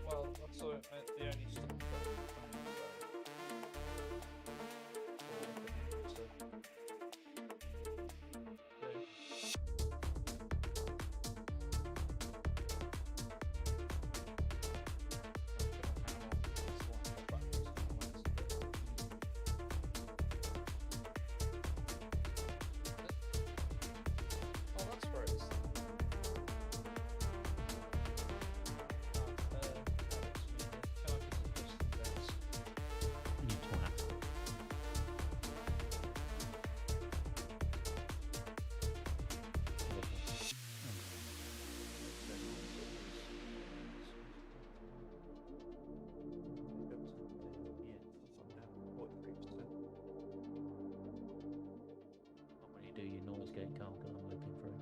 Well, that's all, the only stuff that do your noise gate, Carl, because I'm looking for it.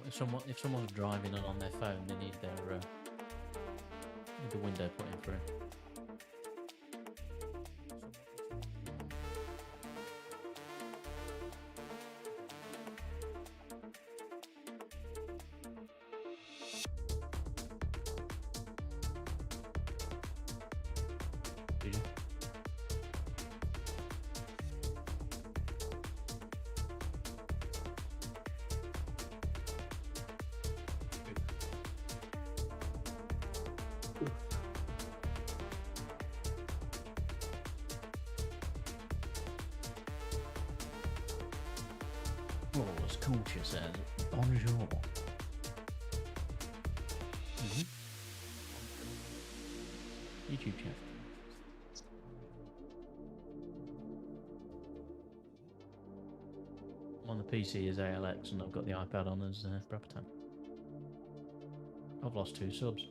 If someone's driving and on their phone, they need their the window put in for it. Oh, as culture says, bonjour. YouTube chef. I'm on the PC as ALX and I've got the iPad on as Brabham. I've lost 2 subs.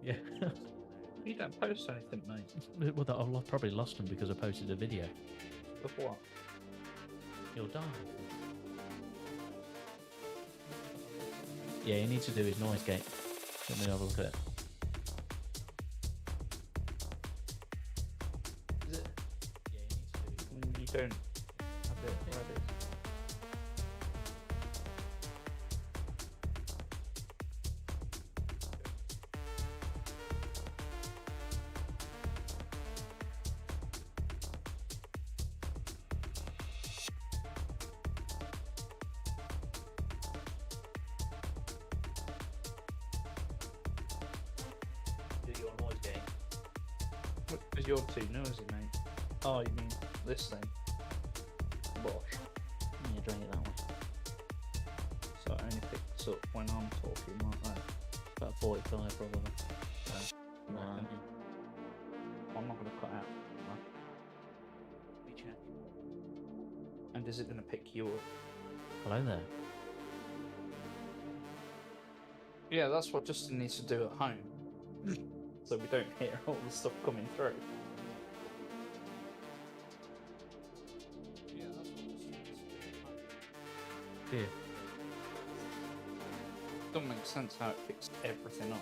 Yeah. You don't post anything, mate. Well, I've probably lost them because I posted a video. Of what? You'll die. Yeah, you need to do his noise gate. Let me have a look at it. Is it? Yeah, you need to do You don't have it ready. you're too noisy, mate. Oh, you mean this thing? Bosh. Yeah, drain it that way. So it only picks up when I'm talking like that. About 45 probably. No, Nah. I'm not going to cut out. Right? Let me check. And is it going to pick you up? Hello there. Yeah, that's what Justin needs to do at home. So we don't hear all the stuff coming through. Yeah, that's what Justin needs to do at home. Yeah. Doesn't make sense how it picks everything up.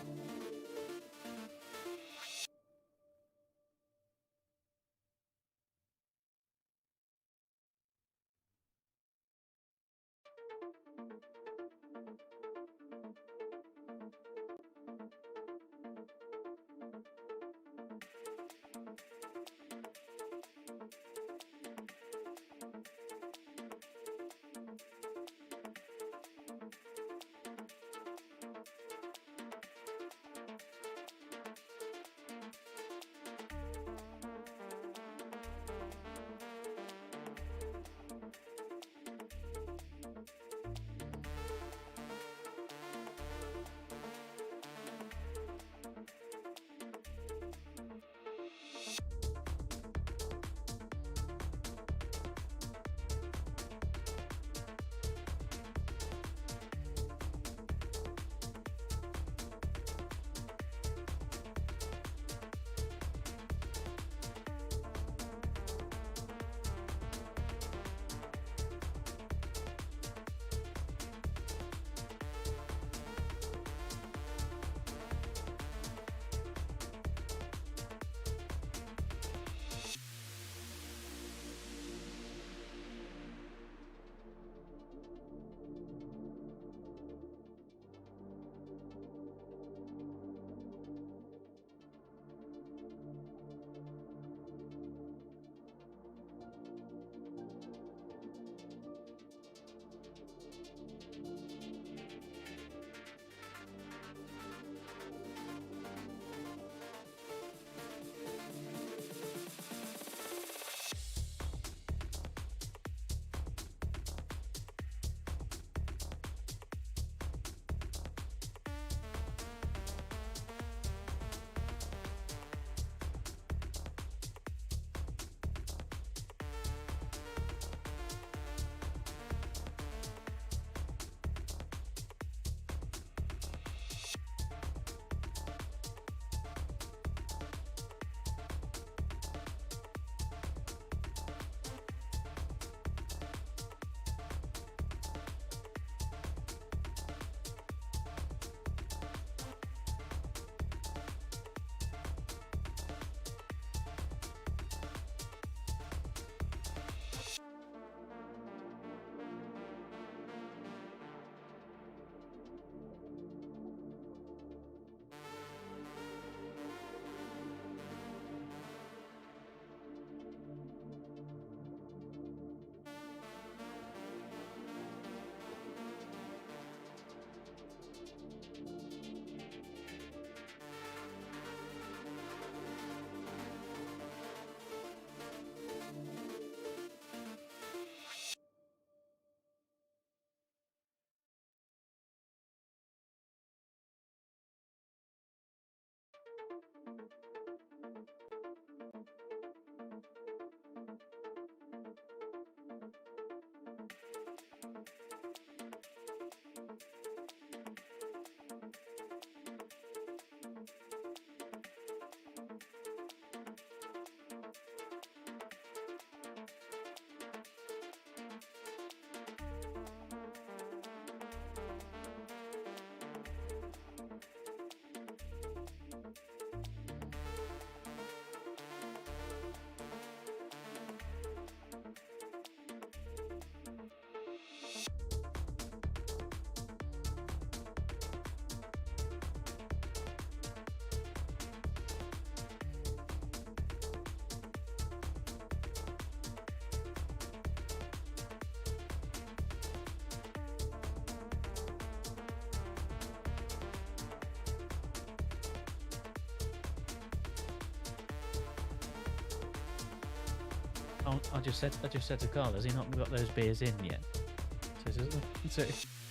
I just said to Carl, has he not got those beers in yet?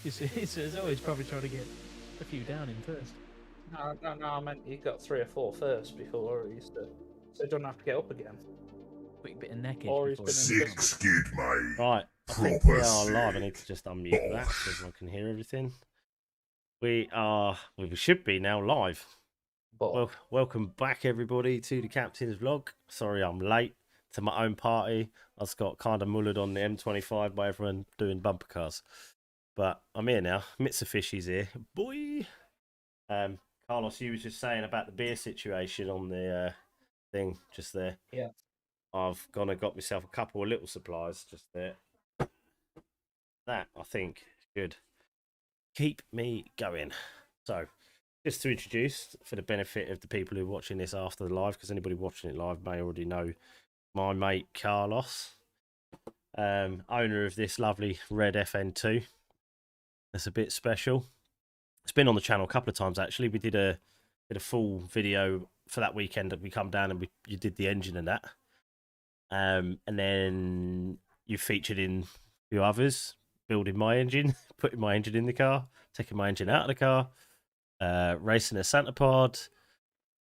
He says, oh, he's probably trying to get a few down in first. No, I meant you got 3 or 4 first before Easter, so you don't have to get up again. Quick bit of neckage. Or he's before been in Six kid, mate. Right, I think we are live. I need to just unmute that so everyone can hear everything. We should be now live. Well, welcome back everybody to the Captain's Vlog. Sorry I'm late to my own party. I just got kind of mullered on the M25 by everyone doing bumper cars. But I'm here now. Mitsufishi's here. Boy! Karlos, you was just saying about the beer situation on the thing just there. Yeah. I've gone and got myself a couple of little supplies just there. That, I think, should keep me going. So, just to introduce, for the benefit of the people who are watching this after the live, because anybody watching it live may already know my mate Karlos, owner of this lovely red FN2. That's a bit special. It's been on the channel a couple of times actually. We did a full video for that weekend that we come down and you did the engine and that. And then you featured in a few others, building my engine, putting my engine in the car, taking my engine out of the car, racing a Santa Pod,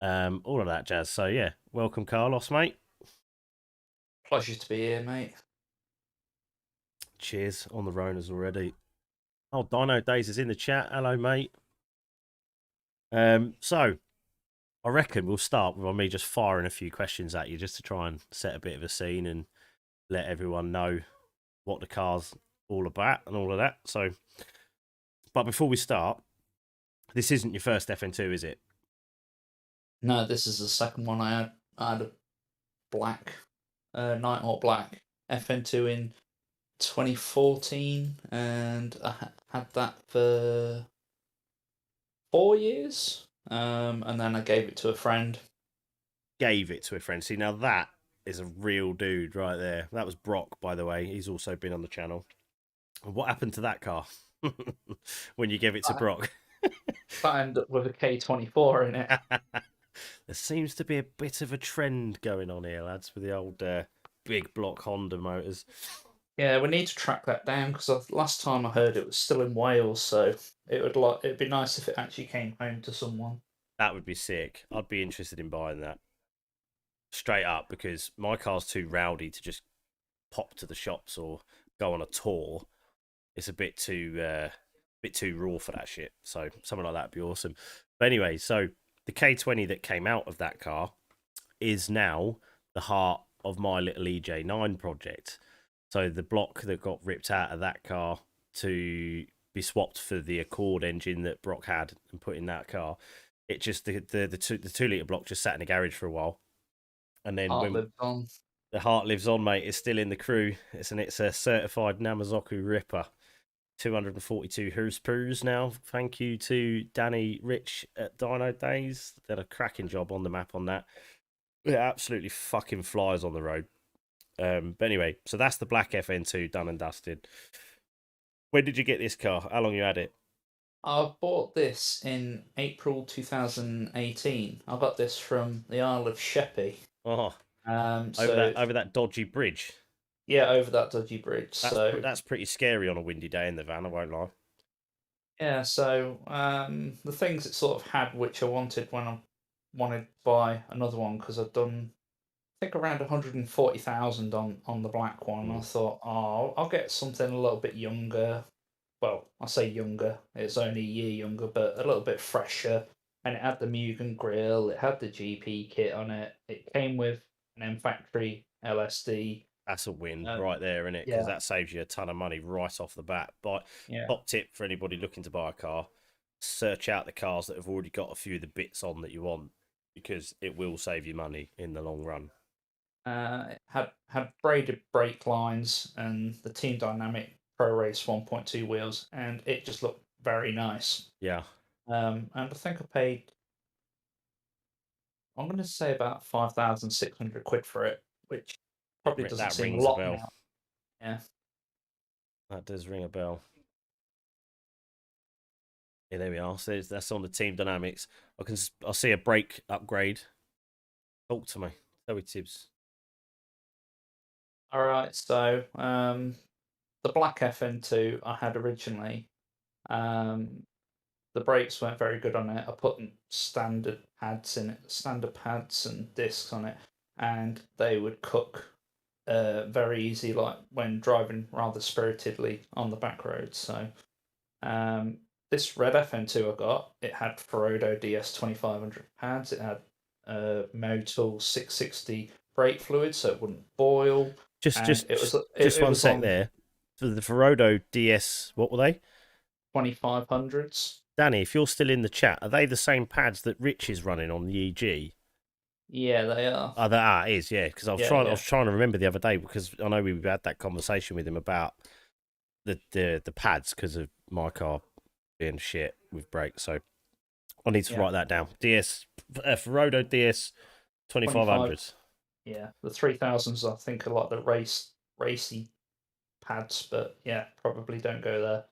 all of that jazz. So yeah, welcome Karlos, mate. Pleasure to be here, mate. Cheers on the Ronas already. Oh, Dino Days is in the chat. Hello, mate. So I reckon we'll start with me just firing a few questions at you just to try and set a bit of a scene and let everyone know what the car's all about and all of that. So, but before we start, this isn't your first FN2, is it? No, this is the second one I had. I had a black, Nighthawk Black FN2 in 2014, and I had that for 4 years. And then I gave it to a friend. Gave it to a friend. See, now that is a real dude right there. That was Brock, by the way. He's also been on the channel. What happened to that car when you gave it to Brock? I ended up with a K24 in it. There seems to be a bit of a trend going on here, lads, with the old big block Honda motors. Yeah, we need to track that down because last time I heard it was still in Wales, so it'd be nice if it actually came home to someone. That would be sick. I'd be interested in buying that straight up because my car's too rowdy to just pop to the shops or go on a tour. It's a bit too raw for that shit. So something like that would be awesome. But anyway, so the K20 that came out of that car is now the heart of my little EJ9 project. So the block that got ripped out of that car to be swapped for the Accord engine that Brock had and put in that car, it just the 2 litre block just sat in the garage for a while, and then the heart lives on, mate. It's still in the crew. It's a certified Namazoku Ripper, 242 horsepower now. Thank you to Danny Rich at Dino Days. They did a cracking job on the map on that. It absolutely fucking flies on the road. But anyway, so that's the black FN2 done and dusted. When did you get this car? How long you had it? I bought this in April 2018. I got this from the Isle of Sheppey. Oh, over that dodgy bridge. Yeah, over that dodgy bridge. That's pretty scary on a windy day in the van, I won't lie. Yeah, so the things it sort of had, which I wanted when I wanted to buy another one, because I'd done, I think, around 140,000 on the black one. I thought, I'll get something a little bit younger. Well, I say younger, it's only a year younger, but a little bit fresher. And it had the Mugen grill, it had the GP kit on it. It came with an M Factory LSD. That's a win right there, isn't it? Because that saves you a ton of money right off the bat. But top tip for anybody looking to buy a car, search out the cars that have already got a few of the bits on that you want, because it will save you money in the long run. It had braided brake lines and the Team Dynamic Pro Race 1.2 wheels, and it just looked very nice. Yeah. And I think I paid, I'm going to say about 5,600 quid for it, which probably doesn't seem a lot now. Yeah. That does ring a bell. Yeah, there we are. So that's on the Team Dynamics. I see a brake upgrade. Talk to me. Tell me, Tibbs. All right, so the black FN2 I had originally, um, the brakes weren't very good on it. I put standard pads in it, standard pads and discs on it, and they would cook very easy, like when driving rather spiritedly on the back roads. So um, this red FN2 I got, it had Ferodo DS 2500 pads. It had Motul 660 brake fluid, so it wouldn't boil, Just, and just, it was just, just it one was sec on there. For the Ferodo DS, what were they? 2500s. Danny, if you're still in the chat, are they the same pads that Rich is running on the EG? Yeah, they are. Oh, that it is, yeah. Because Yeah, I yeah, was trying to remember the other day because I know we had that conversation with him about the pads because of my car being shit with brakes. So I need to yeah. write that down. DS Ferodo DS 25. 2500s. Yeah, the 3000s I think are like the racy pads, but yeah, probably don't go there.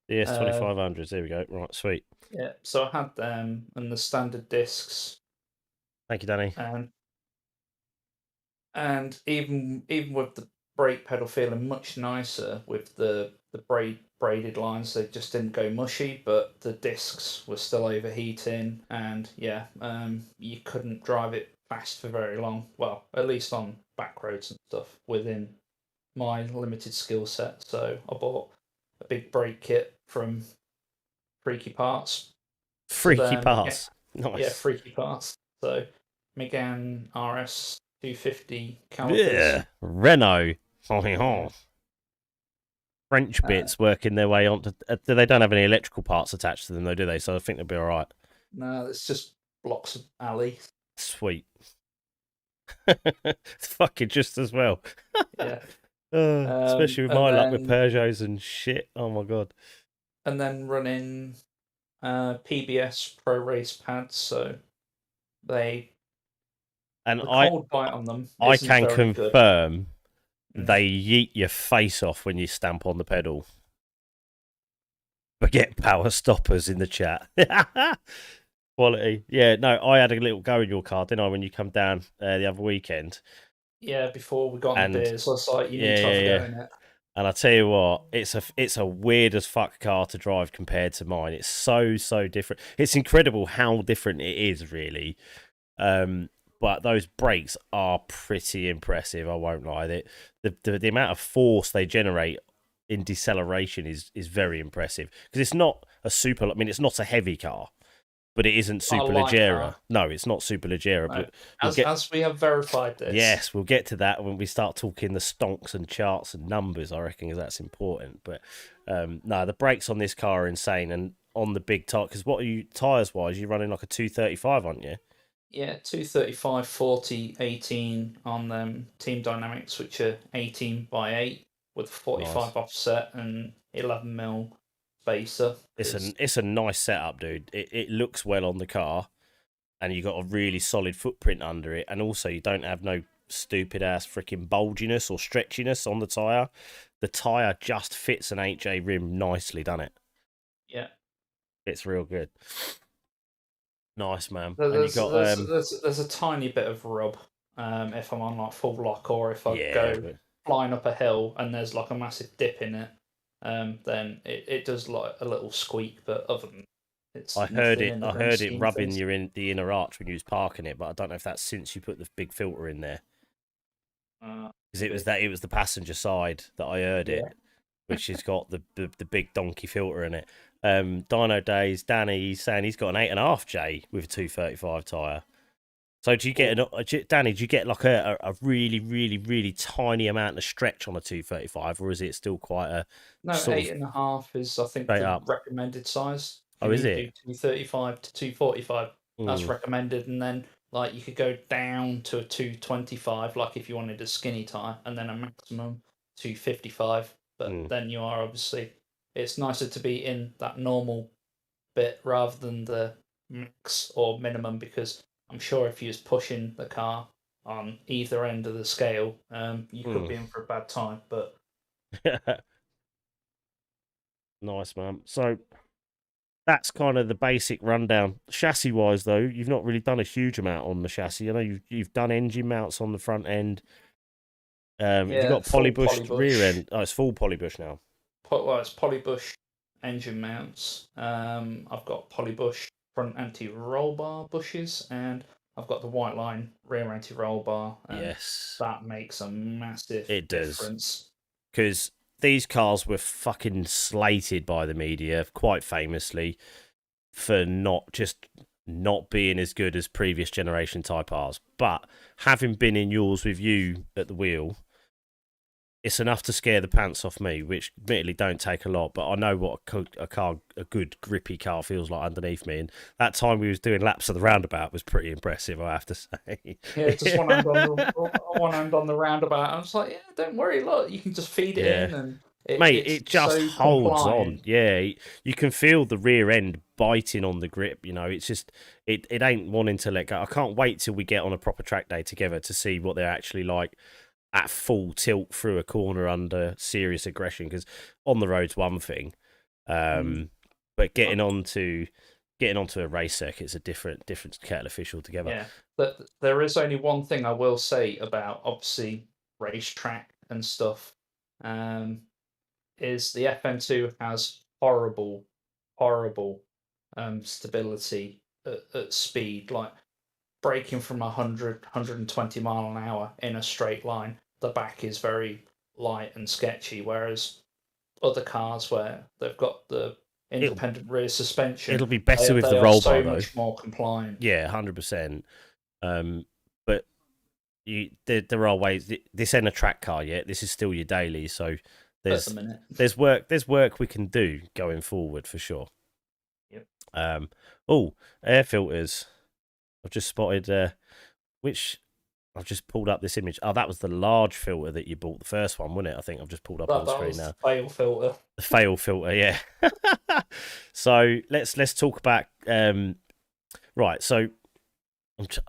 DS Uh, 2500s. There we go. Right, sweet. yeah, so I had them and the standard discs, Thank you, Danny. and even with the brake pedal feeling much nicer with the braided lines, they just didn't go mushy, but the discs were still overheating, and yeah, you couldn't drive it fast for very long. Well, at least on back roads and stuff within my limited skill set. So I bought a big brake kit from Freaky Parts. So Freaky then, pass. yeah, Nice. Freaky Parts. So Megan RS 250 calipers. Yeah. Renault. Yeah. French Uh, bits working their way onto. They don't have any electrical parts attached to them, though, do they? So I think they'll be all right. no, it's just blocks of alley. Sweet. Fucking just as well. Yeah. Especially with And my luck with then Peugeots and shit. Oh my god. running PBS Pro Race pads. So they And the cold bite on them I isn't can very good. confirm Mm. they yeet your face off when you stamp on the pedal. Forget power stoppers in the chat. Quality. Yeah, no, I had a little go in your car, didn't I, when you come down the other weekend? Yeah, before we got on the And beers, I was like, you need yeah, to yeah, have a go yeah. in it. And I tell you what, it's a weird as fuck car to drive compared to mine. It's so different. It's incredible how different it is, really. But those brakes are pretty impressive. I won't lie. The amount of force they generate in deceleration is very impressive because it's not a super. I mean, it's not a heavy car, but it isn't I super like leggera. that. No, it's not super leggera. No, But we'll get as we have verified this. yes, we'll get to that when we start talking the stonks and charts and numbers. I reckon 'cause that's important. But no, the brakes on this car are insane, and on the big tire. Because what are you tires wise? You're running like a 235, aren't you? Yeah, 235, 40, 18 on Team Dynamics, which are 18 by 8 with Nice. 45 offset and 11 mil spacer. It's a nice setup, dude. It looks well on the car, and you got a really solid footprint under it, and also you don't have no stupid ass freaking bulginess or stretchiness on the tire. The tire just fits an HA rim nicely, doesn't it? Yeah. It's real good. Nice, man. There- And you There's got there's there's a tiny bit of rub if I'm on like full lock, or if I yeah, go but flying up a hill and there's like a massive dip in it, then it does like a little squeak, but other than it's nothing in the I grand heard it scheme of rubbing things. your in the inner arch when you was parking it, but I don't know if that's since you put the big filter in there. Because it was the passenger side that I heard Yeah. it, which has got the big donkey filter in it. Dino Days, Danny, he's saying he's got an 8.5J with a 235 tyre. So do you get Danny? Do you get like a really tiny amount of stretch on a 235, or is it still quite a No, sort of 8.5 is I think straight the up? recommended size. If Oh, you is need to do it? 235 to 245, that's Mm, recommended, and then like you could go down to a 225, like if you wanted a skinny tire, and then a maximum 255. But mm. then you are obviously it's nicer to be in that normal bit rather than the max or minimum, because I'm sure if you was pushing the car on either end of the scale, you could Mm. be in for a bad time. But Nice, man. So that's kind of the basic rundown. Chassis wise, though, you've not really done a huge amount on the chassis. I know you've done engine mounts on the front end. Have you Yeah, got full polybushed rear polybush. end? Oh, it's full polybush now. Well, it's polybush engine mounts. I've got polybush front anti-roll bar bushes, and I've got the white line rear anti-roll bar, and Yes, that makes a massive it does. difference. Because these cars were fucking slated by the media, quite famously, for not being as good as previous generation Type R's. But having been in yours with you at the wheel, it's enough to scare the pants off me, which admittedly don't take a lot, but I know what a good grippy car feels like underneath me. And that time we was doing laps of the roundabout was pretty impressive, I have to say. Yeah, just one hand on the roundabout. I was like, yeah, don't worry, look, you can just feed it Yeah. in, and Mate, it's it just so holds on. compliant. Yeah, you can feel the rear end biting on the grip. You know, it's just it ain't wanting to let go. I can't wait till we get on a proper track day together to see what they're actually like at full tilt through a corner under serious aggression. Because on the road's one thing, Mm. but getting onto a race circuit's a different kettle of fish altogether. Yeah, but there is only one thing I will say about obviously racetrack and stuff. Um, is the FN2 has horrible stability at speed. Like braking from 100, 120 mile an hour in a straight line, the back is very light and sketchy. Whereas other cars where they've got the It'll independent rear suspension, it'll be better with they the are roll bar so though. much more compliant. Yeah, 100%. But there are ways. This ain't a track car yet. This is still your daily. So At the there's minute. there's work we can do going forward for sure. Yep. Oh, air filters. I've just spotted which I've just pulled up this image. Oh, that was the large filter that you bought, the first one, wasn't it? I think I've just pulled up on That the screen was now. the fail filter. The fail filter, yeah. So let's talk about right. So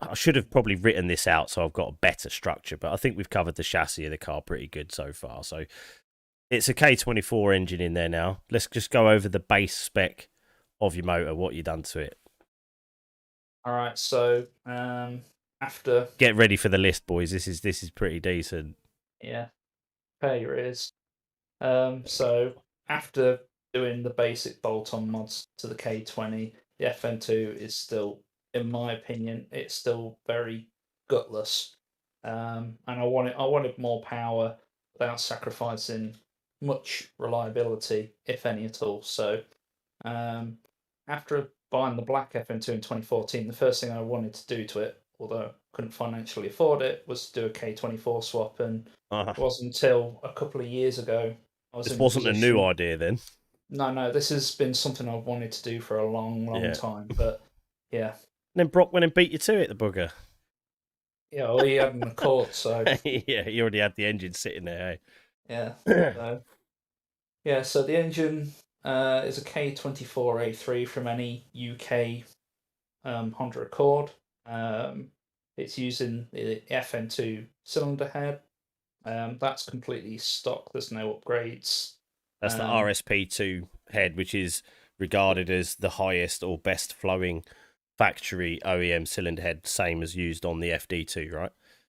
I should have probably written this out so I've got a better structure, but I think we've covered the chassis of the car pretty good so far. So it's a K24 engine in there now. Let's just go over the base spec of your motor, what you've done to it. All right, so after Get ready for the list, boys. This is pretty decent. prepare your ears. So after doing the basic bolt-on mods to the K20, the FN2 is still, in my opinion, it's still very gutless. And I wanted more power without sacrificing much reliability, if any at all. So um, after buying the black FN2 in 2014, the first thing I wanted to do to it, although I couldn't financially afford it, was to do a K24 swap. And it wasn't until a couple of years ago I was This in the wasn't a new position. idea then. No, this has been something I've wanted to do for a long Yeah. time. But yeah, And then Brock went and beat you to it, the bugger. yeah, well, he had an Accord, so Yeah, you already had the engine sitting there. yeah, Eh? so the engine is a K24A3 from any UK Honda Accord. It's using the FN2 cylinder head. That's completely stock. There's no upgrades. That's the RSP2 head, which is regarded as the highest or best flowing factory OEM cylinder head, same as used on the FD2, right?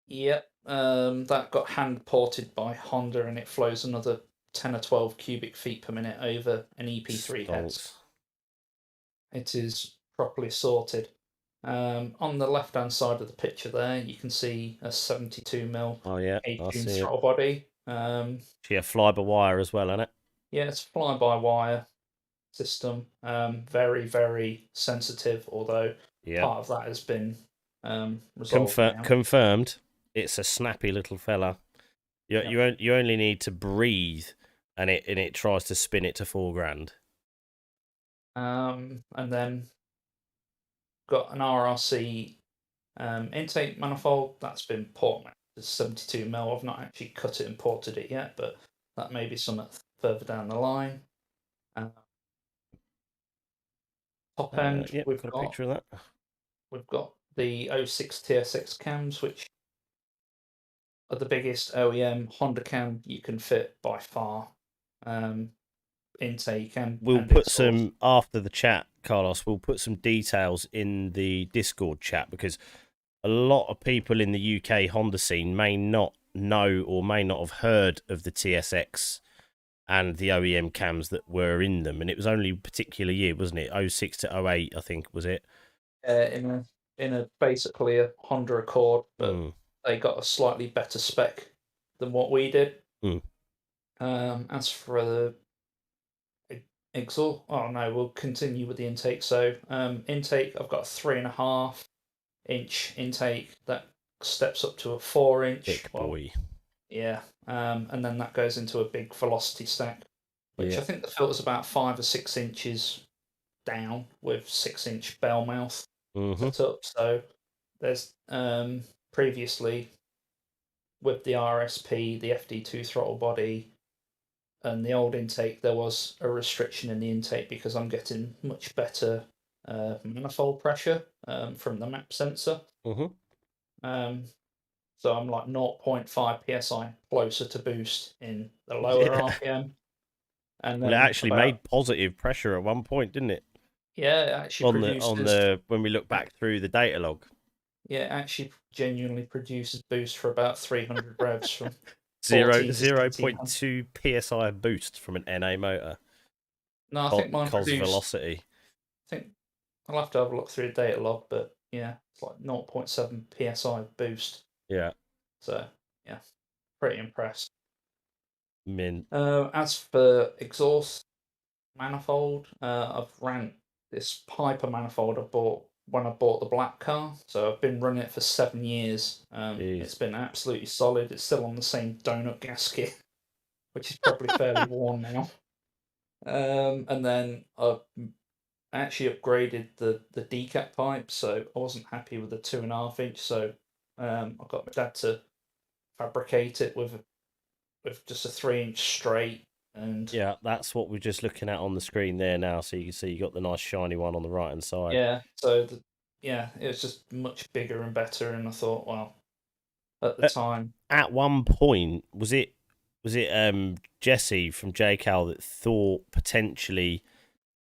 Yep. That got hand ported by Honda, and it flows another 10 or 12 cubic feet per minute over an EP3 head. It is properly sorted. On the left-hand side of the picture there, you can see a 72mm Oh yeah, I 18 see it. throttle body. Yeah, fly-by-wire as well, isn't it? Yeah, it's fly-by-wire system. Very sensitive, although part of that has been resolved now. Confirmed. It's a snappy little fella. You only need to breathe, and it tries to spin it to $4,000. And then got an RRC intake manifold that's been ported to 72mm. I've not actually cut it and ported it yet, but that may be something further down the line. Top end, Yep, got a picture of that. We've got the 06 TSX cams, which are the biggest OEM Honda cam you can fit by far. Intake and we'll put some after the chat, Karlos. We'll put some details in the Discord chat because a lot of people in the UK Honda scene may not know or may not have heard of the TSX and the OEM cams that were in them, and it was only a particular year, wasn't it? 06 to 08, I think, was it? In a basically a Honda Accord, but Mm. they got a slightly better spec than what we did. Mm. As for the exhaust, oh no, we'll continue with the intake. So intake, I've got a 3.5-inch intake that steps up to a 4-inch. Thick boy. Yeah, and then that goes into a big velocity stack, which I think the filter's about 5 or 6 inches down with 6-inch bell mouth set up. So there's previously with the RSP, the FD2 throttle body, and the old intake, there was a restriction in the intake because I'm getting much better manifold pressure from the map sensor. So I'm like 0.5 psi closer to boost in the lower RPM. And well, it actually made positive pressure at one point, didn't it? Yeah, it actually produces when we look back through the data log. Yeah, it actually genuinely produces boost for about 300 revs from 0.2 psi boost from an NA motor. No, I think mine produced velocity. I think I'll have to have a look through the data log, but yeah, it's like 0.7 psi boost. Yeah. So yeah, pretty impressed. Mint. As for exhaust manifold, I've ran this Piper manifold I bought when I bought the black car. So I've been running it for 7 years. It's been absolutely solid. It's still on the same donut gasket, which is probably fairly worn now. And then I actually upgraded the decap pipe, so I wasn't happy with the 2.5-inch. So I got my dad to fabricate it with just a 3-inch straight. And yeah, that's what we're just looking at on the screen there now. So you can see you got the nice shiny one on the right hand side. Yeah, so it was just much bigger and better. And I thought, well, at the time, at one point, was it Jesse from JCal that thought potentially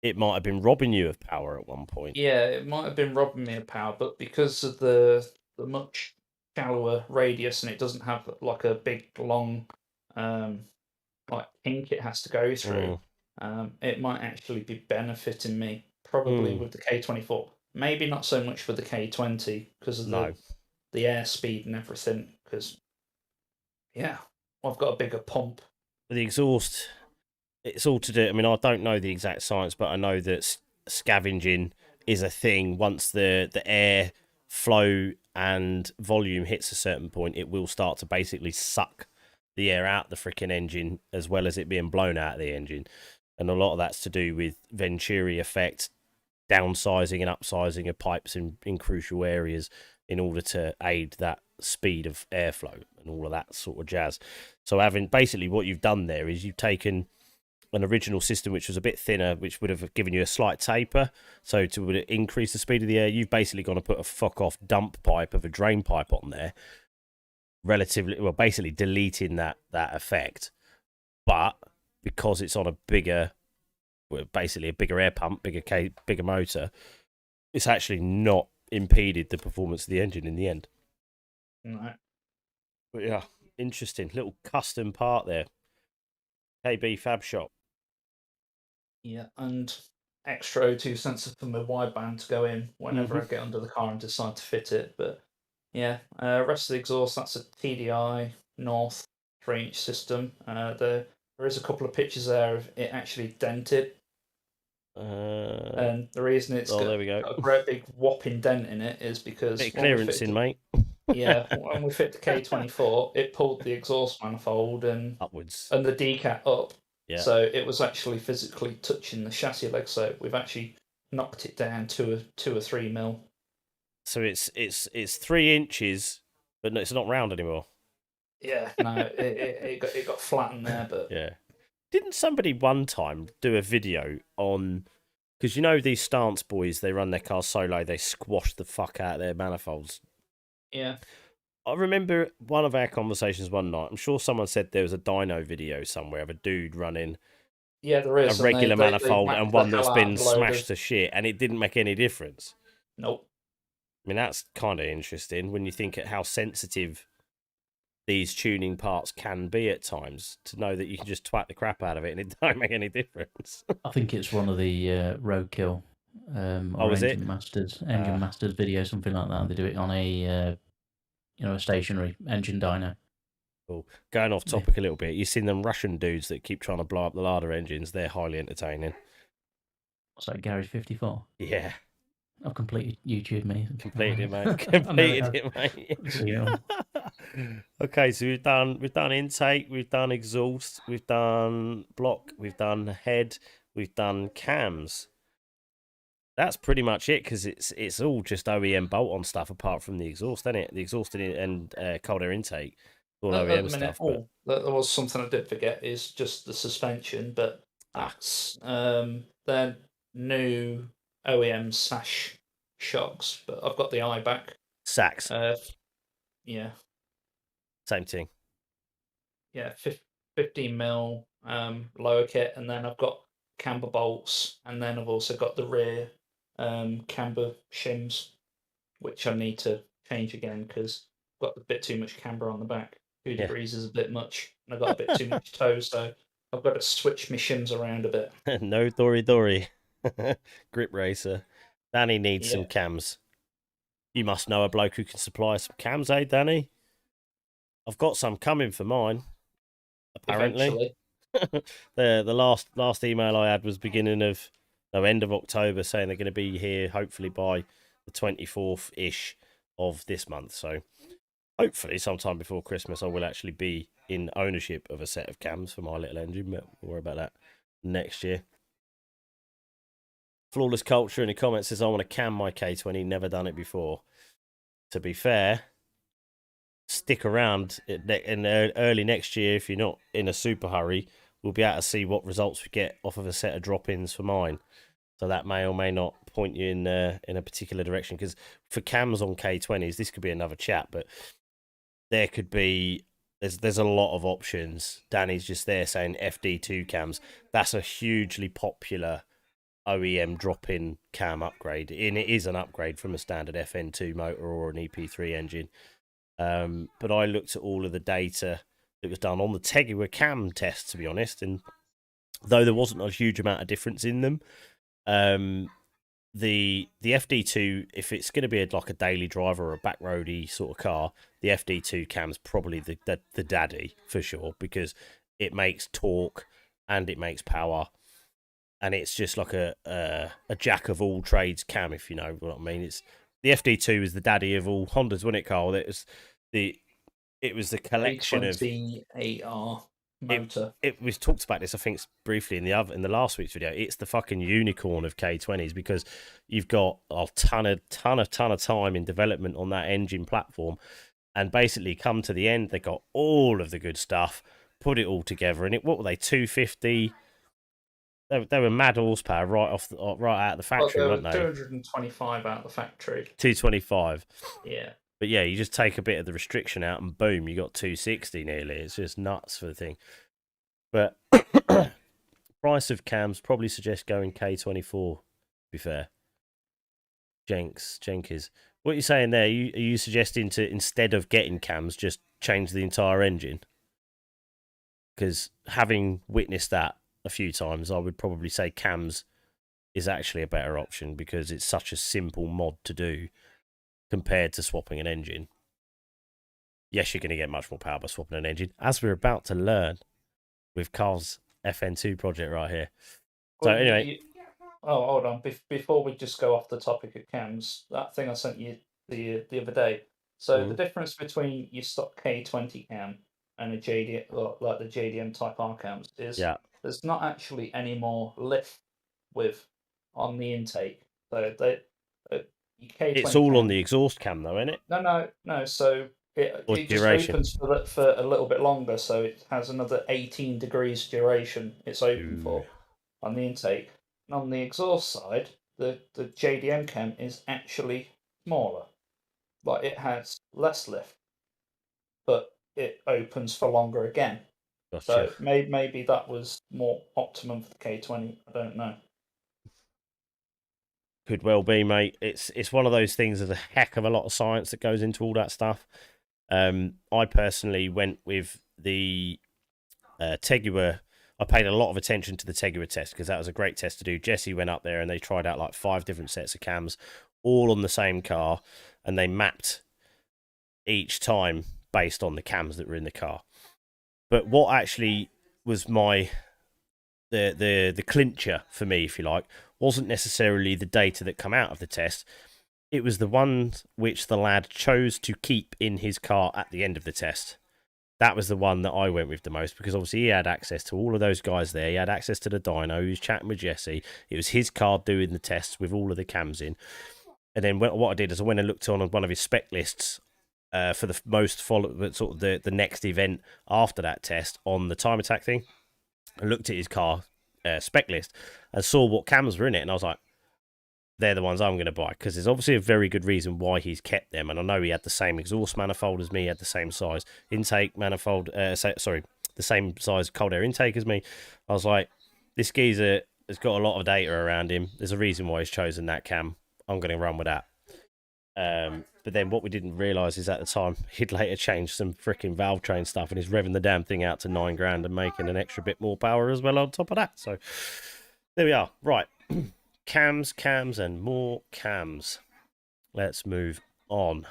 it might have been robbing you of power at one point? Yeah, it might have been robbing me of power, but because of the much shallower radius and it doesn't have like a big long like kink it has to go through, it might actually be benefiting me probably with the K24. Maybe not so much with the K20 because of the airspeed and everything. Because yeah, I've got a bigger pump. The exhaust, it's all to do. I mean, I don't know the exact science, but I know that scavenging is a thing. Once the air flow and volume hits a certain point, it will start to basically suck the air out the freaking engine as well as it being blown out of the engine. And a lot of that's to do with Venturi effect, downsizing and upsizing of pipes in crucial areas in order to aid that speed of airflow and all of that sort of jazz. So having basically what you've done there is you've taken an original system which was a bit thinner, which would have given you a slight taper, so to increase the speed of the air, you've basically gone to put a fuck off dump pipe of a drain pipe on there, relatively well, basically deleting that effect. But because it's on a bigger, well, basically a bigger air pump, bigger motor, it's actually not impeded the performance of the engine in the end. No. But yeah, interesting little custom part there. KB Fab Shop. Yeah, and extra O2 sensor for my wideband to go in whenever I get under the car and decide to fit it. But yeah, rest of the exhaust, that's a TDI North 3-inch system. There is a couple of pictures there of it actually dented. And the reason it's got a great big whopping dent in it is because bit of clearance in, mate. Yeah, when we fit the K24, it pulled the exhaust manifold and upwards and the decap up. Yeah. So it was actually physically touching the chassis leg. So we've actually knocked it down to 2 or 3 mil. So it's 3 inches, but no, it's not round anymore. Yeah, no, it got flattened there, but yeah. Didn't somebody one time do a video on, because you know these stance boys, they run their cars solo, they squash the fuck out of their manifolds. Yeah. I remember one of our conversations one night, I'm sure someone said there was a dyno video somewhere of a dude running there is a regular manifold and one that's been smashed to shit, and it didn't make any difference. Nope. I mean, that's kind of interesting when you think at how sensitive these tuning parts can be at times, to know that you can just twat the crap out of it and it don't make any difference. I think it's one of the Roadkill Oh, or is it? Engine Masters video, something like that. They do it on a a stationary engine dyno. Cool. Going off Yeah. topic a little bit, you've seen them Russian dudes that keep trying to blow up the Lada engines. They're highly entertaining. What's that, Garage 54? Yeah, I've completed YouTube, me. completed it, mate. I know Completed it has. it, mate. So, yeah. Okay, so we've done intake, we've done exhaust, we've done block, we've done head, we've done cams. That's pretty much it, because it's all just OEM bolt-on stuff apart from the exhaust, isn't it? The exhaust and cold air intake, all At OEM the minute, stuff. But there was something I did forget is just the suspension, but that's they're new OEM sash shocks. But I've got the eye back. sacks, Yeah, same thing. yeah, 15 mil lower kit, and then I've got camber bolts, and then I've also got the rear camber shims, which I need to change again because I've got a bit too much camber on the back. 2 degrees is a bit much, and I've got a bit too much toe, so I've got to switch my shims around a bit. No Dory. Grip racer. Danny needs some Yeah, cams. You must know a bloke who can supply some cams, eh, Danny? I've got some coming for mine, apparently. eventually. The last email I had was end of October, saying they're going to be here hopefully by the 24th ish of this month. So hopefully sometime before Christmas I will actually be in ownership of a set of cams for my little engine, but we'll worry about that next year. Flawless Culture in the comments says, I want to cam my K20, never done it before. To be fair, stick around in early next year. If you're not in a super hurry, we'll be able to see what results we get off of a set of drop-ins for mine. So that may or may not point you in a particular direction. Because for cams on K20s, this could be another chat, but there could be there's a lot of options. Danny's just there saying FD2 cams. That's a hugely popular OEM drop-in cam upgrade, and it is an upgrade from a standard FN2 motor or an EP3 engine. But I looked at all of the data that was done on the Tegua cam test, to be honest, and though there wasn't a huge amount of difference in them, the FD2, if it's going to be like a daily driver or a back roady sort of car, the FD2 cam's probably the daddy for sure, because it makes torque and it makes power. And it's just like a jack of all trades cam, if you know what I mean. It's the FD2 is the daddy of all Hondas, wasn't it, Carl? It was the collection of A28R motor. It was talked about this, I think, briefly in the last week's video. It's the fucking unicorn of K20s, because you've got a ton of time in development on that engine platform, and basically come to the end, they got all of the good stuff, put it all together, and what were they, 250? They were mad horsepower right out of the factory, weren't they? 225 out of the factory. 225. Yeah. But yeah, you just take a bit of the restriction out and boom, you got 260 nearly. It's just nuts for the thing. But price of cams probably suggest going K24, to be fair. Jenkins. What are you saying there? Are you suggesting to, instead of getting cams, just change the entire engine? Because having witnessed that a few times, I would probably say cams is actually a better option, because it's such a simple mod to do compared to swapping an engine. Yes, you're going to get much more power by swapping an engine, as we're about to learn with Karls' FN2 project right here. So Well, anyway, hold on. Before we just go off the topic of cams, that thing I sent you the other day. So the difference between your stock K20 cam and a JD, like the JDM Type R cams, is yeah, there's not actually any more lift with on the intake. So your K20 it's all on cam, the exhaust cam though, isn't it? no. So Or it just duration? opens for a little bit longer. So it has another 18 degrees duration. It's open for on the intake. And on the exhaust side, the JDM cam is actually smaller. Like it has less lift, but it opens for longer again. Gotcha. So maybe that was more optimum for the K20. I don't know. Could well be, mate. It's one of those things. There's a heck of a lot of science that goes into all that stuff. I personally went with the Tegua. I paid a lot of attention to the Tegua test because that was a great test to do. Jesse went up there and they tried out like 5 different sets of cams, all on the same car, and they mapped each time based on the cams that were in the car. But what actually was the clincher for me, if you like, wasn't necessarily the data that come out of the test. It was the ones which the lad chose to keep in his car at the end of the test. That was the one that I went with the most because obviously he had access to all of those guys there. He had access to the dyno. He was chatting with Jesse. It was his car doing the tests with all of the cams in. And then what I did is I went and looked on one of his spec lists for the most sort of the next event after that test on the time attack thing. I looked at his car spec list and saw what cams were in it, and I was like, they're the ones I'm going to buy because there's obviously a very good reason why he's kept them. And I know he had the same exhaust manifold as me, he had the same size intake manifold, the same size cold air intake as me. I was like, this geezer has got a lot of data around him. There's a reason why he's chosen that cam. I'm going to run with that. But then what we didn't realise is at the time he'd later changed some freaking valve train stuff and he's revving the damn thing out to $9,000 and making an extra bit more power as well on top of that. So there we are. Right. Cams, and more cams. Let's move on.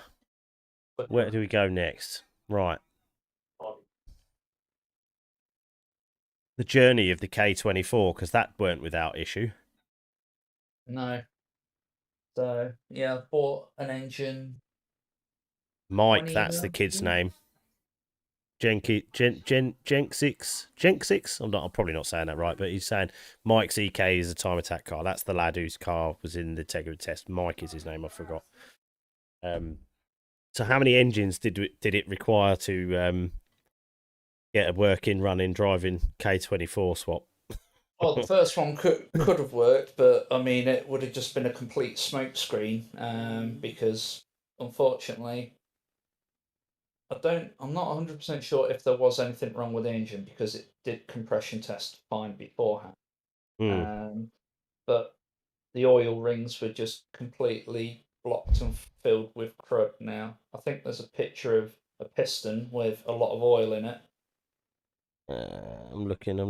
Where do we go next? Right. The journey of the K24, because that weren't without issue. No. So, yeah, I bought an engine. Mike, that's the kid's name. Jenksix. I'm probably not saying that right, but he's saying Mike's EK is a time attack car. That's the lad whose car was in the Tegua test. Mike is his name. I forgot. So how many engines did it require to get a working, running, driving K24 swap? Well, the first one could have worked, but I mean, it would have just been a complete smokescreen because unfortunately, I'm not 100% sure if there was anything wrong with the engine because it did compression test fine beforehand. But the oil rings were just completely blocked and filled with crud now. I think there's a picture of a piston with a lot of oil in it. I'm looking.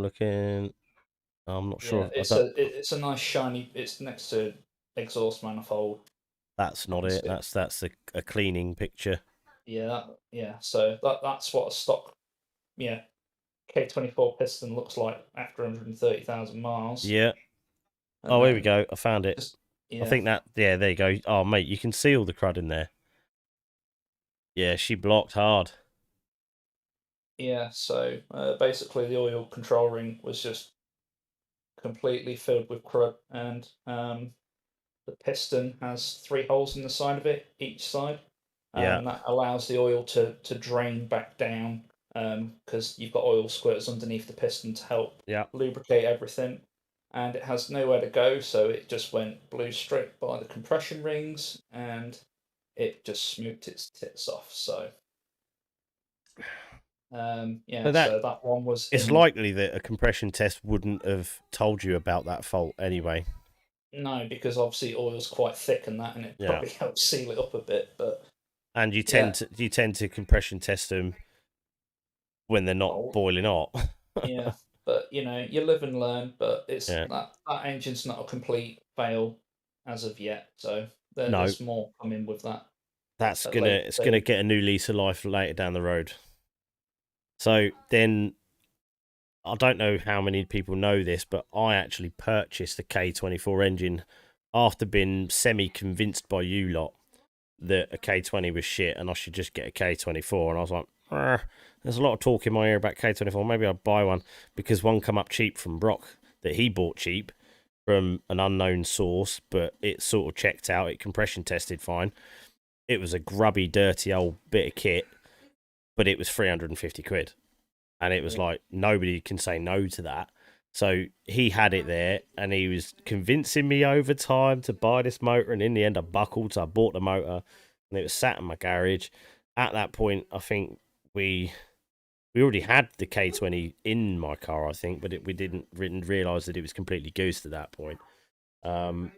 I'm not sure. Yeah, it's a nice shiny. It's next to exhaust manifold. That's not it. That's a cleaning picture. Yeah, So that's what a stock, K24 piston looks like after 130,000 miles. Yeah. And here we go. I found it. I think that. Yeah, there you go. Oh, mate, you can see all the crud in there. Yeah, she blocked hard. Yeah, so basically the oil control ring was just completely filled with crud, and the piston has 3 holes in the side of it, each side. That allows the oil to drain back down because you've got oil squirters underneath the piston to help lubricate everything. And it has nowhere to go, so it just blew straight by the compression rings, and it just smoked its tits off. So, so that one was. It's likely that a compression test wouldn't have told you about that fault anyway. No, because obviously oil's quite thick and that, and it probably helps seal it up a bit. But and you tend to compression test them when they're not boiling hot. Yeah, but you live and learn. But it's that engine's not a complete fail as of yet. So there's more coming with that. It's gonna get a new lease of life later down the road. So then, I don't know how many people know this, but I actually purchased the K24 engine after being semi-convinced by you lot that a K20 was shit and I should just get a K24. And I was like, there's a lot of talk in my ear about K24. Maybe I'll buy one because one come up cheap from Brock that he bought cheap from an unknown source, but it sort of checked out. It compression tested fine. It was a grubby, dirty old bit of kit, but it was 350 quid. And it was like, nobody can say no to that. So he had it there and he was convincing me over time to buy this motor. And in the end, I buckled. So I bought the motor and it was sat in my garage. At that point, I think we already had the K20 in my car, I think, but we didn't realise that it was completely goosed at that point. And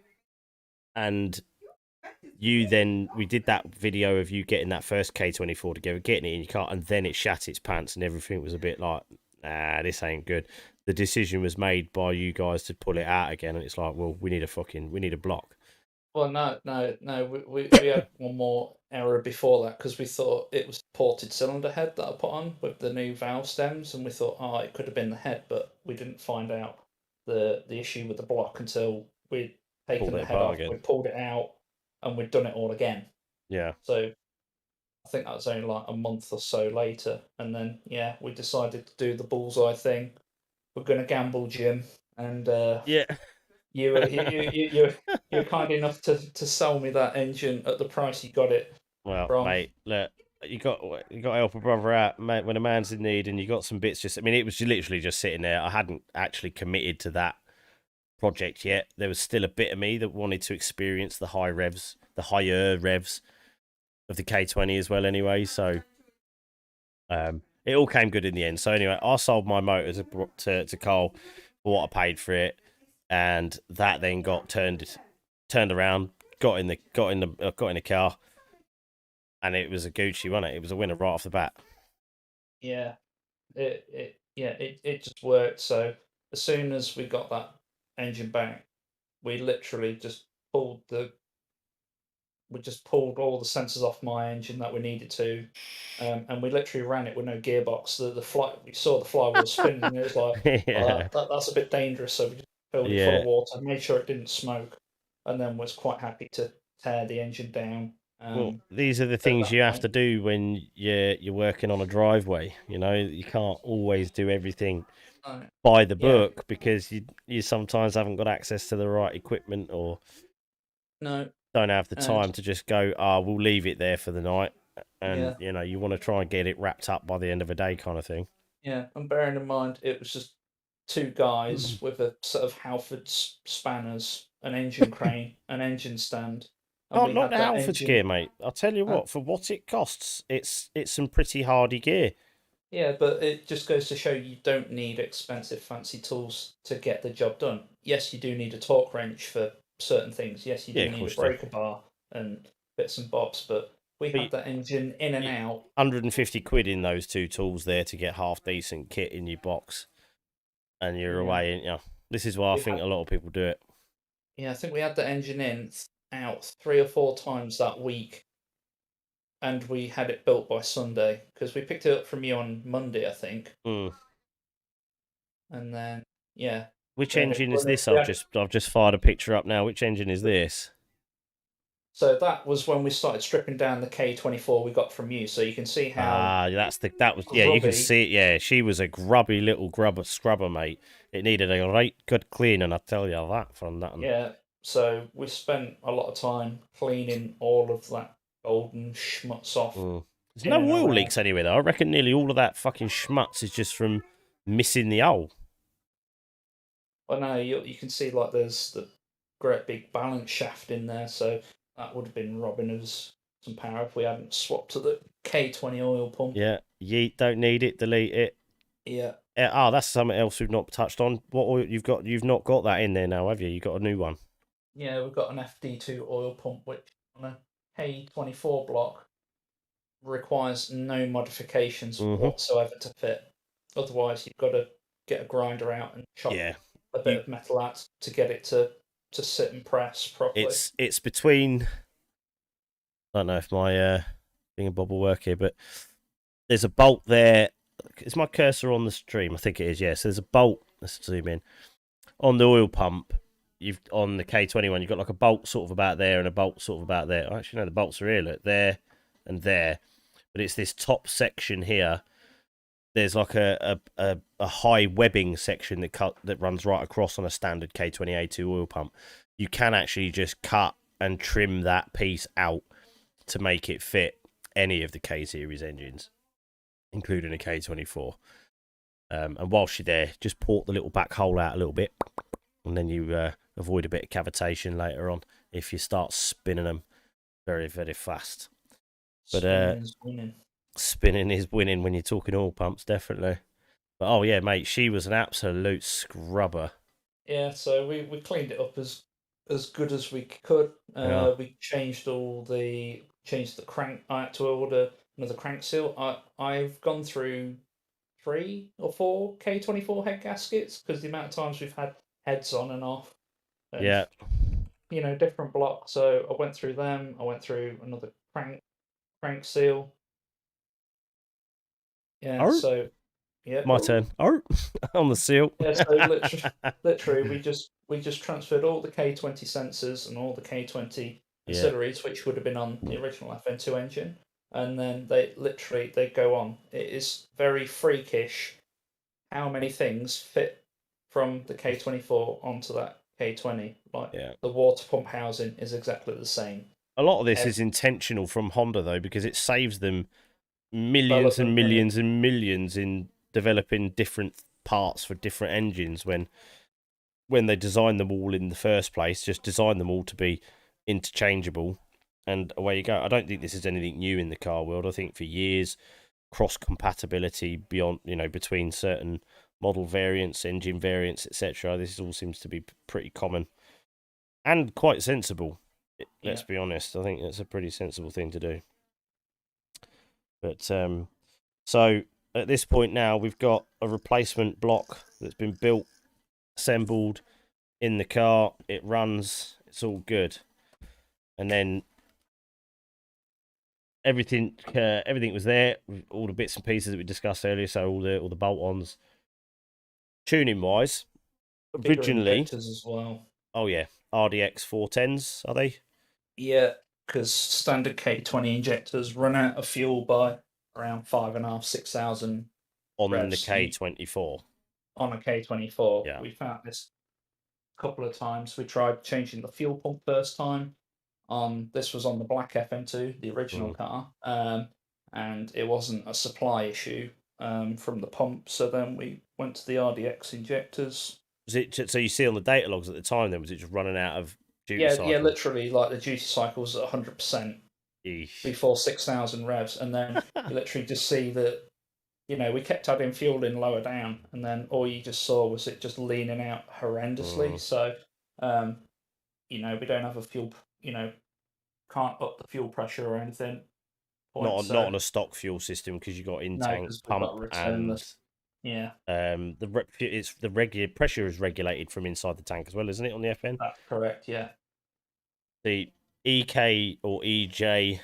we did that video of you getting that first K24 together, getting it in your car, and then it shat its pants, and everything was a bit like, nah, this ain't good. The decision was made by you guys to pull it out again, and it's like, well, we need a block. Well, no. We had one more error before that because we thought it was ported cylinder head that I put on with the new valve stems, and we thought, oh, it could have been the head, but we didn't find out the issue with the block until we'd Pulled taken it the head apart off, again. we pulled it out, and we'd done it all again. Yeah. So I think that was only like a month or so later, and then yeah, we decided to do the bullseye thing. We're gonna gamble, Jim, and Yeah. you're kind enough to sell me that engine at the price you got it Well, from. mate, look, you got to help a brother out, mate, when a man's in need, and you got some bits. Just, I mean, it was literally just sitting there. I hadn't actually committed to that project yet. There was still a bit of me that wanted to experience the higher revs of the K20 as well. Anyway, so it all came good in the end. So anyway, I sold my motor to Carl for what I paid for it, and that then got turned around, got in the car. And it was a Gucci, wasn't it? It was a winner right off the bat. Yeah, it just worked. So as soon as we got that engine back, we literally just pulled all the sensors off my engine that we needed to, and we literally ran it with no gearbox. We saw the flywheel spinning, and it was like, Yeah. that's a bit dangerous. So we just filled it full of water, made sure it didn't smoke, and then was quite happy to tear the engine down. Well, these are the At things that you have point. to do when you're working on a driveway. You know, you can't always do everything by the Yeah, book because you sometimes haven't got access to the right equipment or no, don't have the and time to just go, we'll leave it there for the night. And, yeah, you want to try and get it wrapped up by the end of a day kind of thing. yeah. And bearing in mind, it was just two guys with a set of Halfords spanners, an engine crane, an engine stand, and Oh, we not had the that Halfords engine. gear, mate. I'll tell you Uh, what, for what it costs, it's some pretty hardy gear. yeah, but it just goes to show you don't need expensive, fancy tools to get the job done. Yes, you do need a torque wrench for certain things. Yes, you Yeah, do of need a course you do. breaker bar and bits and bobs, but we But had that engine in and you- out. 150 quid in those two tools there to get half decent kit in your box, and you're Yeah, away. And this is why I we think had. a lot of people do it. Yeah, I think we had the engine out 3 or 4 times that week, and we had it built by Sunday because we picked it up from you on Monday, I think, Mm. and then yeah, Which we had it engine is running. this? I've just fired a picture up now. Which engine is this? So that was when we started stripping down the K24 we got from you. So you can see how That was yeah. You can grubby. see it. Yeah, she was a grubby little scrubber, mate. It needed a right good cleaning. I tell you that from that one. Yeah. So we spent a lot of time cleaning all of that golden schmutz off Mm. There's in no and oil around. leaks anywhere though. I reckon nearly all of that fucking schmutz is just from missing the hole. I know you can see like there's the great big balance shaft in there, so that would have been robbing us some power if we hadn't swapped to the K20 oil pump. Yeah, yeet, don't need it, delete it. Yeah, That's something else we've not touched on. What oil you've got? You've not got that in there now, have you? You got a new one. yeah, we've got an FD2 oil pump which on a K24 block requires no modifications whatsoever to fit. Otherwise, you've got to get a grinder out and chop Yeah, a bit you. of metal out to get it to sit and press properly. It's between. I don't know if my thing and bob will work here, but there's a bolt there. Is my cursor on the stream? I think it is. Yes. Yeah. So there's a bolt. Let's zoom in on the oil pump. You've on the K21. You've got like a bolt sort of about there and a bolt sort of about there. Oh, actually, no, the bolts are here. Look, there and there. But it's this top section here. There's like a high webbing section that runs right across on a standard K20A2 oil pump. You can actually just cut and trim that piece out to make it fit any of the K series engines, including a K24. And whilst you're there, just port the little back hole out a little bit, and then you avoid a bit of cavitation later on if you start spinning them very, very fast. But spinning is winning when you're talking oil pumps, definitely. But oh yeah, mate, she was an absolute scrubber. Yeah, so we cleaned it up as as good as we could. Yeah. We changed the crank. I had to order another crank seal. I've gone through 3 or 4 K24 head gaskets because the amount of times we've had heads on and off, and Yeah. different blocks. So I went through them. I went through another crank seal. Yeah. Oh, So yeah. my turn. Oh, on the seal. Yeah, so literally, we just transferred all the K20 sensors and all the K20 Yeah. ancillaries, which would have been on the original FN2 engine, and then they go on. It is very freakish how many things fit from the K24 onto that K20. Like Yeah. the water pump housing is exactly the same. A lot of this Ev- is intentional from Honda though, because it saves them millions and Development money. millions and millions in developing different parts for different engines when they design them all in the first place, just design them all to be interchangeable, and away you go. I don't think this is anything new in the car world. I think for years, cross compatibility beyond between certain model variants, engine variants, etc. This all seems to be pretty common and quite sensible. Let's Yeah. be honest. I think it's a pretty sensible thing to do. But so at this point now, we've got a replacement block that's been built, assembled in the car. It runs. It's all good. And then everything was there, all the bits and pieces that we discussed earlier. So all the bolt-ons. Tuning wise, Bigger originally, injectors as well. oh yeah, RDX 410s are they Yeah, because standard K20 injectors run out of fuel by around 5.5, 6,000 on the revs K24? on a K24. Yeah. We found this a couple of times. We tried changing the fuel pump first time. This was on the black FN2, the original Mm. car, and it wasn't a supply issue from the pump. So then we went to the RDX injectors. Was it so you see on the data logs at the time? Then was it just running out of duty Yeah, cycle? literally, like the duty cycle was at 100% Eesh. before 6,000 revs, and then you literally just see that we kept adding fuel in lower down, and then all you just saw was it just leaning out horrendously. Mm. So, um, we don't have a fuel, can't up the fuel pressure or anything. Point. Not So on a stock fuel system because you got in no, tank because we've got to pump return and this. Yeah, the regular pressure is regulated from inside the tank as well, isn't it? On the FN, that's correct. Yeah, the EK or EJ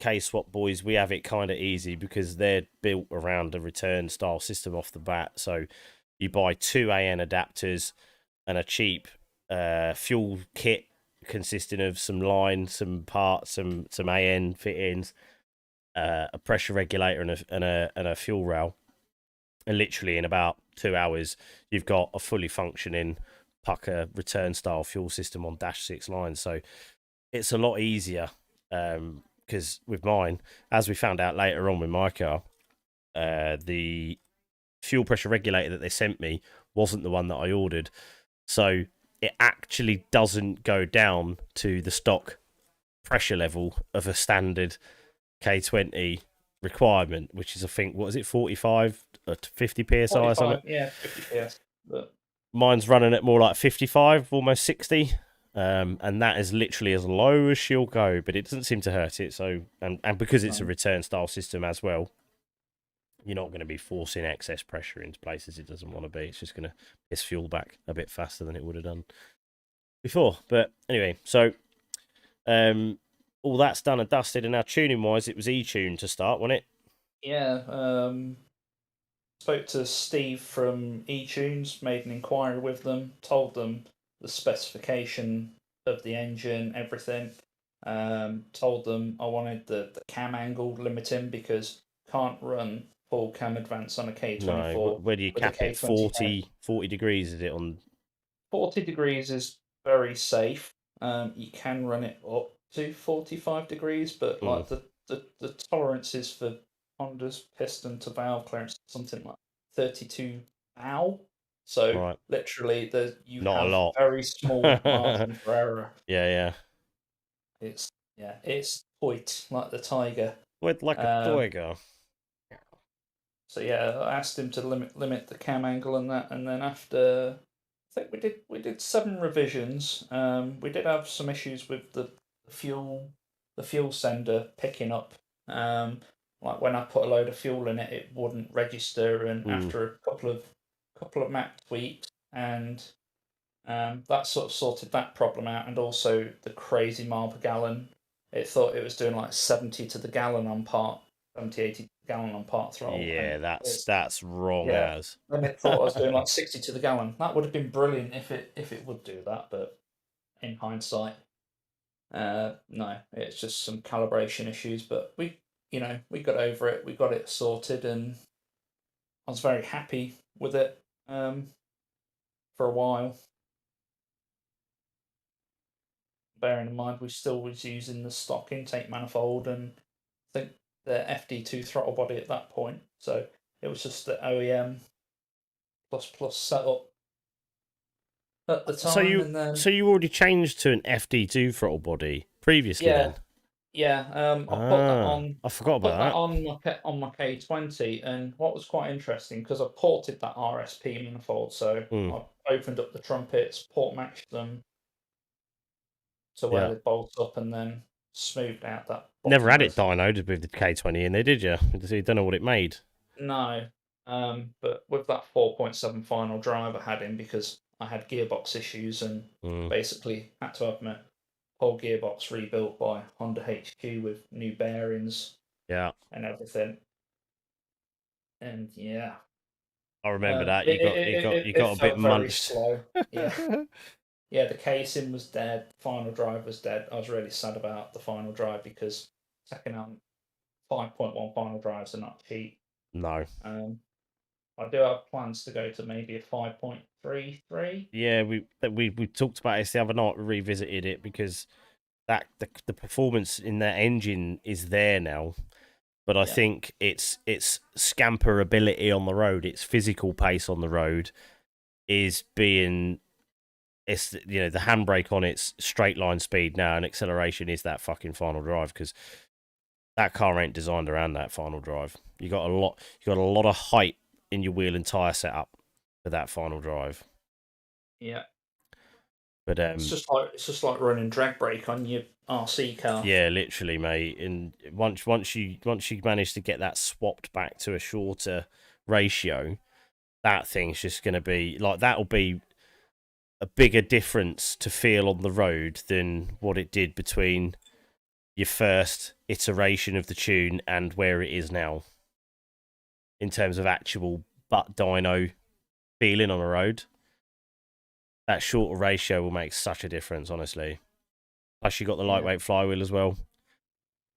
K swap boys, we have it kind of easy because they're built around a return style system off the bat. So you buy 2 AN adapters and a cheap fuel kit consisting of some line, some parts, some AN fittings, a pressure regulator, and a fuel rail. And literally in about 2 hours, you've got a fully functioning pucker return style fuel system on dash 6 lines. So it's a lot easier because with mine, as we found out later on with my car, the fuel pressure regulator that they sent me wasn't the one that I ordered. So it actually doesn't go down to the stock pressure level of a standard K20 requirement, which is, I think, what is it, 45 to 50 psi or something? 45. Yeah, 50 PS. But Mine's running at more like 55, almost 60. And that is literally as low as she'll go, but it doesn't seem to hurt it. So, and because it's a return style system as well, you're not going to be forcing excess pressure into places it doesn't want to be. It's just going to piss fuel back a bit faster than it would have done before. But anyway, so all that's done and dusted, and now tuning wise, it was E-Tune to start, wasn't it? yeah, spoke to Steve from eTunes, made an inquiry with them, told them the specification of the engine, everything. Told them I wanted the cam angle limiting because can't run full cam advance on a K24 No, where do you with a cap it? K20 40 degrees, is it on? 40 degrees is very safe. You can run it up to 45 degrees, but like the tolerances for Honda's piston to valve clearance something like 32 Al. So Right. literally, you Not a have lot. very small margin for error. Yeah. It's point like the Tiger. With like a tiger. So yeah, I asked him to limit the cam angle and that, and then after we did 7 revisions. We did have some issues with the fuel sender picking up. Like when I put a load of fuel in it, it wouldn't register, and Mm. after a couple of map tweaks, and that sort of sorted that problem out, and also the crazy mile per gallon. It thought it was doing like 70 to the gallon on part 70, 80 gallon on part throttle, and Yeah, it's that's wrong yeah. as. And it thought I was doing like 60 to the gallon. That would have been brilliant if it would do that, but in hindsight, no, it's just some calibration issues. But we got over it. We got it sorted, and I was very happy with it for a while. Bearing in mind, we still was using the stock intake manifold and I think the FD2 throttle body at that point. So it was just the OEM plus setup at the So time, and then you already changed to an FD2 throttle body previously yeah, then? yeah. I put that Ah, on. I I forgot put about that that. on my K20, and what was quite interesting because I ported that RSP manifold, so Mm, I opened up the trumpets, port matched them to where yeah. they bolt up, and then smoothed out that Never bottom had it residue. dynoed with the K20 in there, did you? So you don't know what it made. No, but with that 4.7 final drive I had in because I had gearbox issues and Mm, basically had to have my whole gearbox rebuilt by Honda HQ with new bearings yeah, and everything. And yeah, I remember that. it, it, You it got a bit felt very munched. slow. Yeah, yeah. The casing was dead. The final drive was dead. I was really sad about the final drive because second hand 5.1 final drives are not cheap. No. Um, I do have plans to go to maybe a 5.33. Yeah, we talked about this the other night. We revisited it because the performance in that engine is there now, but I Yeah, think its scamperability on the road, its physical pace on the road, is being it's the handbrake on its straight line speed now and acceleration is that fucking final drive because that car ain't designed around that final drive. You got a lot of height in your wheel and tire setup for that final drive. yeah. But It's just like running drag brake on your RC car. yeah, literally, mate. And once you manage to get that swapped back to a shorter ratio, that thing's just going to be like that'll be a bigger difference to feel on the road than what it did between your first iteration of the tune and where it is now in terms of actual butt dyno feeling on the road. That shorter ratio will make such a difference, honestly. Plus, you got the Yeah, lightweight flywheel as well.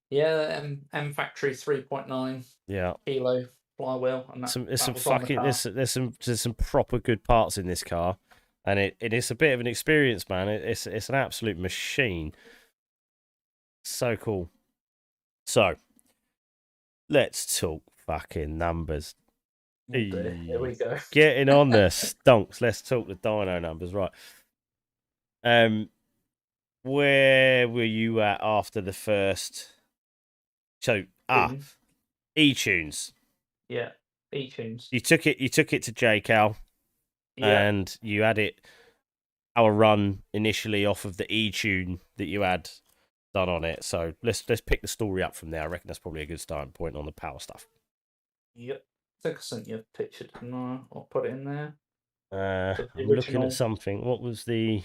yeah. M Factory 3.9 Yeah, kilo flywheel, and there's that some was on the fucking car. there's some proper good parts in this car, and it's a bit of an experience, man. It's an absolute machine. So cool. So let's talk fucking numbers. Oh dear, here we go. Getting on the stonks. Let's talk the dyno numbers, right? Um, where were you at after the first? So Tune. E-tunes. Yeah, E-tunes. You took it to JCal, Yeah, and you had it our run initially off of the E-tune that you had done on it. So let's pick the story up from there. I reckon that's probably a good starting point on the power stuff. yep. I think I sent you a picture, didn't I? I'll put it in there. The I'm looking at original. something. What was the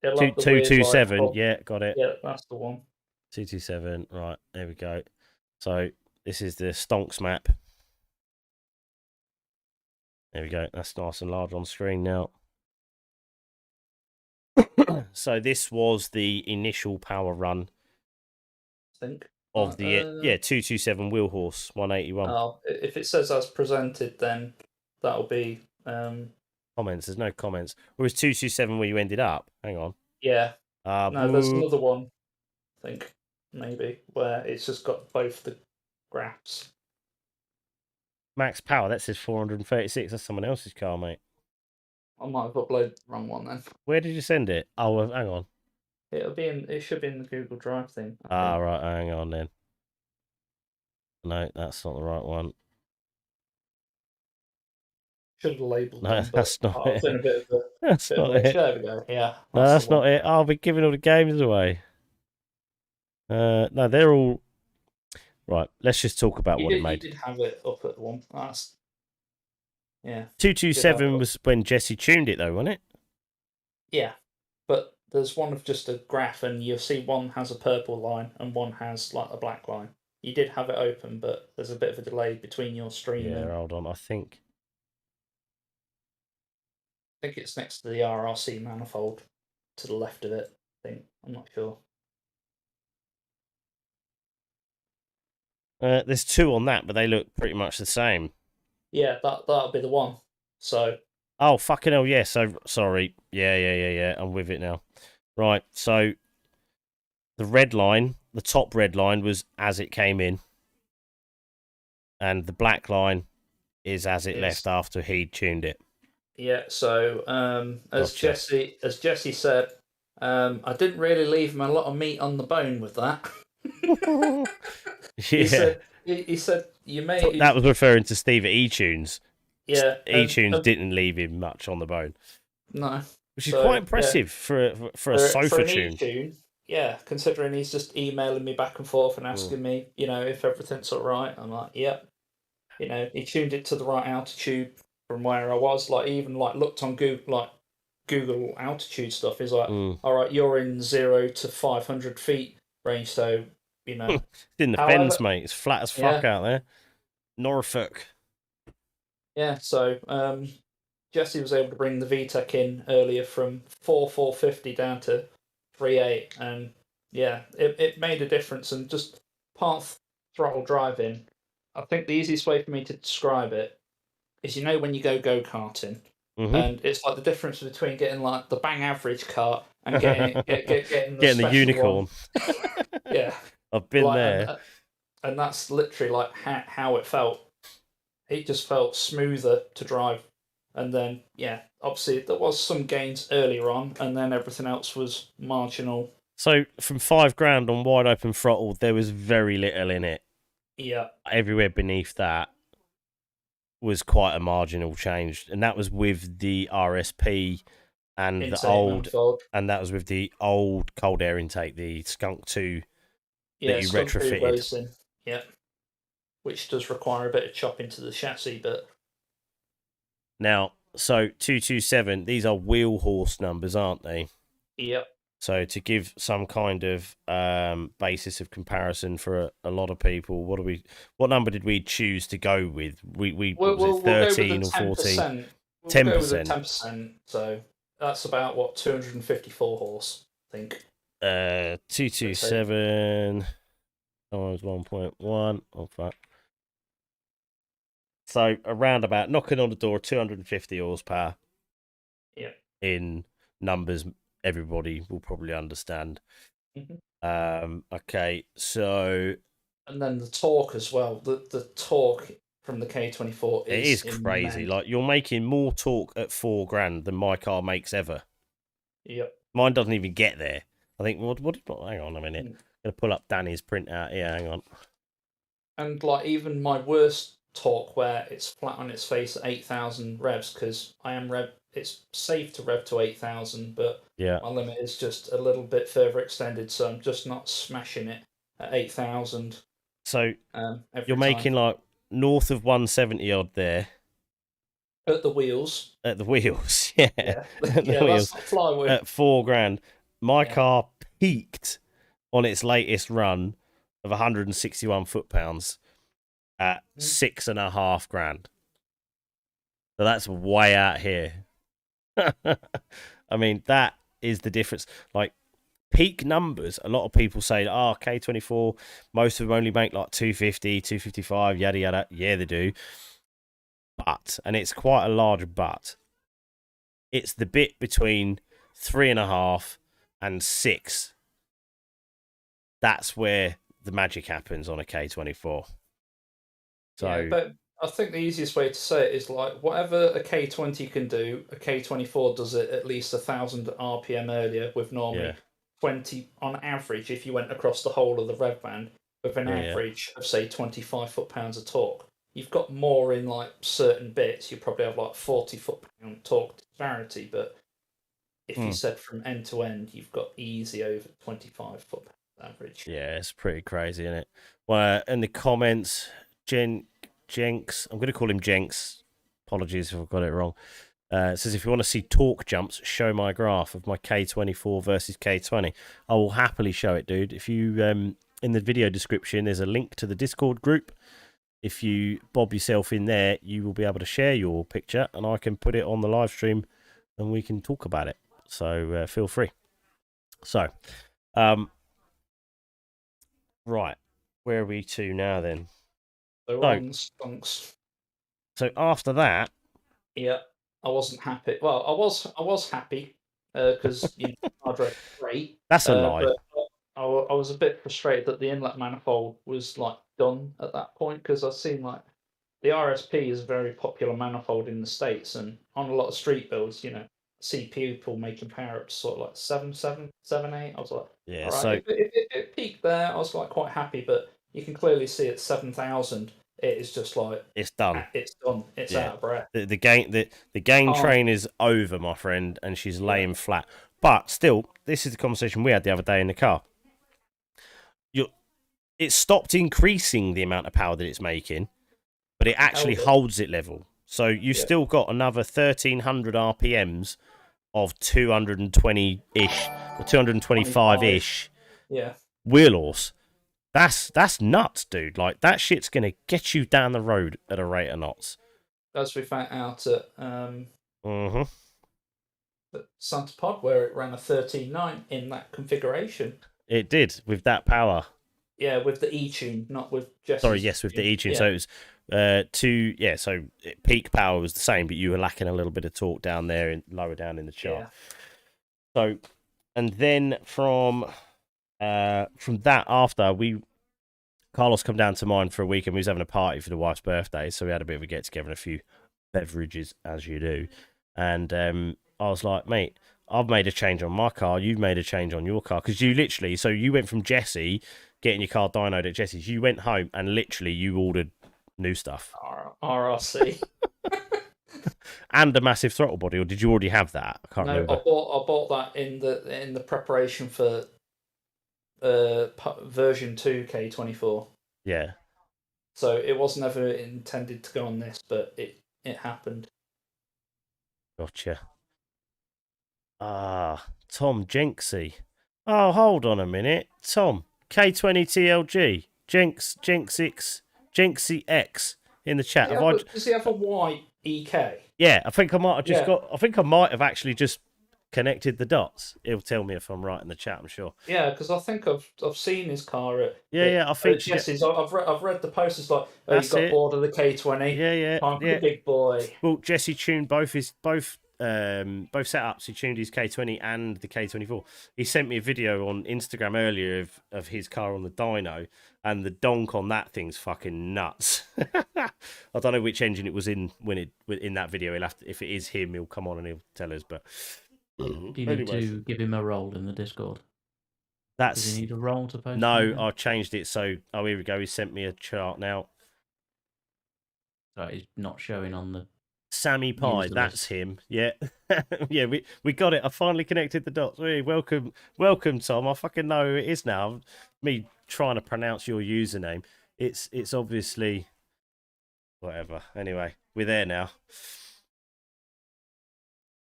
It'll two have the two weird two like seven? hub. Yeah, got it. Yeah, that's the one. 227. Right, there we go. So this is the stonks map. There we go. That's nice and large on screen now. So this was the initial power run I think. of the 227 wheel horse 181. If it says as presented, then that'll be Comments. There's no comments. Or is 227 where you ended up? Hang on. yeah. No, there's Boo. another one. I think maybe where it's just got both the graphs. Max power. That says 436. That's someone else's car, mate. I might have uploaded the wrong one then. Where did you send it? Oh, hang on. It should be in the Google Drive thing. I Ah, think. right. Hang on then. No, that's not the right one. Should have labelled No, them, but that's not I've been a bit of That's Bit of not glitch. it. There we go. Yeah, No, that's that's the one. not it. I'll be giving all the games away. No, they're all right. Let's just talk about what it You made. did have it up at one. That's yeah. Two two Did have it seven up. was when Jesse tuned it, though, wasn't it? Yeah, but there's one of just a graph, and you'll see one has a purple line and one has like a black line. You did have it open, but there's a bit of a delay between your stream Yeah, and hold on. I think I think it's next to the RRC manifold to the left of it. I think I'm not sure. there's two on that, but they look pretty much the same. Yeah, that'll be the one. So Oh, fucking hell, yeah. So, sorry. Yeah. I'm with it now. Right, so the red line, the top red line was as it came in, and the black line is as it left after he tuned it. yeah, so as Gotcha. Jesse said, I didn't really leave him a lot of meat on the bone with that. Yeah. He said you may That was referring to Steve at eTunes. yeah eTunes didn't leave him much on the bone, no, which is so quite yeah, impressive for a for sofa an tune. e-tune, yeah, considering he's just emailing me back and forth and asking me, if everything's all right. I'm like, yep. He tuned it to the right altitude from where I was. Like, even like looked on Google altitude stuff. Is like, all right, you're in 0 to 500 feet range. So It's in the fens, however, mate. It's flat as fuck yeah, out there. Norfolk. yeah. So Jesse was able to bring the VTEC in earlier from 450 down to 3.8, and yeah, it made a difference. And just path throttle driving, I think the easiest way for me to describe it is when you go karting, and it's like the difference between getting like the bang average kart and getting the Getting the special one. unicorn. Yeah, I've been like there. and that's literally like how it felt. It just felt smoother to drive, and then yeah, obviously there was some gains earlier on, and then everything else was marginal. So from $5,000 on wide open throttle, there was very little in it. Yeah, Everywhere beneath that was quite a marginal change, and that was with the RSP and and that was with the old cold air intake, the Skunk 2 that you Skunk 2 retrofitted. racing. Yeah, which does require a bit of chopping to the chassis, but now, so 227, these are wheel horse numbers, aren't they? yep. So to give some kind of basis of comparison for a lot of people, what number did we choose to go with? Was it 13 or 14? 10%. We'll go with 10%. 10%. So that's about what 254 horse, I think. 227 times 1.1. Oh fuck. So around about knocking on the door, 250 horsepower. Yeah. In numbers, everybody will probably understand. Okay, so and then the torque as well. The torque from the K24 is crazy. immense. Like, you're making more torque at $4,000 than my car makes ever. Yep. Mine doesn't even get there. I think hang on a minute. I'm gonna pull up Danny's printout. Yeah, hang on. And like even my worst torque, where it's flat on its face at 8,000 revs, because it's safe to rev to 8,000, but yeah, my limit is just a little bit further extended, so I'm just not smashing it at 8,000. So every you're making like north of 170 odd there at the wheels. At the wheels, yeah. Yeah, At the yeah, wheels. that's not flywheel. At $4,000, my car peaked on its latest run of 161 foot-pounds at $6,500. So that's way out here. I mean, that is the difference. Like, peak numbers, a lot of people say, K24, most of them only make like 250, 255, yada yada. Yeah, they do. But, and it's quite a large but, it's the bit between 3.5 and 6. That's where the magic happens on a K24. So, yeah, but I think the easiest way to say it is like whatever a K20 can do, a K24 does it at least 1,000 RPM earlier, with normally 20 on average. If you went across the whole of the rev band with an average of say 25 foot-pounds of torque, you've got more in like certain bits. You probably have like 40 foot-pound torque disparity, but if you said from end to end, you've got easy over 25 foot average. Yeah, it's pretty crazy, isn't it? Well, in the comments, Jenks, I'm going to call him Jenks. Apologies if I've got it wrong. Says, if you want to see torque jumps, show my graph of my K24 versus K20. I will happily show it, dude. If you, in the video description, there's a link to the Discord group. If you bob yourself in there, you will be able to share your picture, and I can put it on the live stream, and we can talk about it. So feel free. So, right, where are we to now then? So on skunks. So after that, yeah, I wasn't happy. Well, I was happy because I'd read great. That's a lie. But I was a bit frustrated that the inlet manifold was like done at that point, because I've seen like the RSP is a very popular manifold in the States, and on a lot of street builds, see people making power up to sort of like 7.7, 7.8. I was like, yeah. all right, So if it peaked there, I was like quite happy, but you can clearly see at 7,000, it is just like it's done. It's done. It's out of breath. The gain train is over, my friend, and she's laying flat. But still, this is the conversation we had the other day in the car. It stopped increasing the amount of power that it's making, but it actually holds it level. So you've still got another 1,300 RPMs of 220-ish or 225-ish wheel horse. That's nuts, dude. Like, that shit's going to get you down the road at a rate of knots. As we found out at Santa Pod, where it ran a 13.9 in that configuration. It did, with that power. Yeah, with the E-tune, not with Jesse's. Sorry, yes, with the E-tune. Yeah. So it was so peak power was the same, but you were lacking a little bit of torque down there and lower down in the chart. Yeah. So, and then from that, after Karlos come down to mine for a week, and we was having a party for the wife's birthday, so we had a bit of a get together and a few beverages, as you do. And I was like, mate, I've made a change on my car. You've made a change on your car, because you literally, so you went from Jesse getting your car dynoed at Jesse's. You went home and literally you ordered new stuff. RRC. And a massive throttle body, or did you already have that? I can't remember. I bought that in the preparation for version 2 K24. Yeah. So it was never intended to go on this, but it happened. Gotcha. Tom Jenksy. Oh, hold on a minute. Tom, K20 TLG. Jenksy X in the chat. Yeah, does he have a white EK? Yeah, I think I might have just I think I might have actually just connected the dots. It'll tell me if I'm right in the chat, I'm sure. Yeah, because I think I've seen his car at I think Jesse's. I've read the post. It's like, you got bored of the K20. Yeah. Time for the big boy. Well, Jesse tuned both setups. He tuned his K20 and the K24. He sent me a video on Instagram earlier of his car on the dyno, and the donk on that thing's fucking nuts. I don't know which engine it was in in that video. He'll have to, if it is him, he'll come on and he'll tell us. But do you need to give him a role in the Discord? Does he need a role to post? No, I changed it. So here we go. He sent me a chart now. So he's not showing on the Sammy Pie, that's him. Yeah. Yeah, we got it. I finally connected the dots. Hey, welcome, Tom. I fucking know who it is now. Me trying to pronounce your username. It's obviously whatever. Anyway, we're there now.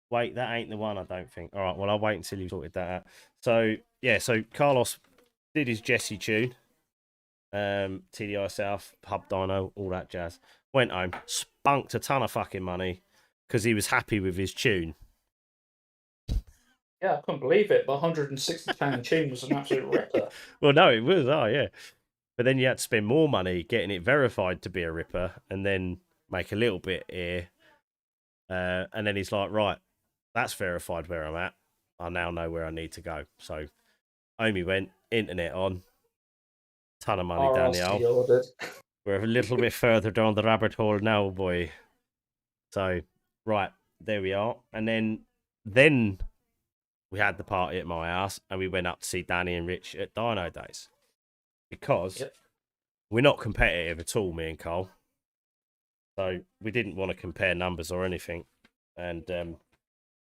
Wait, that ain't the one, I don't think. All right, well, I'll wait until you sorted that out. So, yeah, so Karlos did his Jesse tune. TDI South, Hub Dyno, all that jazz. Went home, spunked a ton of fucking money because he was happy with his tune. Yeah, I couldn't believe it. The £160 tune was an absolute ripper. Well, no, it was, yeah. But then you had to spend more money getting it verified to be a ripper and then make a little bit here. And then he's like, right, that's verified where I'm at. I now know where I need to go. So home he went, internet on, ton of money down the hole. Ordered. We're a little bit further down the rabbit hole now, boy. So, right, there we are. And then we had the party at my house and we went up to see Danny and Rich at Dyno Days. Because we're not competitive at all, me and Cole. So we didn't want to compare numbers or anything. And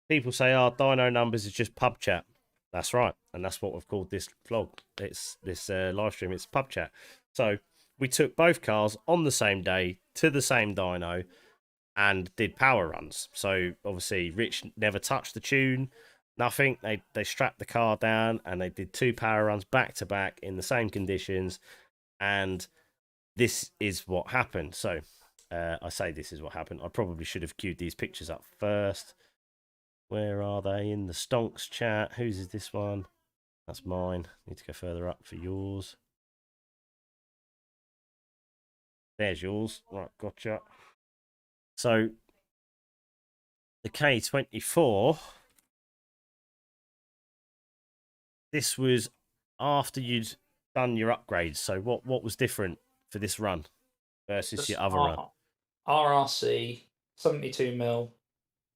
people say, "Oh, dyno numbers is just pub chat." That's right, and that's what we've called this vlog. It's this live stream. It's pub chat. So we took both cars on the same day to the same dyno and did power runs. So obviously, Rich never touched the tune, nothing. They strapped the car down and they did 2 power runs back to back in the same conditions, and this is what happened. So I say this is what happened. I probably should have queued these pictures up first. Where are they? In the Stonks chat. Whose is this one? That's mine. Need to go further up for yours. There's yours. Right, gotcha. So the K24. This was after you'd done your upgrades. So what was different for this run versus Just your other run? RRC 72mm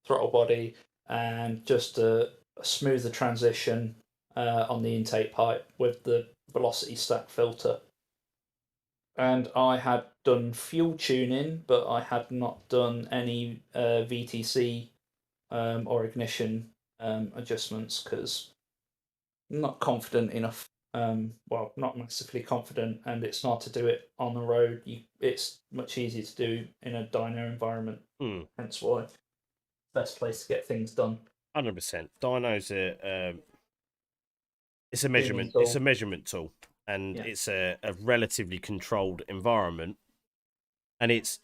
throttle body and just a smoother transition on the intake pipe with the velocity stack filter. And I had done fuel tuning, but I had not done any VTC or ignition adjustments because I'm not confident enough. Well, not massively confident, and it's hard to do it on the road. It's much easier to do in a dyno environment. Hence why best place to get things done. 100%. Dyno's it's a Tuning measurement. tool. It's a measurement tool, and Yeah. it's a relatively controlled environment, and it's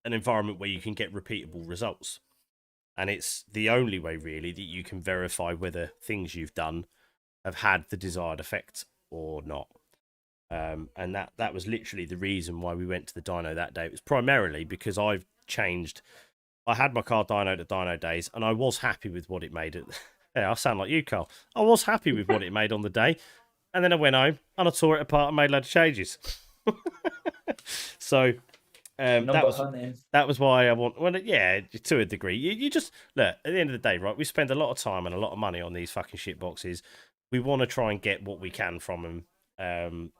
an environment where you can get repeatable results, and it's the only way really that you can verify whether things you've done have had the desired effect or not. And that was literally the reason why we went to the dyno that day. It was primarily because I had my car dyno at dyno days, and I was happy with what it made. Yeah, I sound like you, Carl. I was happy with what it made on the day, and then I went home and I tore it apart and made a load of changes. So that was why I want. Well, yeah, to a degree. You just look at the end of the day, right? We spend a lot of time and a lot of money on these fucking shit boxes. We want to try and get what we can from them.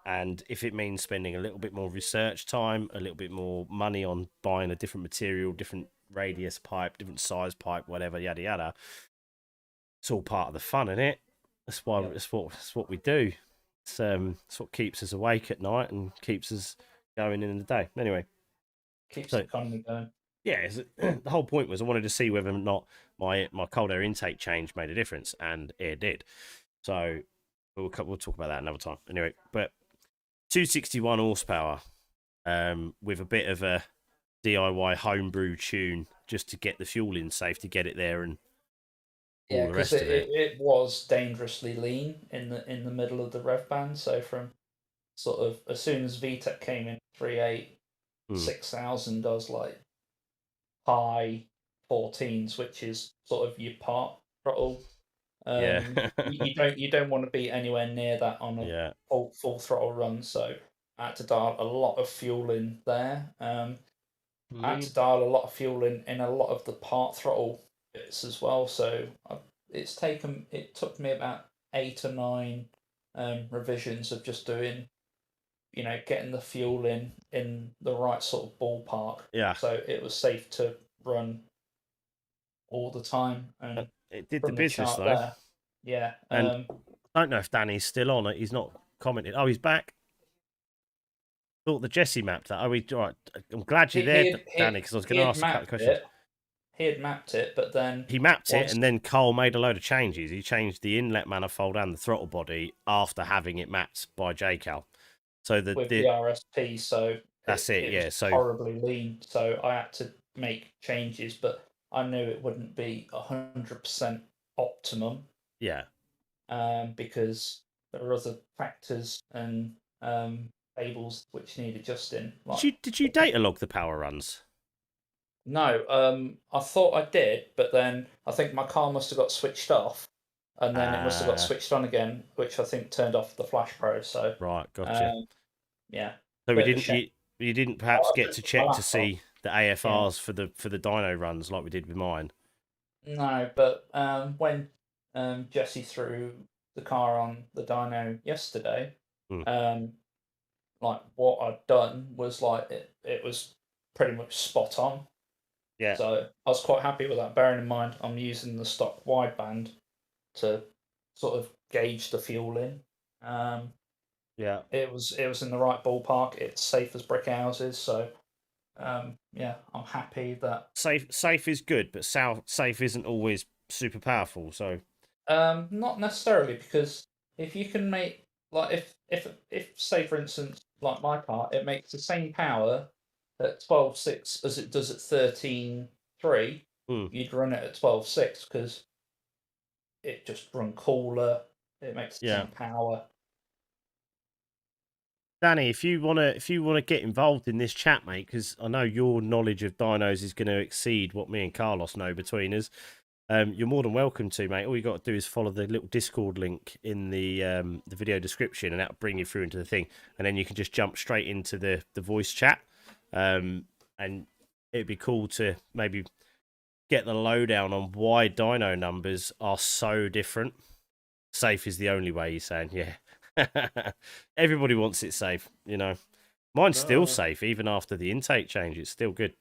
And if it means spending a little bit more research time, a little bit more money on buying a different material, different radius pipe, different size pipe, whatever, yada yada, it's all part of the fun, isn't it? That's why that's what we do. It's what keeps us awake at night and keeps us going in the day. Anyway, keeps the economy going. Yeah, the whole point was I wanted to see whether or not my cold air intake change made a difference, and it did. So we'll talk about that another time. Anyway, but 261 horsepower, with a bit of a DIY homebrew tune just to get the fuel in safe, to get it there, and all the rest of it. It was dangerously lean in the middle of the rev band. So from sort of as soon as VTEC came in 3.8, 6,000 does like high 14s, which is sort of your part throttle. You don't want to be anywhere near that on a full throttle run. So I had to dial a lot of fuel in there. I had to dial a lot of fuel in a lot of the part throttle bits as well. So it took me about 8 or 9 revisions of just doing, getting the fuel in the right sort of ballpark. Yeah. So it was safe to run all the time. And it did the business though. There, yeah. And I don't know if Danny's still on it. He's not commented. Oh, he's back. Thought the Jesse mapped that. Right. I'm glad you're there, Danny, because I was going to ask a couple of questions. He had mapped it, but then he mapped it, and then Cole made a load of changes. He changed the inlet manifold and the throttle body after having it mapped by JCal. So with the RSP, so that's it. Yeah, so horribly lean. So I had to make changes, but I knew it wouldn't be 100% optimum. Yeah. Because there are other factors and tables which need adjusting. Like, did you data log the power runs? No, I thought I did, but then I think my car must have got switched off, and then it must have got switched on again, which I think turned off the Flash Pro. So right, gotcha. Yeah. So you didn't perhaps get to check to see the AFRs for the dyno runs like we did with mine. No, but when Jesse threw the car on the dyno yesterday, like what I'd done was like it was pretty much spot on. Yeah. So I was quite happy with that. Bearing in mind, I'm using the stock wideband to sort of gauge the fuel in. Um, Yeah. it was in the right ballpark. It's safe as brick houses. So yeah, I'm happy that. Safe is good, but safe isn't always super powerful. So Not necessarily, because if you can make, like, if say for instance, like my car, it makes the same power at 12.6 as it does at 13.3, hmm, you'd run it at 12.6 because it just run cooler. It makes the yeah. same power. Danny, if you wanna get involved in this chat, mate, because I know your knowledge of dynos is going to exceed what me and Carlos know between us. You're more than welcome to, mate. All you got to do is follow the little Discord link in the video description, and that'll bring you through into the thing. And then you can just jump straight into the voice chat. And it'd be cool to maybe get the lowdown on why dyno numbers are so different. Safe is the only way, you're saying, yeah. Everybody wants it safe, you know. Mine's still No, safe, even after the intake change. It's still good.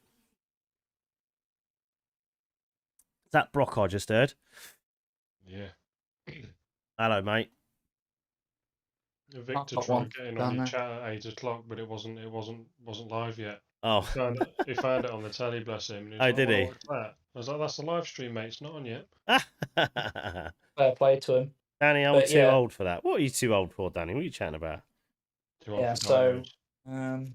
Is that Brock I just heard? yeah. Hello, mate. I've Victor got tried one getting on down your there. chat at 8 o'clock, but it wasn't live yet. Oh, He found it on the telly, bless him. And he was oh, like, did "Well, he? what's that?" I was like, "That's the live stream, mate. It's not on yet." Fair play to him. Danny, I'm But too yeah, old for that. What are you too old for, Danny? What are you chatting about? Too old yeah. for So dinos. um,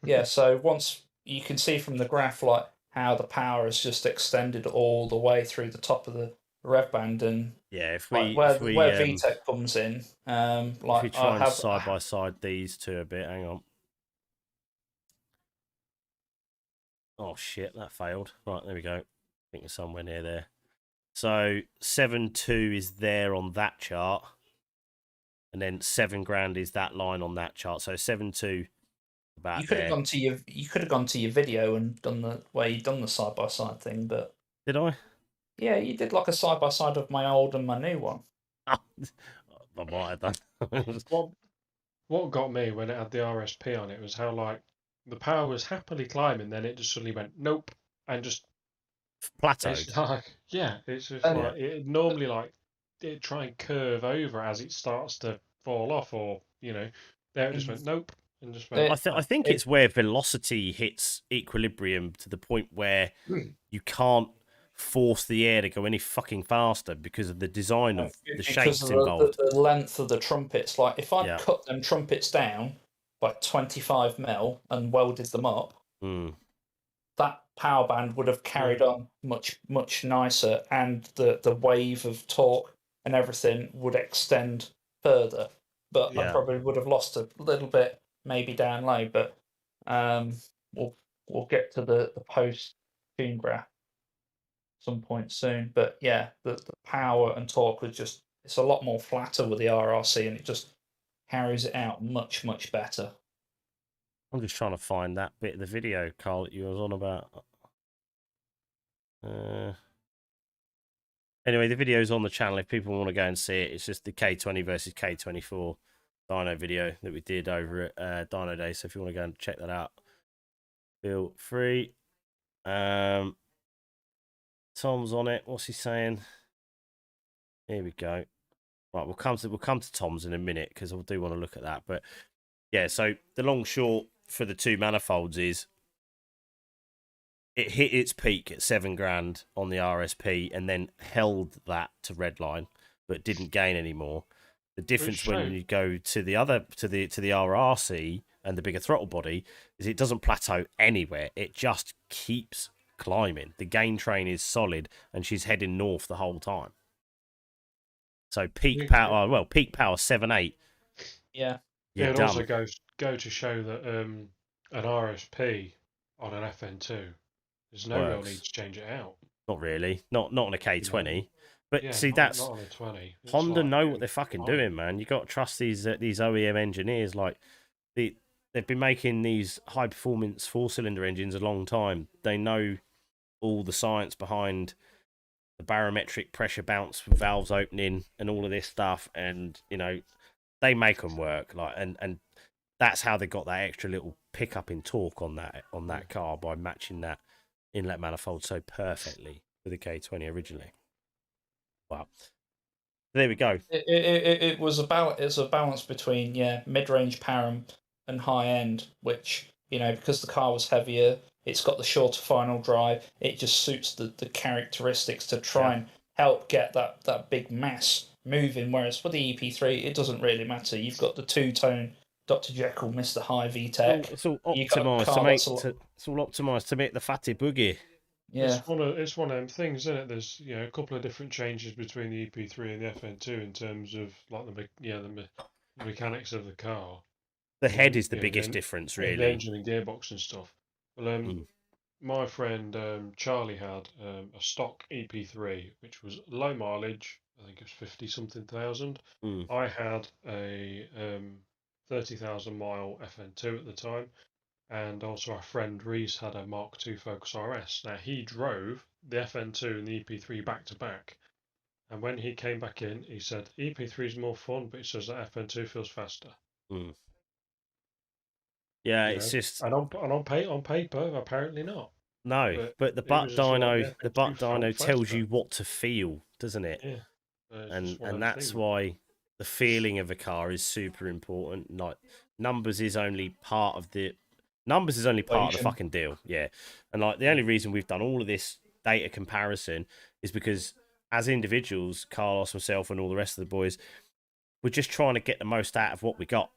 yeah, so once you can see from the graph, like, how the power is just extended all the way through the top of the rev band, and Yeah, if like we if we where um VTEC comes in, if like we try and side by side these two a bit, hang on. Oh shit, that failed. Right, there we go. I think it's somewhere near there. So 7.2 is there on that chart, and then 7 grand is that line on that chart. So 7.2 about you could have there. gone to your video and done the way you done the side by side thing, but Did I? yeah, you did like a side by side of my old and my new one. I might have done. What what got me when it had the RSP on it was how like the power was happily climbing, then it just suddenly went nope, and just Plateaued. it's like yeah, it's just And Yeah. like it normally like it try and curve over as it starts to fall off, or there it just went nope and just went it, I think it it's where velocity hits equilibrium to the point where you can't force the air to go any fucking faster because of the design of the because of shapes involved. the length of the trumpets. Like, if I'd Yeah. cut them trumpets down by 25 mil and welded them up, Mm. that power band would have carried yeah. on much nicer, and the wave of torque and everything would extend further. But I Yeah. Yeah. probably would have lost a little bit, maybe down low. But um, we'll get to the post tune graph some point soon. But yeah, the power and torque was just, it's a lot more flatter with the RRC, and it just carries it out much better. I'm just trying to find that bit of the video, Carl, that you was on about. Anyway, the video's on the channel if people want to go and see it. It's just the K20 versus K24 dyno video that we did over at Dyno Day. So if you want to go and check that out, feel free. Tom's on it. What's he saying? Here we go. Right, we'll come to Tom's in a minute because I do want to look at that. But yeah, so the long short for the two manifolds is it hit its peak at 7 grand on the RSP and then held that to redline, but didn't gain any more. The difference when show. you go to the other to the RRC and the bigger throttle body is it doesn't plateau anywhere. It just keeps climbing. The gain train is solid, and she's heading north the whole time. So peak power, peak power 7.8. Yeah. You're It done. also go to show that an RSP on an FN2, there's no real need Works. to change it out. Not really. Not on a K20. But Yeah, see, not, that's not on a 20. It's Honda like, know what they're fucking fine. doing, man. You got to trust these OEM engineers. Like they've been making these high performance 4-cylinder engines a long time. They know all the science behind the barometric pressure bounce from valves opening and all of this stuff, and they make them work. Like and that's how they got that extra little pickup in torque on that car by matching that inlet manifold so perfectly with the K20 originally. Wow. There we go. It was about it's a balance between mid-range power and high end, which because the car was heavier, it's got the shorter final drive. It just suits the characteristics to try and help get that big mass moving. Whereas for the EP3, it doesn't really matter. You've got the two-tone Dr. Jekyll, Mr. High VTEC. It's all You got a optimized car to make. that's a lot. It's all optimized to make the fatty boogie. Yeah, It's one of them things, isn't it? There's a couple of different changes between the EP3 and the FN2 in terms of like the mechanics of the car. The head is the Yeah, biggest the difference, the really. engine and gearbox and stuff. Well, my friend Charlie had a stock EP3, which was low mileage. I think it was 50 something thousand. I had a 30,000 mile FN2 at the time, and also our friend Reese had a Mark II Focus RS. Now he drove the FN2 and the EP3 back to back, and when he came back in, he said EP3 is more fun, but he says that FN2 feels faster. Yeah, it's just and on paper, apparently not. no, but the it butt was just like dyno, the the butt FN2 felt dyno tells faster. you what to feel, doesn't it? Yeah, it's just one of And them that's things. why the feeling of a car is super important. Like numbers is only part of the Equation. fucking deal. Yeah, and like the only reason we've done all of this data comparison is because as individuals, Karlos, myself, and all the rest of the boys, we're just trying to get the most out of what we got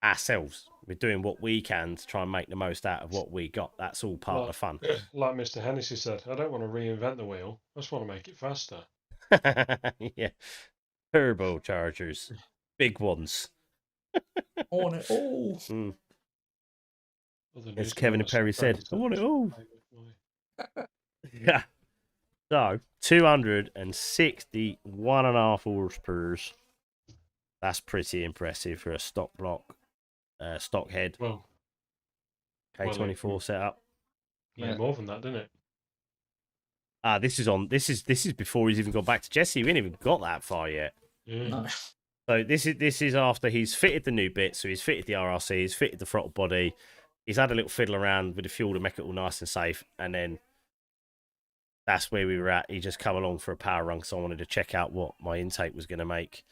ourselves. We're doing what we can to try and make the most out of what we got. That's all part of the fun. Like Mr. Hennessy said, I don't want to reinvent the wheel. I just want to make it faster. Yeah. Turbochargers. Big ones. I want it all. As Kevin and Perry said, I want it all. Yeah. So, 261.5 horsepower. That's pretty impressive for a stock block, stock head. Well, K24 setup. Made more than that, didn't it? This is before he's even gone back to Jesse. We ain't even got that far yet. Yeah. No. So this is after he's fitted the new bits. So he's fitted the RRC, he's fitted the throttle body, he's had a little fiddle around with the fuel to make it all nice and safe, and then that's where we were at. He just come along for a power run, so I wanted to check out what my intake was going to make.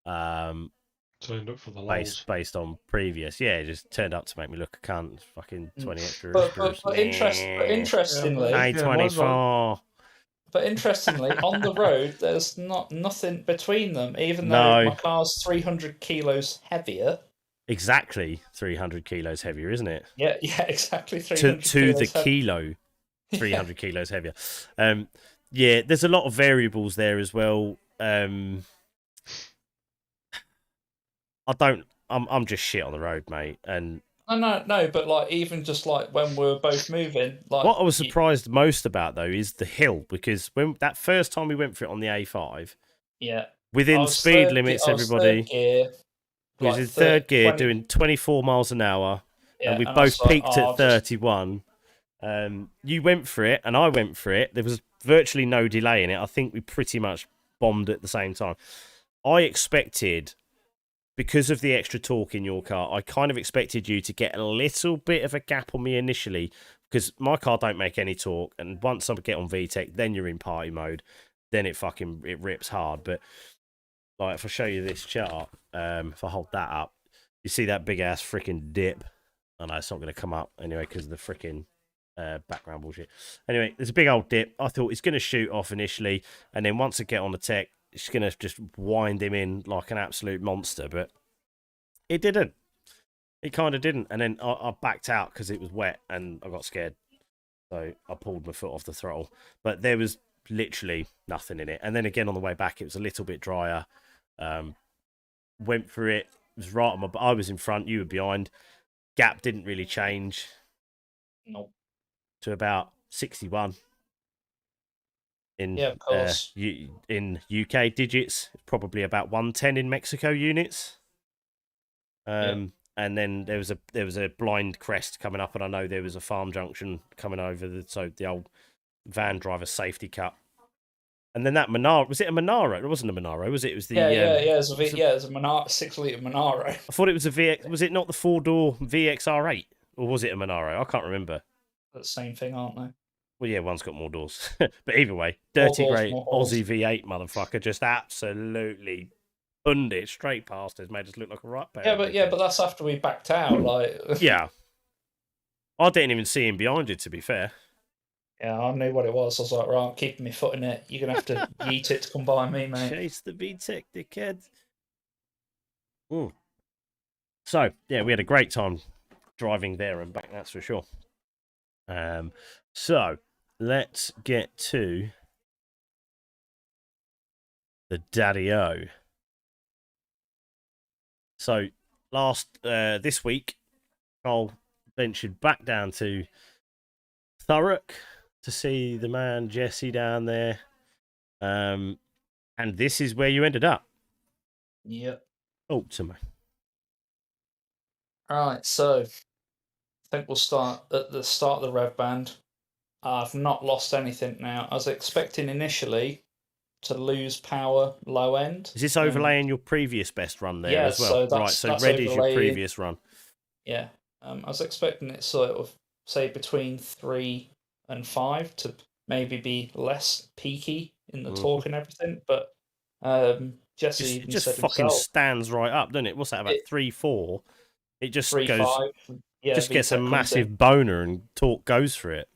Turned up for the lows. Based on previous, it just turned up to make me look a cunt. Fucking 20 extra. But interestingly, K24. But interestingly, on the road, there's nothing between them, even though my car's 300 kilos heavier. Exactly 300 kilos heavier, isn't it? Yeah, exactly 300 to the kilo, 300 kilos heavier. There's a lot of variables there as well. I'm just shit on the road, mate. And no, but like even just like when we were both moving, like what I was surprised most about though is the hill, because when that first time we went for it on the A5, within speed limits, everybody, it was in third gear doing 24 miles an hour, and we both peaked at 31. You went for it, and I went for it. There was virtually no delay in it. I think we pretty much bombed at the same time. I expected, because of the extra torque in your car, I kind of expected you to get a little bit of a gap on me initially, because my car don't make any torque, and once I get on VTEC, then you're in party mode, then it rips hard. But like, if I show you this chart, if I hold that up, you see that big ass freaking dip. I know it's not going to come up anyway because of the freaking background bullshit. Anyway, there's a big old dip. I thought it's going to shoot off initially, and then once I get on the tech, it's going to just wind him in like an absolute monster, but it didn't. It kind of didn't. And then I backed out because it was wet and I got scared. So I pulled my foot off the throttle. But there was literally nothing in it. And then again on the way back, it was a little bit drier. Went for it. It was right on I was in front, you were behind. Gap didn't really change. Nope. To about 61. Of course. In UK digits, probably about 110 in Mexico units. And then there was a blind crest coming up, and I know there was a farm junction coming over, the old van driver safety cut. And then that Monaro, was it a Monaro? It wasn't a Monaro, was it? It was the it's a Monaro, 6-litre Monaro. I thought it was a VX. Was it not the 4-door VXR8, or was it a Monaro? I can't remember. That's the same thing, aren't they? Well, yeah, one's got more doors. But either way, More dirty doors, grey more holes. Aussie V8 motherfucker just absolutely punned it straight past us, made us look like a right pair. But that's after we backed out. Like, yeah, I didn't even see him behind you. To be fair, yeah, I knew what it was. I was like, right, I'm keeping my foot in it. You're gonna have to yeet it to come by me, mate. chase the VTEC, dickhead. So yeah, we had a great time driving there and back. That's for sure. So let's get to the Daddy-O. So this week, Carl ventured back down to Thurrock to see the man Jesse down there. And this is where you ended up. Yep. Oh, to me. Right, so I think we'll start at the start of the rev band. I've not lost anything now. I was expecting initially to lose power low end. Is this overlaying your previous best run there as well? So that's, so that's red is your overlaying. previous run. Yeah. I was expecting it sort of, say, between 3 and 5 to maybe be less peaky in the torque and everything, but Jesse even just said fucking himself, stands right up, doesn't it? What's that, about 3-4? It just 3, goes, 5. Yeah, just gets a VTEC comes massive in. boner and torque goes for it.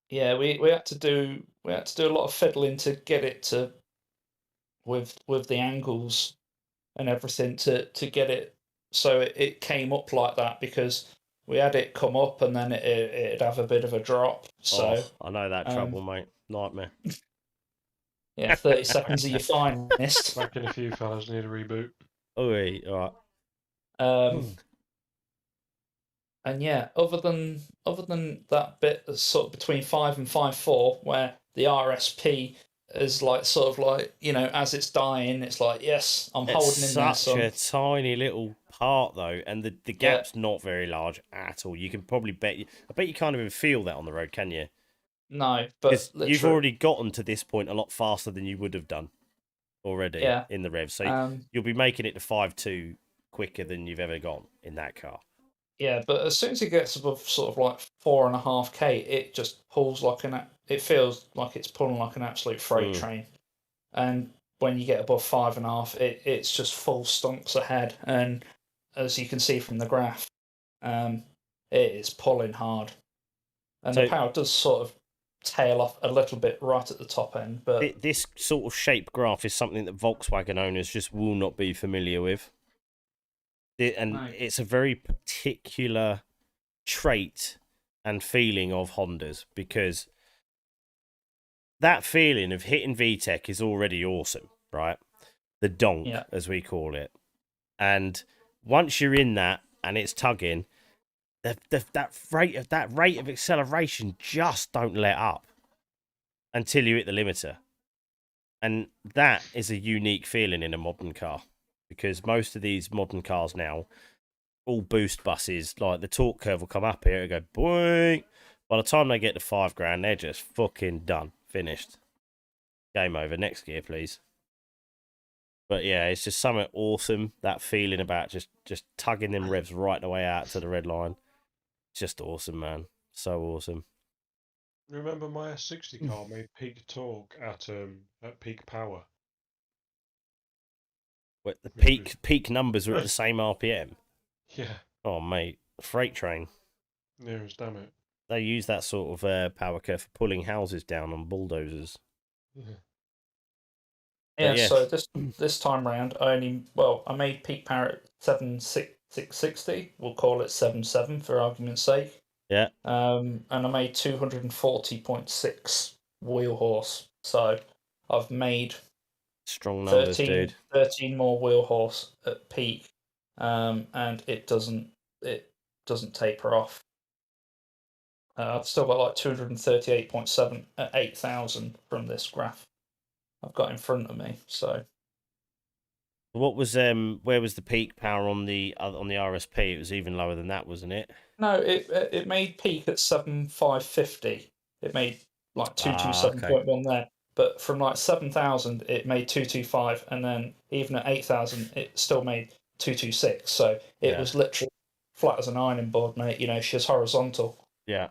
Yeah, we had to do a lot of fiddling to get it to with the angles and everything to get it so it came up like that, because we had it come up and then it'd have a bit of a drop. So I know that trouble, mate. Nightmare. yeah, 30 seconds of your finest. Reckon a few fellas need a reboot. Oh, all right. And yeah, other than that bit that's sort of between 5 and 5.4, where the RSP is like sort of like, as it's dying, it's like, yes, I'm holding in there. It's such a tiny little part though, and the gap's not very large at all. You can probably I bet you can't even feel that on the road, can you? No, but you've already gotten to this point a lot faster than you would have done already in the rev. So you'll be making it to 5.2 quicker than you've ever gone in that car. Yeah, but as soon as it gets above sort of like 4.5K, it just pulls like it feels like it's pulling like an absolute freight train. And when you get above 5.5, it's just full stonks ahead. And as you can see from the graph, it is pulling hard. And the power does sort of tail off a little bit right at the top end. But this sort of shape graph is something that Volkswagen owners just will not be familiar with. It's a very particular trait and feeling of Hondas, because that feeling of hitting VTEC is already awesome, right? The donk, as we call it. And once you're in that and it's tugging, that rate of acceleration just don't let up until you hit the limiter. And that is a unique feeling in a modern car, because most of these modern cars now, all boost buses, like the torque curve will come up here and go boing. By the time they get to $5,000, they're just fucking done, finished, game over. Next gear, please. But yeah, it's just something awesome, that feeling about just tugging them revs right the way out to the red line. It's just awesome, man. So awesome. Remember my S60 car made peak torque at peak power. What, the peak numbers are at the same RPM? Yeah. Oh, mate. Freight train. Near as damn it. They use that sort of power curve for pulling houses down on bulldozers. Yeah, so this time round, I made peak power at 7,660. We'll call it 7.7 for argument's sake. Yeah. And I made 240.6 wheel horse. So I've made strong numbers, 13 more wheel horse at peak, and it doesn't taper off. I've still got like 238.7 at 8,000 from this graph I've got in front of me. So what was where was the peak power on the RSP? It was even lower than that, wasn't it? No, it made peak at 7,550. It made like 227.1 there. But from like 7,000, it made 225, and then even at 8,000, it still made 226. So it was literally flat as an ironing board, mate. She's horizontal. Yeah.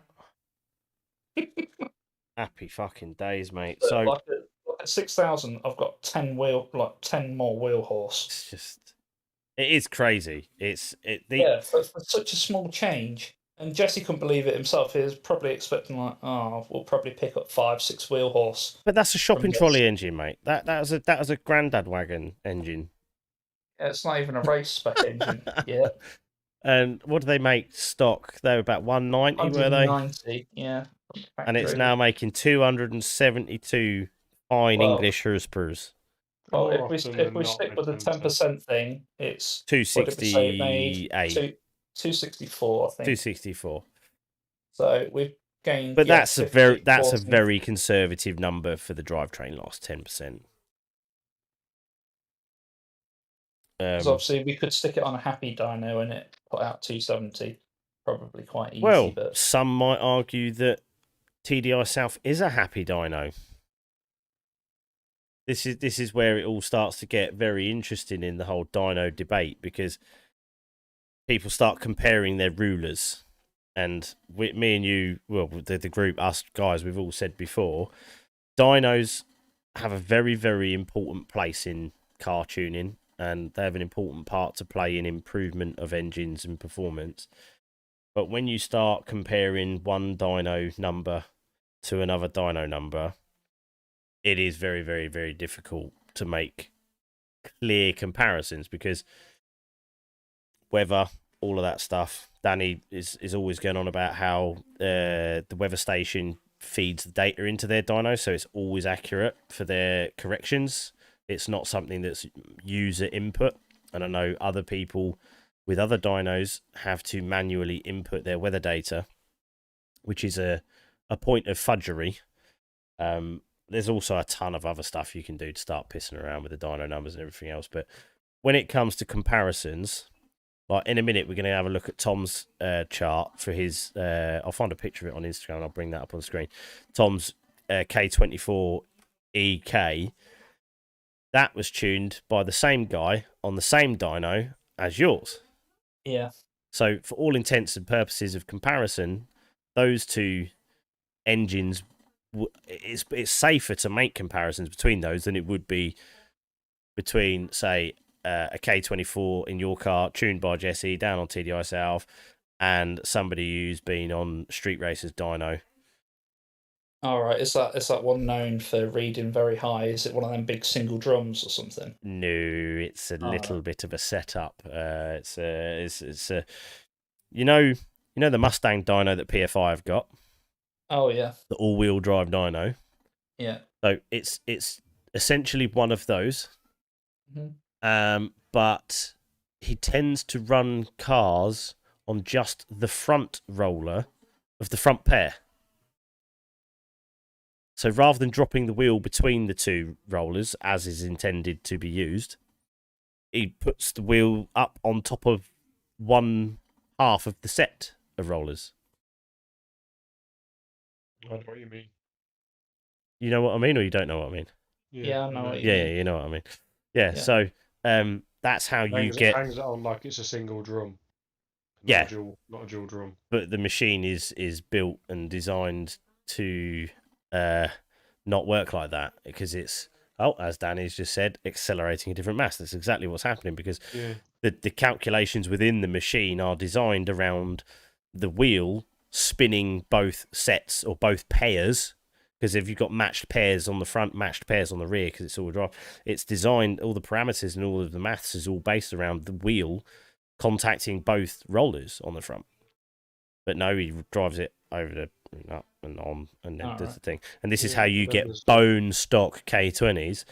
Happy fucking days, mate. But So like at 6,000, I've got 10 more wheel horse. it's just, it is crazy. Yeah, for such a small change. And Jesse couldn't believe it himself. He was probably expecting we'll probably pick up 5-6 wheel horse. But that's a shopping from this. trolley engine, mate. That was a granddad wagon engine. Yeah, it's not even a race spec engine yet. And what do they make stock? They were about 190, were they? 190, yeah. And it's now making 272 fine English horsepower. Well, More if often we than not, stick they with the tend to. 10% thing, it's what did we say it made? 268. 264, I think. 264. So we've gained. But yeah, that's a 50, that's a 40. very conservative number for the drivetrain loss, 10%. Because obviously we could stick it on a happy dyno and it put out 270, probably quite easy. Well, but some might argue that TDI South is a happy dyno. This is where it all starts to get very interesting in the whole dyno debate, because people start comparing their rulers. And me and you, well, the group, us guys, we've all said before, dynos have a very, very important place in car tuning, and they have an important part to play in improvement of engines and performance. But when you start comparing one dyno number to another dyno number, it is very, very, very difficult to make clear comparisons, because weather, all of that stuff, Danny is always going on about how the weather station feeds the data into their dyno, so it's always accurate for their corrections. It's not something that's user input. And I know other people with other dynos have to manually input their weather data, which is a point of fudgery. There's also a ton of other stuff you can do to start pissing around with the dyno numbers and everything else. But when it comes to comparisons, like in a minute, we're going to have a look at Tom's chart for his. I'll find a picture of it on Instagram and I'll bring that up on the screen. Tom's K24 EK. That was tuned by the same guy on the same dyno as yours. yeah, So for all intents and purposes of comparison, those two engines, it's safer to make comparisons between those than it would be between, say, a K24 in your car tuned by Jesse down on TDI South and somebody who's been on Street Racers dyno. all right. Is that one known for reading very high? Is it one of them big single drums or something? No, it's a little bit of a setup. It's a you know the Mustang dyno that PFI have got, Oh yeah, the all-wheel drive dyno. yeah. So it's essentially one of those. Mhm. But he tends to run cars on just the front roller of the front pair. So rather than dropping the wheel between the two rollers, as is intended to be used, he puts the wheel up on top of one half of the set of rollers. I know what you mean. You know what I mean, or you don't know what I mean? Yeah, I know what you Yeah, mean. you know what I mean. Yeah. So that's how you Hangs, get. hangs it on like it's a single drum. Yeah. Not a dual drum. But the machine is built and designed to not work like that, because it's, as Danny's just said, accelerating a different mass. That's exactly what's happening, because the calculations within the machine are designed around the wheel spinning both sets or both pairs. Because if you've got matched pairs on the front, matched pairs on the rear, because it's all drive, it's designed, all the parameters and all of the maths is all based around the wheel contacting both rollers on the front. But no, he drives it over the up and on, and then does the thing. And this is how you get bone stock K20s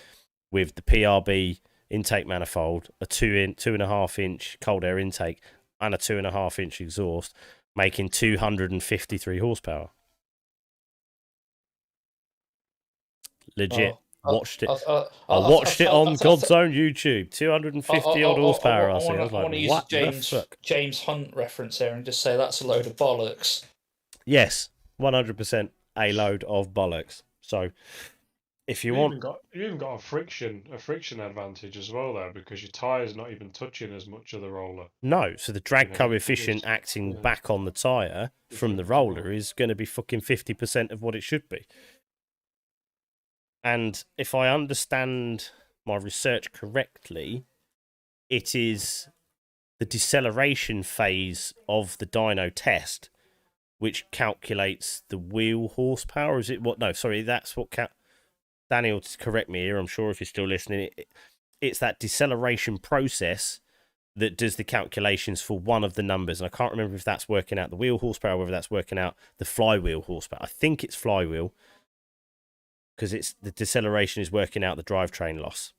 with the PRB intake manifold, a 2.5 inch cold air intake, and a 2.5 inch exhaust, making 253 horsepower. Legit. Watched it. I watched it on God's own YouTube. 250 odd horsepower. I was like, what the fuck? James Hunt reference here and just say that's a load of bollocks. Yes, 100% a load of bollocks. So, if you want, you even got a friction advantage as well there, because your tyre's not even touching as much of the roller. No, so the drag coefficient acting back on the tyre from the roller is going to be fucking 50% of what it should be. And if I understand my research correctly, it is the deceleration phase of the dyno test which calculates the wheel horsepower. Is it what? No, sorry, that's what. Daniel, correct me here. I'm sure if you're still listening, it's that deceleration process that does the calculations for one of the numbers. And I can't remember if that's working out the wheel horsepower, whether that's working out the flywheel horsepower. I think it's flywheel because it's the deceleration is working out the drivetrain loss.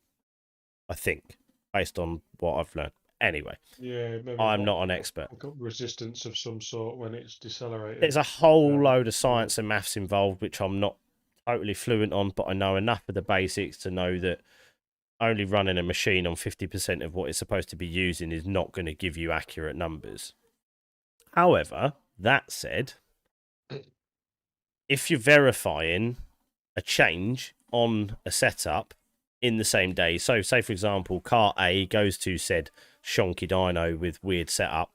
I think, based on what I've learned. Anyway, Yeah, maybe I'm not an expert. got resistance of some sort when it's decelerating. There's a whole load of science and maths involved, which I'm not totally fluent on, but I know enough of the basics to know that only running a machine on 50% of what it's supposed to be using is not going to give you accurate numbers. However, that said, if you're verifying a change on a setup in the same day, so say for example, car A goes to said shonky dyno with weird setup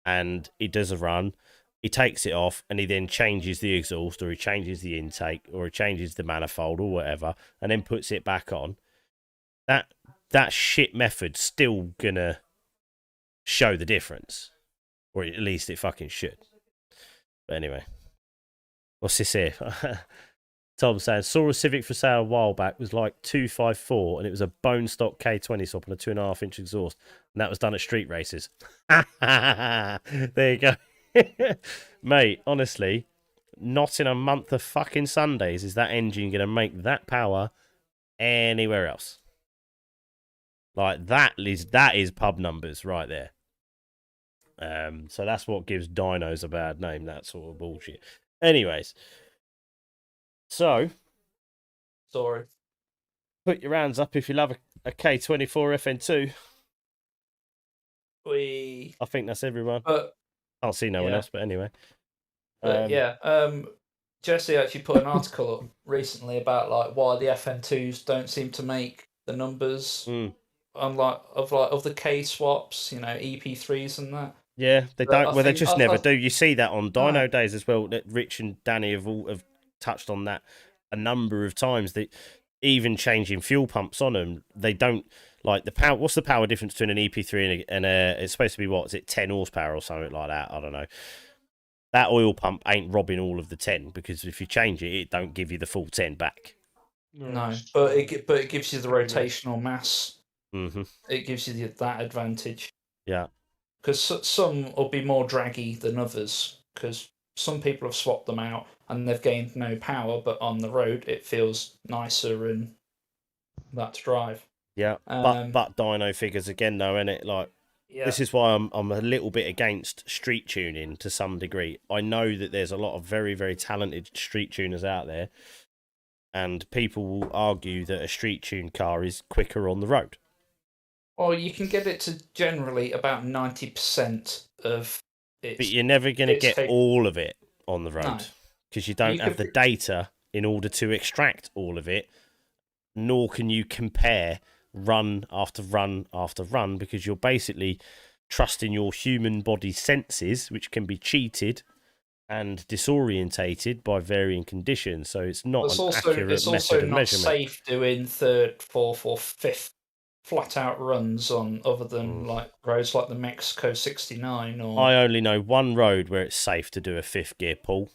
and he does a run, he takes it off and he then changes the exhaust or he changes the intake or he changes the manifold or whatever and then puts it back on, that shit method's still gonna show the difference, or at least it fucking should. But anyway, what's this here? Tom saying saw a Civic for sale a while back, was like 254 and it was a bone stock K20 swap on a 2.5-inch exhaust, and that was done at street races. There you go. Mate, honestly, not in a month of fucking Sundays is that engine gonna make that power anywhere else. Like that is pub numbers right there. So that's what gives dynos a bad name, that sort of bullshit. Anyways, so Sorry. put your hands up if you love a K24 FN2. I think that's everyone. Can't see no one else, but anyway. Jesse actually put an article up recently about like why the FN2s don't seem to make the numbers of the K swaps, EP3s and that. Yeah, they don't. Well, they just never do. You see that on dyno days as well. That Rich and Danny have touched on that a number of times. That even changing fuel pumps on them, they don't like the power. What's the power difference between an EP3 and it's supposed to be what is it, 10 horsepower or something like that? I don't know. That oil pump ain't robbing all of the 10 because if you change it, it don't give you the full 10 back. No, but it gives you the rotational mass. Mm-hmm. It gives you that advantage. Yeah. Because some will be more draggy than others, because some people have swapped them out and they've gained no power, but on the road it feels nicer and that to drive. Yeah, but dyno figures again though, innit? Like, this is why I'm a little bit against street tuning to some degree. I know that there's a lot of very, very talented street tuners out there, and people will argue that a street tuned car is quicker on the road. Well, you can get it to generally about 90% of it. But you're never going to get all of it on the road because you don't have the data in order to extract all of it, nor can you compare run after run after run because you're basically trusting your human body senses, which can be cheated and disorientated by varying conditions. So it's not accurate method of measurement. It's also not safe doing third, fourth, or fifth flat out runs on other than like roads like the Mexico 69 or I only know one road where it's safe to do a fifth gear pull,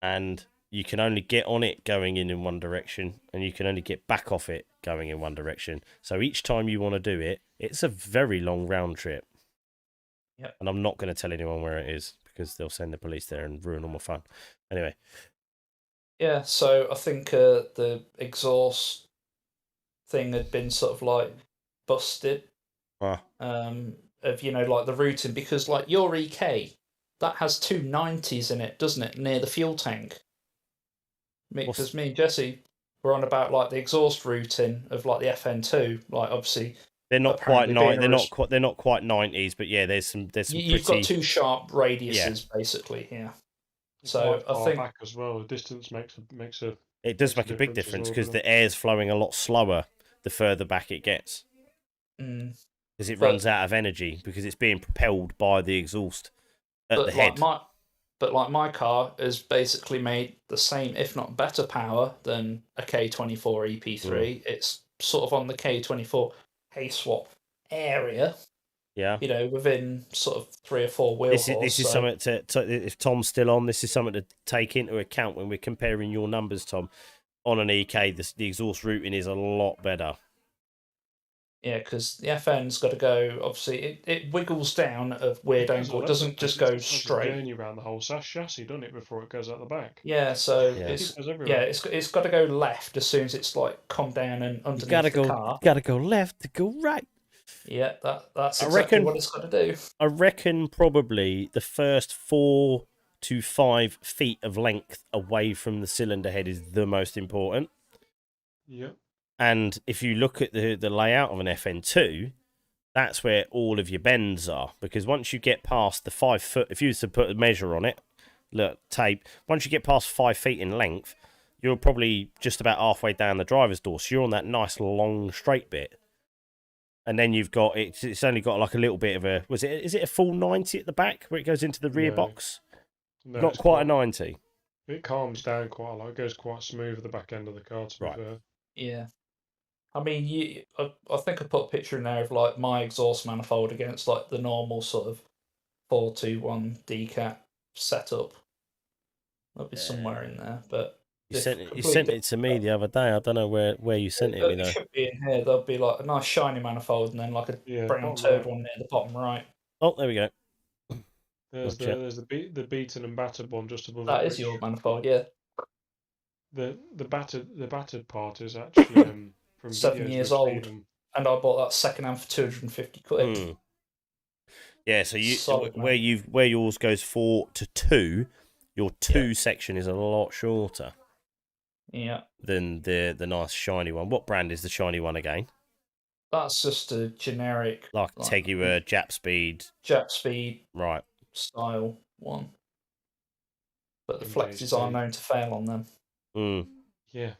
and you can only get on it going in one direction and you can only get back off it going in one direction. So each time you want to do it, it's a very long round trip. Yep. And I'm not going to tell anyone where it is because they'll send the police there and ruin all my fun. Anyway. Yeah, so I think the exhaust thing had been sort of like busted of like the routing, because like your EK that has two 90s in it, doesn't it, near the fuel tank? Because me and Jesse were on about like the exhaust routing of like the FN2, like obviously they're not quite they're not quite 90s, but yeah, there's some you've got two sharp radiuses basically. So I think back as well, the distance makes a it does make a big difference because the air's flowing a lot slower the further back it gets, because it runs out of energy because it's being propelled by the exhaust at the head. But like my car has basically made the same, if not better, power than a K24 EP3. It's sort of on the K24 K-swap area, Yeah. within sort of 3 or 4 wheel This horse. is something to if Tom's still on. This is something to take into account when we're comparing your numbers, Tom. On an EK, the exhaust routing is a lot better. Yeah, because the FN's got to go. Obviously, it wiggles down at a weird angle. It doesn't just go It straight. journey around the whole chassis, doesn't it, before it goes out the back? Yeah, so Yeah. it's got to go left as soon as it's like come down and underneath the car. Gotta go left to go right. Yeah, that's exactly what it's got to do. I reckon probably the first 4 to 5 feet of length away from the cylinder head is the most important. Yep. And if you look at the layout of an FN2, that's where all of your bends are. Because once you get past the 5 foot, if you was to put a measure on it, look, tape, once you get past 5 feet in length, you're probably just about halfway down the driver's door. So you're on that nice long straight bit. And then you've got, it's only got like a little bit of a, is it a full 90 at the back where it goes into the rear box? No, Not quite a 90. It calms down quite a lot. It goes quite smooth at the back end of the car, to be fair. Yeah. I mean, I think I put a picture in there of like my exhaust manifold against like the normal sort of 421 decat setup. That'll be somewhere in there, but you sent it to me the other day. I don't know where you sent it. It should be in here. There'll be like a nice shiny manifold and then like a brown turd one near the bottom right. Oh, there we go. There's the beaten and battered one just above. That is your manifold, yeah. The battered part is actually from 7 years old, and I bought that second hand for 250 quid. Yeah, so where yours goes 4 to 2, your 2 section is a lot shorter. Yeah. Than the nice shiny one. What brand is the shiny one again? That's just a generic, like Tegua Jap Speed right style one. But the flexes are known to fail on them. Yeah.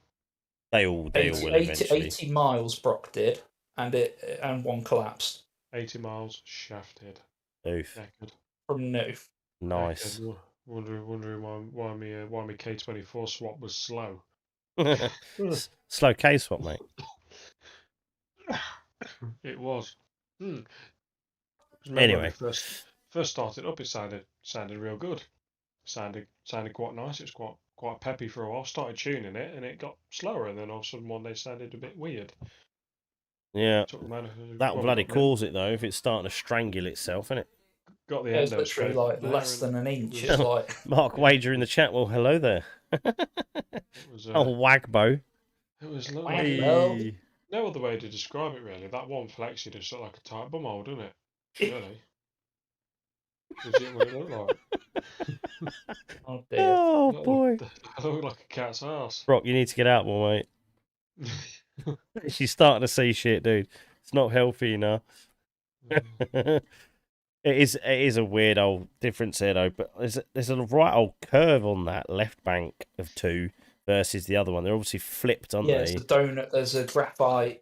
They all will eventually. 80 miles Brock did, and one collapsed. 80 miles shafted. Oof. From new. Nice. Wondering why my K24 swap was slow. Slow K swap, mate. It was. Anyway, first started up, it sounded real good. Sounded quite nice. It was quite peppy for a while. Started tuning it, and it got slower, and then all of a sudden one day sounded a bit weird. Yeah, that will bloody cause it though if it's starting to strangle itself, isn't it? Got the it's literally like less than an inch. It's like Mark Wager in the chat. Well, hello there. Wagbo. It was lovely. No other way to describe it really. That one flexi just looked like a tight bumhole, doesn't it? Really. Legit what it looked like. Oh dear. Oh boy. That looked like a cat's ass. Brock, you need to get out more, mate. She's starting to see shit, dude. It's not healthy now. It is a weird old difference here though, but there's a right old curve on that left bank of 2 versus the other one. They're obviously flipped, aren't they? Yeah, it's the donut. There's a graphite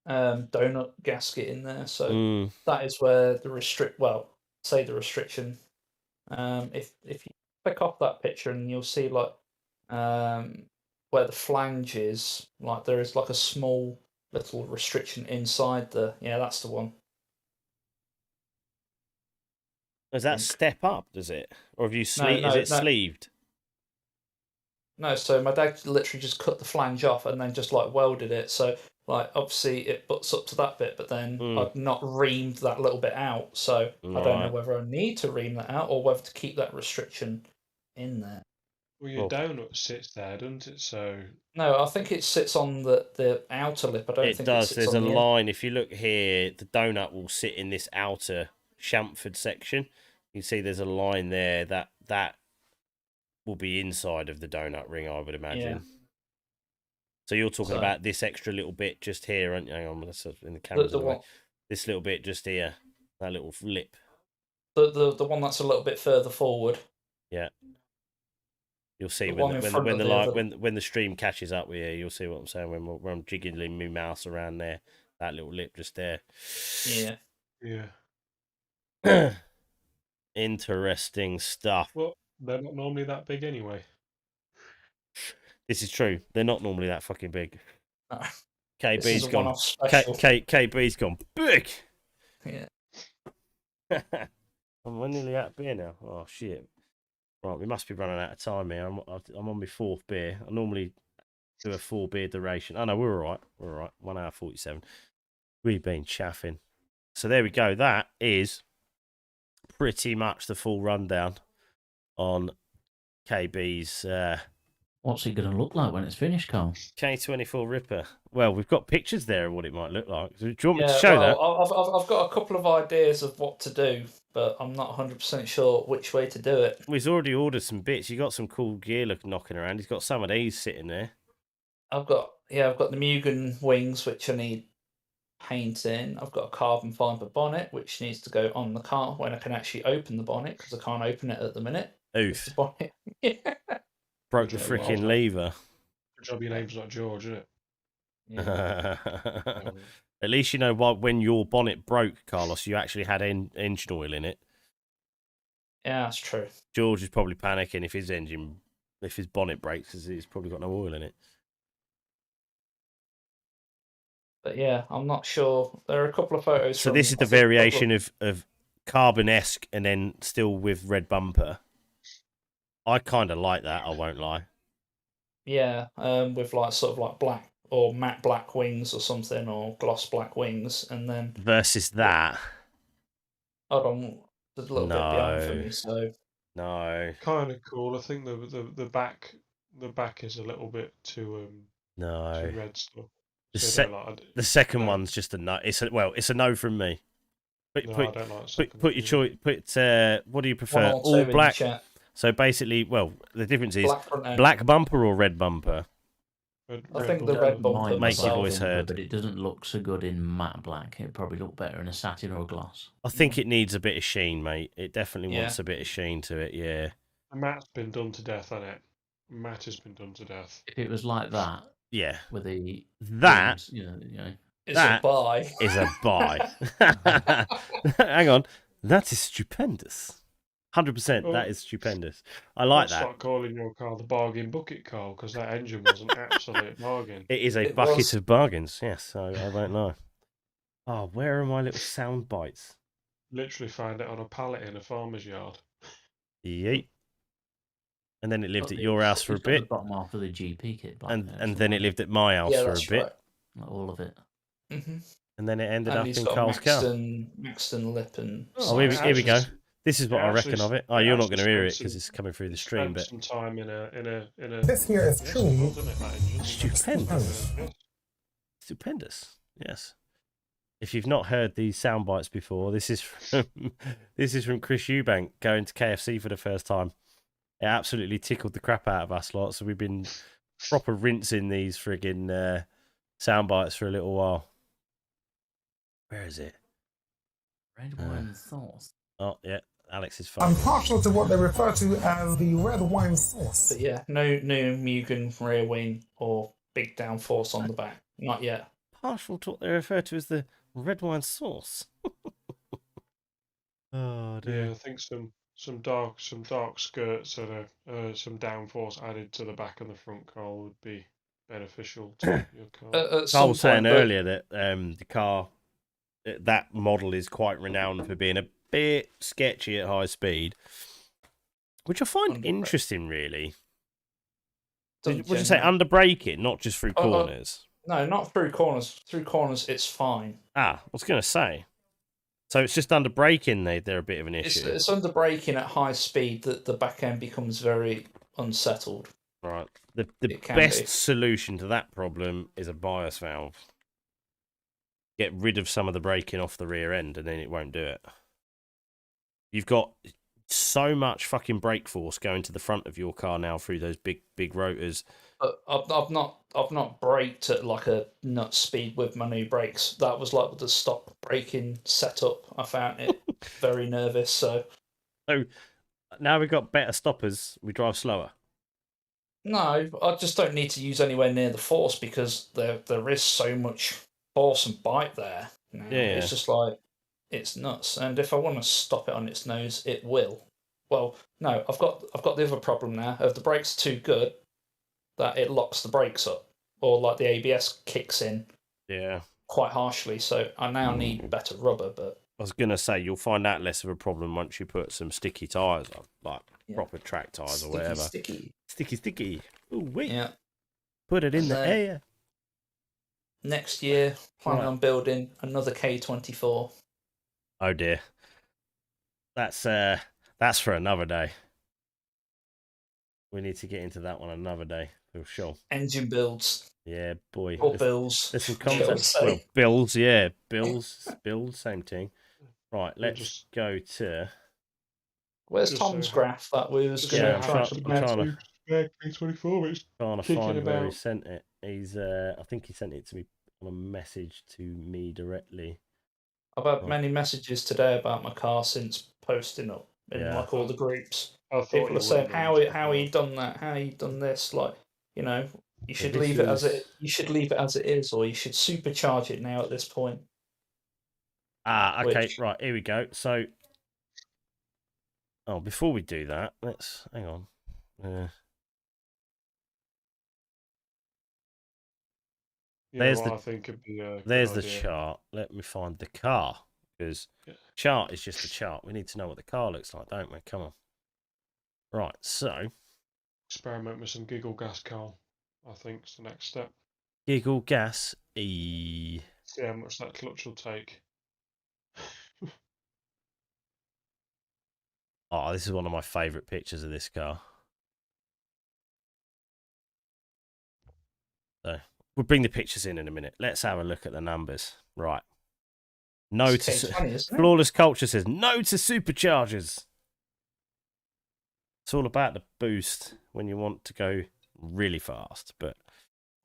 donut gasket in there, so that is where the restriction. If you click off that picture, and you'll see like where the flange is, like there is like a small little restriction inside that's the one. Does that step up, does it? Or have you sleeved? No, so my dad literally just cut the flange off and then just like welded it. So like obviously it butts up to that bit, but then I've not reamed that little bit out. So I don't know whether I need to ream that out or whether to keep that restriction in there. Well, your donut sits there, doesn't it? So no, I think it sits on the outer lip. I don't think it does. There's a line. If you look here, the donut will sit in this outer chamfered section. You see there's a line there that will be inside of the donut ring, I would imagine. Yeah. So you're talking about this extra little bit just here, aren't you? Hang on, that's in the camera. This little bit just here, that little lip. The one that's a little bit further forward. Yeah. You'll see when the stream catches up with you, you'll see what I'm saying when I'm jiggling my mouse around there. That little lip just there. Yeah. Yeah. Interesting stuff. Well, They're not normally that big anyway. This is true. They're not normally that fucking big. No, this KB's is a gone. one-off special. KB's gone big. Yeah. I'm nearly out of beer now. Oh shit! Right, we must be running out of time here. I'm on my 4th beer. I normally do a 4 beer duration. Oh no, we're all right. We're all right. 1 hour 47. We've been chaffing. So there we go. That is pretty much the full rundown on KB's What's it going to look like when it's finished, Carl? K24 Ripper. Well, we've got pictures there of what it might look like. Do you want me to Yeah, show that? I've got a couple of ideas of what to do, but I'm not 100% sure which way to do it. We've already ordered some bits. You got some cool gear knocking around. He's got some of these sitting there. I've got the Mugen wings, which I need paint in. I've got a carbon fibre bonnet, which needs to go on the car when I can actually open the bonnet, because I can't open it at the minute. Oof. The bonnet. Yeah. Broke the freaking lever. Good job your name's not George, isn't it? Yeah. At least you know when your bonnet broke, Karlos, you actually had engine oil in it. Yeah, that's true. George is probably panicking if his bonnet breaks, because he's probably got no oil in it. But yeah, I'm not sure. There are a couple of photos. So this is the variation of carbon-esque and then still with red bumper. I kind of like that, I won't lie. Yeah, with sort of black or matte black wings or something, or gloss black wings, and then versus that. Hold on, there's a little bit behind for me, so no. Kind of cool. I think the back is a little bit too too red stuff. The second one's just a no. It's a no from me. I don't like put your choice. What do you prefer? All black. So basically, well, the difference is black bumper or red bumper. I think the red bumper makes your voice heard, but it doesn't look so good in matte black. It'd probably look better in a satin or a gloss. I think it needs a bit of sheen, mate. It definitely wants a bit of sheen to it. Yeah. Matt's been done to death, hasn't it? Matt has been done to death. If it was like that, yeah, with the that, that is a buy. Hang on, that is stupendous. 100%, that is stupendous. I like that. Start calling your car the bargain bucket car, because that engine was an absolute bargain. It is a bucket of bargains. Yes, I don't know. Oh, where are my little sound bites? Literally found it on a pallet in a farmer's yard. Yeet. And then it lived at your house for a bit. The bottom half of the GP kit. And then it lived at my house for a bit. Right. All of it. Mm-hmm. And then it ended up in Karls' car. Maxton lip and... Oh, here we go. This is what I reckon of it. Oh, you're not going to hear it because it's coming through the stream. But some time in a. This here is true. Stupendous. Stupendous. Yes. If you've not heard these sound bites before, this is from Chris Eubank going to KFC for the first time. It absolutely tickled the crap out of us lot. So we've been proper rinsing these friggin' sound bites for a little while. Where is it? Red wine sauce. Oh yeah, Alex is fine. I'm partial to what they refer to as the red wine sauce. But yeah, no Mugen rear wing or big downforce on the back. Not yet. Partial to what they refer to as the red wine sauce. Oh dear. Yeah, I think some dark skirts and some downforce added to the back and the front car would be beneficial to your car. I was saying earlier that the car, that model is quite renowned for being a bit sketchy at high speed, which I find interesting, really. Would you say under braking, not just through corners? No, not through corners. Through corners, it's fine. I was going to say. So it's just under braking they're a bit of an issue. It's under braking at high speed that the back end becomes very unsettled. Right. The best solution to that problem is a bias valve. Get rid of some of the braking off the rear end, and then it won't do it. You've got so much fucking brake force going to the front of your car now through those big rotors. But I've not braked at like a nut speed with my new brakes. That was like with the stop braking setup. I found it very nervous. So now we've got better stoppers. We drive slower. No, I just don't need to use anywhere near the force because there is so much force and bite there. Now. Yeah. It's just like it's nuts. And if I want to stop it on its nose, it will. Well, no, I've got the other problem now. If the brakes are too good, that it locks the brakes up, or like the ABS kicks in Yeah. quite harshly. So I now need better rubber. But I was gonna say you'll find that less of a problem once you put some sticky tyres on, like yeah. proper track tyres or Sticky, whatever. sticky. Sticky. Ooh, wait. Yeah. Put it in And the then air. next year, planning Right. on building another K24. Oh dear. That's for another day. We need to get into that one another day for sure. Engine builds. Yeah, boy. Or bills. There's some shall we content. say. Well, bills, yeah, bills, same thing. Right, We'll let's just- go to. Where's Just Tom's so- graph that we was Just going Yeah, to I'm try trying- and I'm trying to- K24. It's Trying to kicking find where he about. sent it. He's I think he sent it to me on a message to me directly. I've had Right. many messages today about my car since posting up in Yeah. like all the groups. I thought People you are saying, wouldn't "How have you done that? How you done this?" Like, you know, you should this leave it as is- it. You should leave it as it is, or you should supercharge it now at this point. Okay, Which- right, here we go. So, before we do that, let's hang on. There's what the- I think would be a There's good the idea. chart. Let me find the car, because Yeah. chart is just a chart. We need to know what the car looks like, don't we? Come on. Right, so Experiment with some giggle gas, Carl. I think is the next step. giggle gas E. See how much that clutch will take. Oh, this is one of my favourite pictures of this car. So we'll bring the pictures in a minute. Let's have a look at the numbers. Right. No It's to K20, isn't it? Flawless Culture says no to superchargers. It's all about the boost when you want to go really fast. But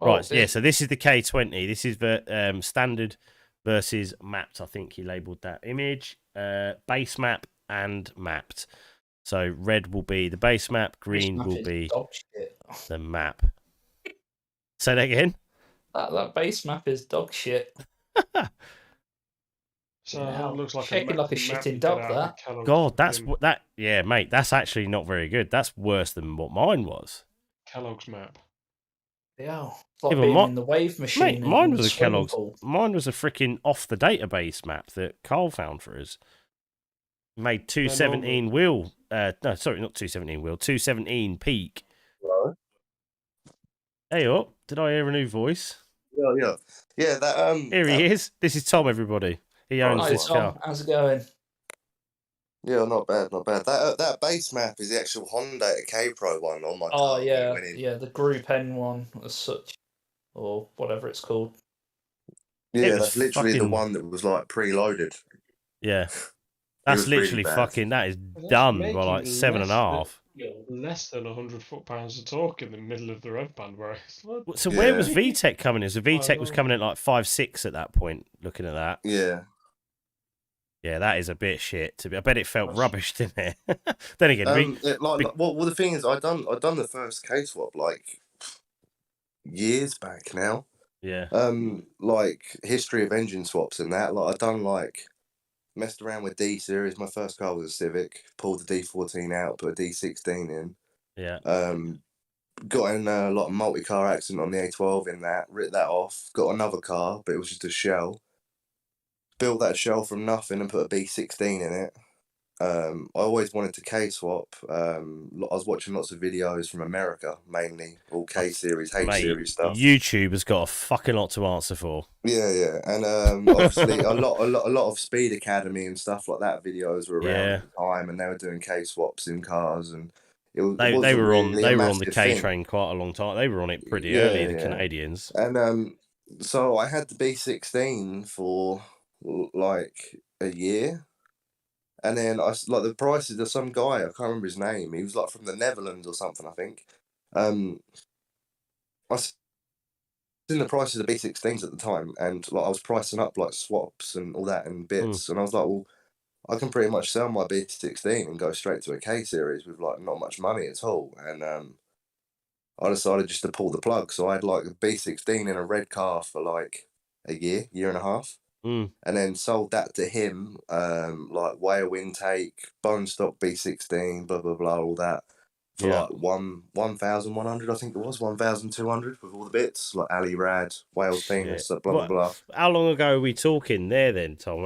Well, right, yeah. So this is the K20. This is the standard versus mapped. I think he labelled that image. Base map and mapped. So red will be the base map, green map will is be dog shit. the map. Say that again. That base map is dog shit. So Now, it looks like shaking like a map shitting you dog, get out of that. a Kellogg's God, that's fucking what that. Yeah, mate, that's actually not very good. That's worse than what mine was. Kellogg's map. Yeah, it's like Yeah, but being mi- in the wave machine. Mate, mine in was the a swimming Kellogg's. pool. Mine was a freaking off the database map that Carl found for us. Made 217 wheel. No, sorry, not 217 wheel. 217 peak. Hello? Hey up! Did I hear a new voice? Yeah. That Here he is. This is Tom. Everybody. He owns Hi this Tom, car. how's it going? Yeah, not bad. That base map is the actual Honda K Pro one on my Oh car. yeah, Winning. yeah, the Group N one as such, or whatever it's called. Yeah, It was that's literally the fucking- one that was like preloaded. Yeah. That's was really literally bad. fucking. That is Well, that's done by making like 7.5. Less than 100 foot-pounds of torque in the middle of the rev band, where it's like, So where was Yeah. VTEC coming in? So VTEC was know. coming in at like 5.6 at that point. Looking at that. Yeah. Yeah, that is a bit shit. To be, I bet it felt That's- rubbish, didn't it? Then again, Well, the thing is, I done the first K swap like years back now. yeah, Like history of engine swaps and that. Like I done like messed around with D series. My first car was a Civic. Pulled the D14 out, put a D16 in. yeah. Got in a lot of multi-car accident on the A12 in that. Ripped that off. Got another car, but it was just a shell. Built that shell from nothing and put a B16 in it. I always wanted to K swap. I was watching lots of videos from America, mainly all K series, H Mate, series stuff. YouTube has got a fucking lot to answer for. Yeah, and obviously a lot of Speed Academy and stuff like that videos were around Yeah. at the time, and they were doing K swaps in cars, and it was. They wasn't were on really a they were on the massive K thing. train quite a long time. They were on it pretty Yeah, early, the yeah. Canadians. And so I had the B16 for like a year. And then like the prices of some guy, I can't remember his name. He was like from the Netherlands or something, I think. I seen the prices of B16s at the time, and like I was pricing up like swaps and all that and bits, and I was like, well, I can pretty much sell my B16 and go straight to a K series with like not much money at all. And I decided just to pull the plug. So I had like a B16 in a red car for like a year and a half. and then sold that to him, like whale intake, bone stock B16, blah blah blah, all that for like 1,100, I think it was 1,200 with all the bits like Ali Rad, Wales penis, blah blah blah. How long ago are we talking there then, Tom?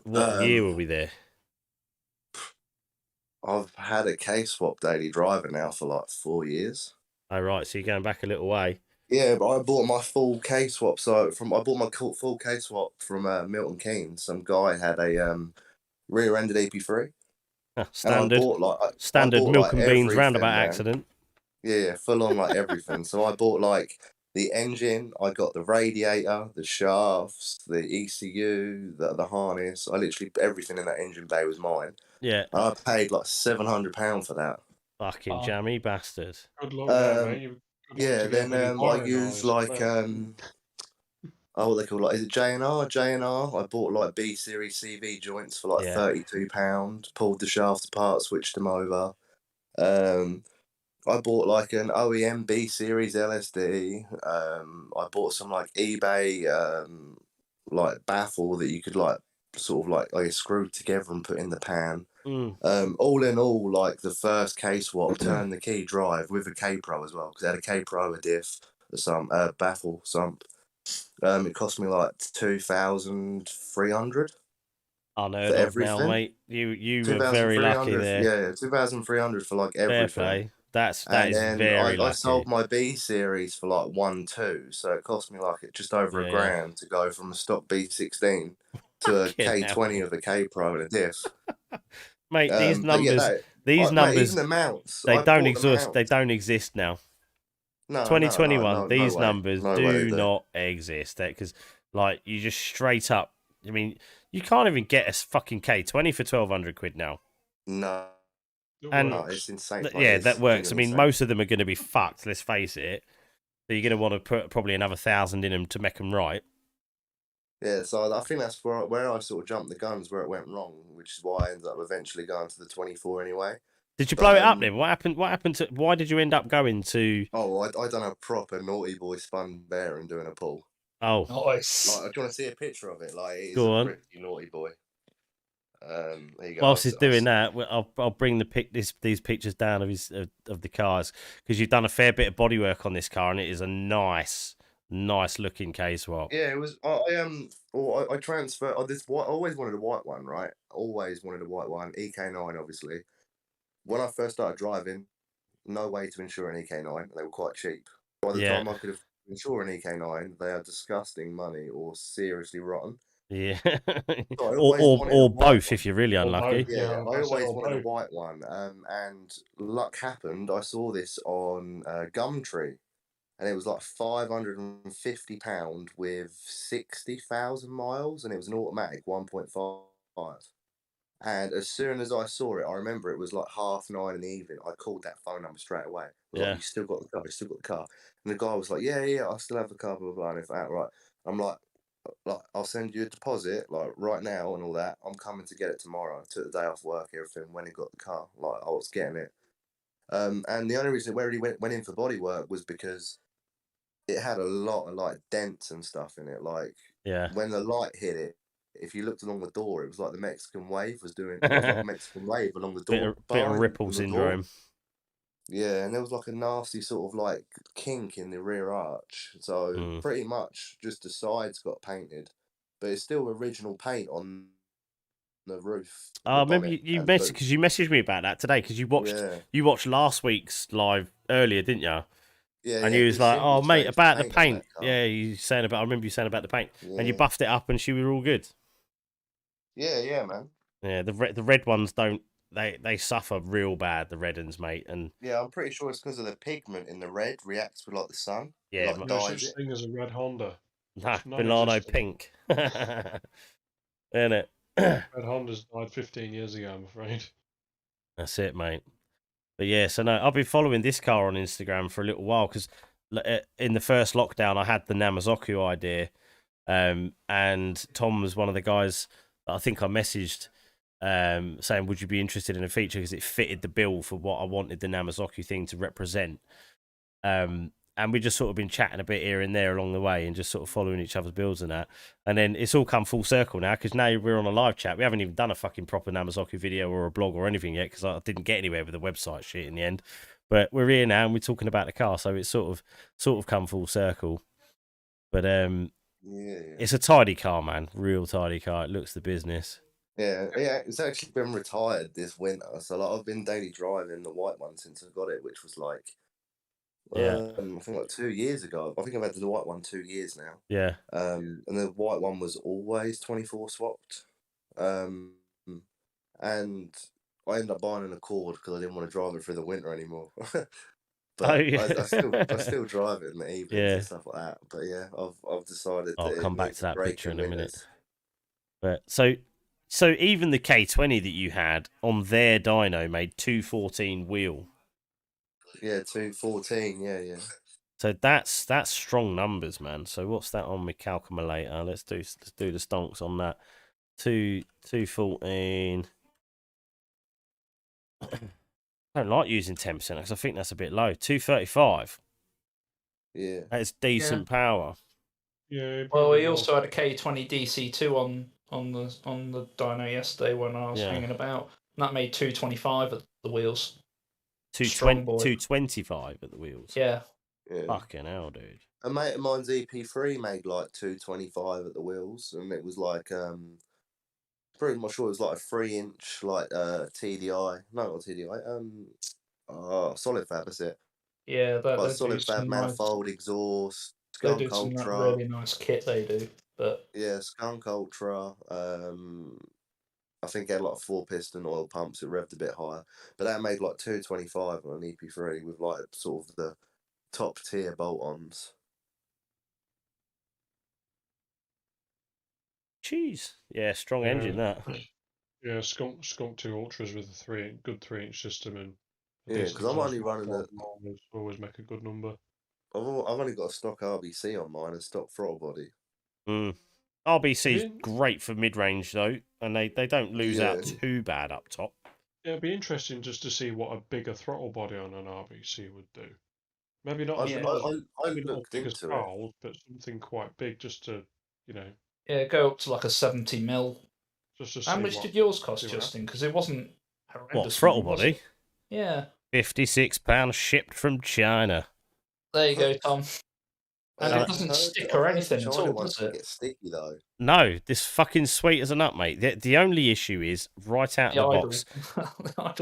What year were we there? I've had a K swap daily driver now for like 4 years. Oh right, so you're going back a little way. Yeah, but I bought my full K swap. I bought my full K swap from Milton Keynes. Some guy had a rear-ended EP3. Standard. And I bought standard milk and beans roundabout accident. Yeah, full on like everything. So I bought like the engine. I got the radiator, the shafts, the ECU, the harness. I literally everything in that engine bay was mine. Yeah. And I paid like £700 for that. Fucking jammy bastard. Good luck there, mate. Yeah, then I used like what they call, like, is it J&R? I bought like B series CV joints for like £32. Pulled the shafts apart, switched them over. I bought like an OEM B series LSD. I bought some like eBay like baffle that you could like sort of like screw together and put in the pan. All in all, like the first K swap, turn the key drive with a K Pro as well, because it had a K Pro, a diff, some baffle, sump. It cost me like 2,300. Unheard of now, mate. You were very lucky there. Yeah, 2,300 for like everything. Fair play. That is very lucky. I sold my B series for like 1.2, so it cost me like just over £1,000 to go from a stock B16 to a K20 with a K Pro and a diff. Mate, these numbers, mate, even the mounts, they don't exist. They don't exist now. No, 2021, these no numbers do not exist. Because, like, you just straight up. I mean, you can't even get a fucking K20 for 1,200 quid now. No. And it's insane. That works. I mean, most of them are going to be fucked. Let's face it. So you're going to want to put probably another 1,000 in them to make them right. Yeah, so I think that's where I sort of jumped the guns, where it went wrong, which is why I ended up eventually going to the 24 anyway. Did you blow it up then? What happened? Why did you end up going to? Oh, I done a proper naughty boy spun bear and doing a pull. Oh, nice. Like, do you want to see a picture of it? Like, it's a pretty naughty boy. There you go. Whilst he's doing that, I'll bring these pictures down of the cars, because you've done a fair bit of bodywork on this car, and it is a nice looking K swap. Yeah, it was. I transferred. I always wanted a white one, right? Always wanted a white one. EK9, obviously. When I first started driving, no way to insure an EK9. They were quite cheap. By the time I could have insure an EK9, they are disgusting money or seriously rotten. Yeah, so or both if you're really unlucky. Yeah, I always wanted a white one. And luck happened. I saw this on Gumtree, and it was like £550 with 60,000 miles, and it was an automatic 1.5. And as soon as I saw it, I remember it was like 9:30 in the evening. I called that phone number straight away. I was like, you still got the car? You still got the car? And the guy was like, yeah, I still have the car, blah, blah, blah. And if outright, I'm like, I'll send you a deposit, like right now and all that. I'm coming to get it tomorrow. I took the day off work, everything, when he got the car. Like, I was getting it. And the only reason where he went in for body work was because it had a lot of like dents and stuff in it. Like, when the light hit it, if you looked along the door, it was like the Mexican wave was doing. It was like a Mexican wave along the door. Bit of ripple syndrome. Yeah, and there was like a nasty sort of like kink in the rear arch. So pretty much just the sides got painted, but it's still original paint on the roof. Maybe you messaged, because you messaged me about that today, because you watched last week's live earlier, didn't you? Yeah, and you was like, "Oh, mate, about the paint." Yeah, I remember you saying about the paint, and you buffed it up, and she were all good. Yeah, man. Yeah, the red ones don't. They suffer real bad, the red ones, mate. And yeah, I'm pretty sure it's because of the pigment in the red reacts with like the sun. Yeah, like, no such thing as a red Honda. Nah, Milano pink. Isn't it? Red Honda's died 15 years ago, I'm afraid. That's it, mate. But yeah, so no, I've been following this car on Instagram for a little while, because in the first lockdown I had the Namazoku idea, and Tom was one of the guys that I think I messaged, saying, would you be interested in a feature, because it fitted the bill for what I wanted the Namazoku thing to represent. And and we just sort of been chatting a bit here and there along the way and just sort of following each other's builds and that. And then it's all come full circle now because now we're on a live chat. We haven't even done a fucking proper Namazoku video or a blog or anything yet because I didn't get anywhere with the website shit in the end. But we're here now and we're talking about the car, so it's sort of come full circle. But it's a tidy car, man. Real tidy car. It looks the business. Yeah, it's actually been retired this winter. So like I've been daily driving the white one since I got it, which was like I think like 2 years ago. I think I've had the white one 2 years now. Yeah. And the white one was always 24 swapped. And I ended up buying an Accord because I didn't want to drive it through the winter anymore. But I still drive it in the evenings and stuff like that. But yeah, I've decided. I'll come back to that picture in a minute. But so even the K20 that you had on their dyno made 214 wheel. Yeah, 214. Yeah. So that's strong numbers, man. So what's that on my calculator? Let's do the stonks on that. 214. I don't like using 10% because I think that's a bit low. 235. Yeah, that's decent power. Yeah. Well, we also had a K20 DC2 on the dyno yesterday when I was hanging about. And that made 225 at the wheels. 225 at the wheels. Yeah. Fucking hell, dude. A mate of mine's EP3 made like 225 at the wheels, and it was like pretty much sure it was like a 3-inch like TDI. No, not TDI. Solid fab, that's it. Yeah, like solid fab manifold, exhaust, they Skunk do some Ultra. really nice kit. They do, but yeah, Skunk Ultra. I think it had like 4-piston oil pumps. It revved a bit higher, but that made like 225 on an EP3 with like sort of the top tier bolt-ons. Jeez, yeah, strong engine that. Yeah, Skunk 2 Ultras with a good 3-inch system and because I'm only running the. Always make a good number. I've only got a stock RBC on mine and stock throttle body. RBC's great for mid-range though, and they don't lose out too bad up top. Yeah, it'd be interesting just to see what a bigger throttle body on an RBC would do. Maybe not as big as Karls, but something quite big just to, Yeah, go up to like a 70 mil. Just to How see much did yours cost, Justin? Because it wasn't horrendous. What, throttle body? Yeah. £56 shipped from China. There you go, Tom. And it doesn't stick or anything at all, does it? Get sticky though. No, this fucking sweet as a nut, mate. The only issue is right out of the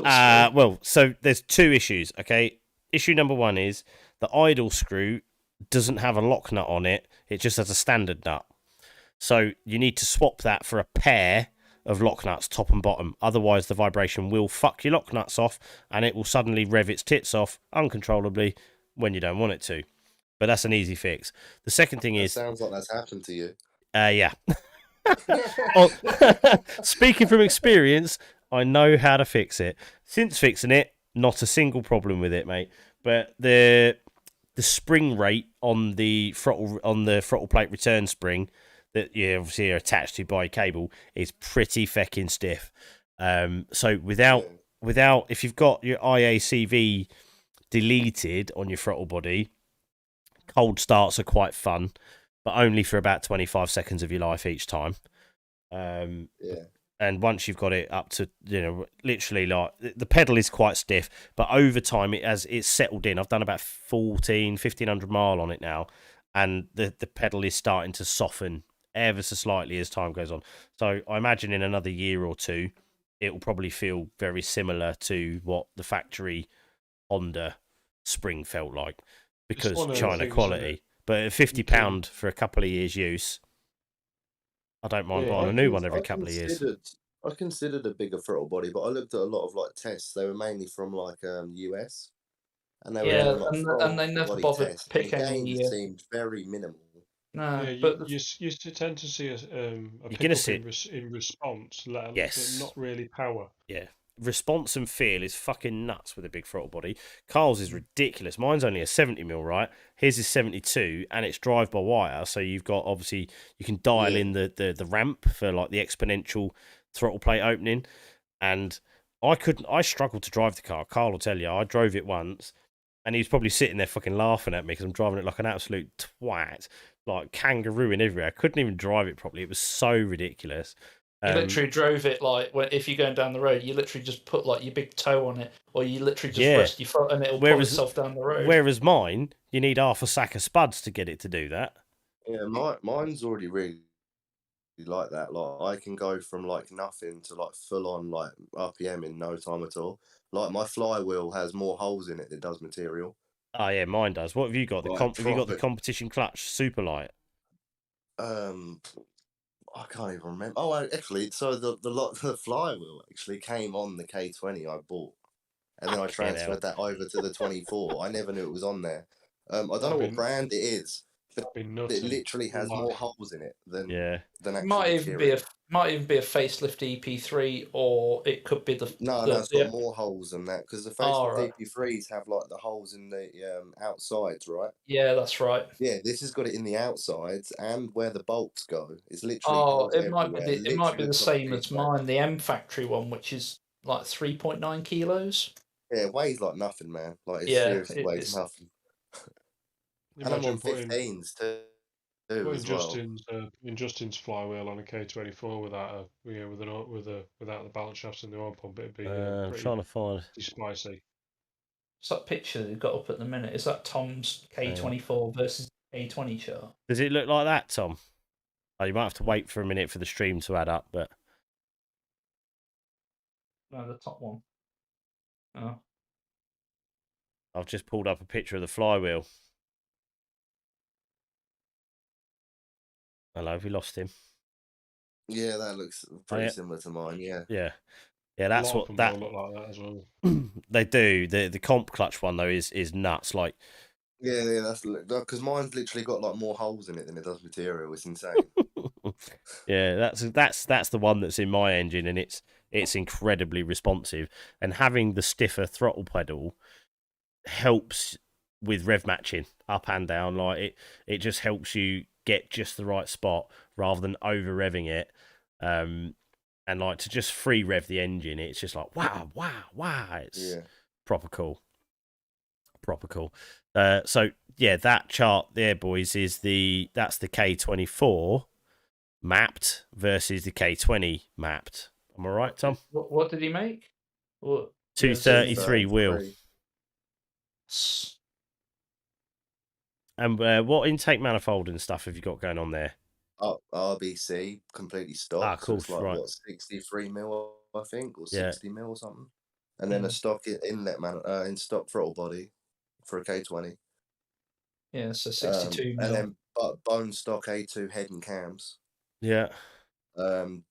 box. Well, so there's two issues, okay? Issue number one is the idle screw doesn't have a lock nut on it. It just has a standard nut. So you need to swap that for a pair of lock nuts, top and bottom. Otherwise, the vibration will fuck your lock nuts off and it will suddenly rev its tits off uncontrollably when you don't want it to. But that's an easy fix. The second thing is... Sounds like that's happened to you. Yeah. Speaking from experience, I know how to fix it. Since fixing it, not a single problem with it, mate. But the spring rate on the throttle plate return spring that you obviously are attached to by cable is pretty feckin' stiff. So without if you've got your IACV deleted on your throttle body, cold starts are quite fun, but only for about 25 seconds of your life each time. And once you've got it up to, literally like the pedal is quite stiff, but over time it's settled in. I've done about 1,500 mile on it now, and the pedal is starting to soften ever so slightly as time goes on. So I imagine in another year or two, it will probably feel very similar to what the factory Honda spring felt like, because China quality. But at £50 for a couple of years use, I don't mind buying a new one every couple of years. I considered a bigger throttle body, but I looked at a lot of like tests. They were mainly from like US, and they were and they never bothered to pick any. Seemed very minimal. No, yeah, but you tend to see a pickup in response, yes, but not really power. Yeah, response and feel is fucking nuts with a big throttle body. Karls is ridiculous. Mine's only a 70mm, right? His is 72, and it's drive-by-wire, so you've got, obviously, you can dial in the ramp for like the exponential throttle plate opening, and I struggled to drive the car. Karl will tell you, I drove it once, and he was probably sitting there fucking laughing at me because I'm driving it like an absolute twat, like kangarooing everywhere. I couldn't even drive it properly. It was so ridiculous. You literally drove it like if you're going down the road, you literally just put like your big toe on it, or you literally just rest your foot and it'll pull itself down the road. Whereas mine, you need half a sack of spuds to get it to do that. Yeah, mine's already really like that. Like I can go from like nothing to like full on like RPM in no time at all. Like my flywheel has more holes in it than it does material. Oh yeah, mine does. What have you got? Have you got the competition clutch super light? I can't even remember. Oh, actually, so the flywheel actually came on the K20 I bought, and then I transferred that over to the 24. I never knew it was on there. I don't know what brand it is, but it literally has more holes in it than actual might material. even be a facelift EP3, or it could be the No, it's got more holes than that because the facelift EP3s have like the holes in the outsides, right? Yeah, that's right. Yeah, this has got it in the outsides and where the bolts go. It's literally it might be the same as mine, the M factory one, which is like 3.9 kilos. Yeah, it weighs like nothing, man. Like it seriously weighs nothing. And I'm on 15s too. In Justin's flywheel on a K24 without the balance shafts and the oil pump, it'd be I'm trying to find spicy. What's that picture that you've got up at the minute? Is that Tom's K24 versus K20 chart? Does it look like that, Tom? Oh, you might have to wait for a minute for the stream to add up, but No, the top one. Oh. I've just pulled up a picture of the flywheel. Hello, have we lost him? Yeah, that looks pretty similar to mine. Yeah. Yeah, that's what that look like that as well. They do. The comp clutch one though is nuts. Like, yeah, that's because mine's literally got like more holes in it than it does material. It's insane. Yeah, that's the one that's in my engine, and it's incredibly responsive. And having the stiffer throttle pedal helps with rev matching up and down. Like it just helps you get just the right spot rather than over revving it. And like to just free rev the engine, it's just like wow. It's proper cool. So yeah, that chart there, boys, that's the K24 mapped versus the K20 mapped. Am I right, Tom? What did he make? 233 wheel. And what intake manifold and stuff have you got going on there? RBC, completely stock. Ah, cool. So it's like what, 63 mil, I think, or 60 mil or something. And then a stock inlet in stock throttle body for a K20. Yeah, so 62 mil. And then bone stock A2 head and cams. Yeah.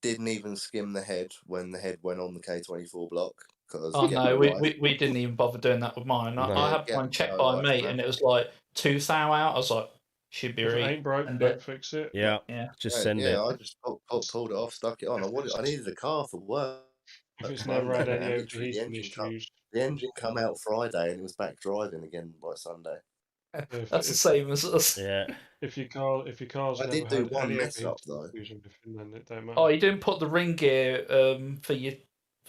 Didn't even skim the head when the head went on the K24 block. Oh no, we didn't even bother doing that with mine. I had mine checked by a mate, and it was like 2 thou out. I was like, should be right. If it ain't broke, don't fix it. Yeah. Just send it. Yeah, I just pulled it off, stuck it on. I needed a car for work. If it's never had any overheating issues. The engine come out Friday and it was back driving again by Sunday. That's the same as us. Yeah. If your car's I did do one mess up though. Then it don't matter. Oh, you didn't put the ring gear for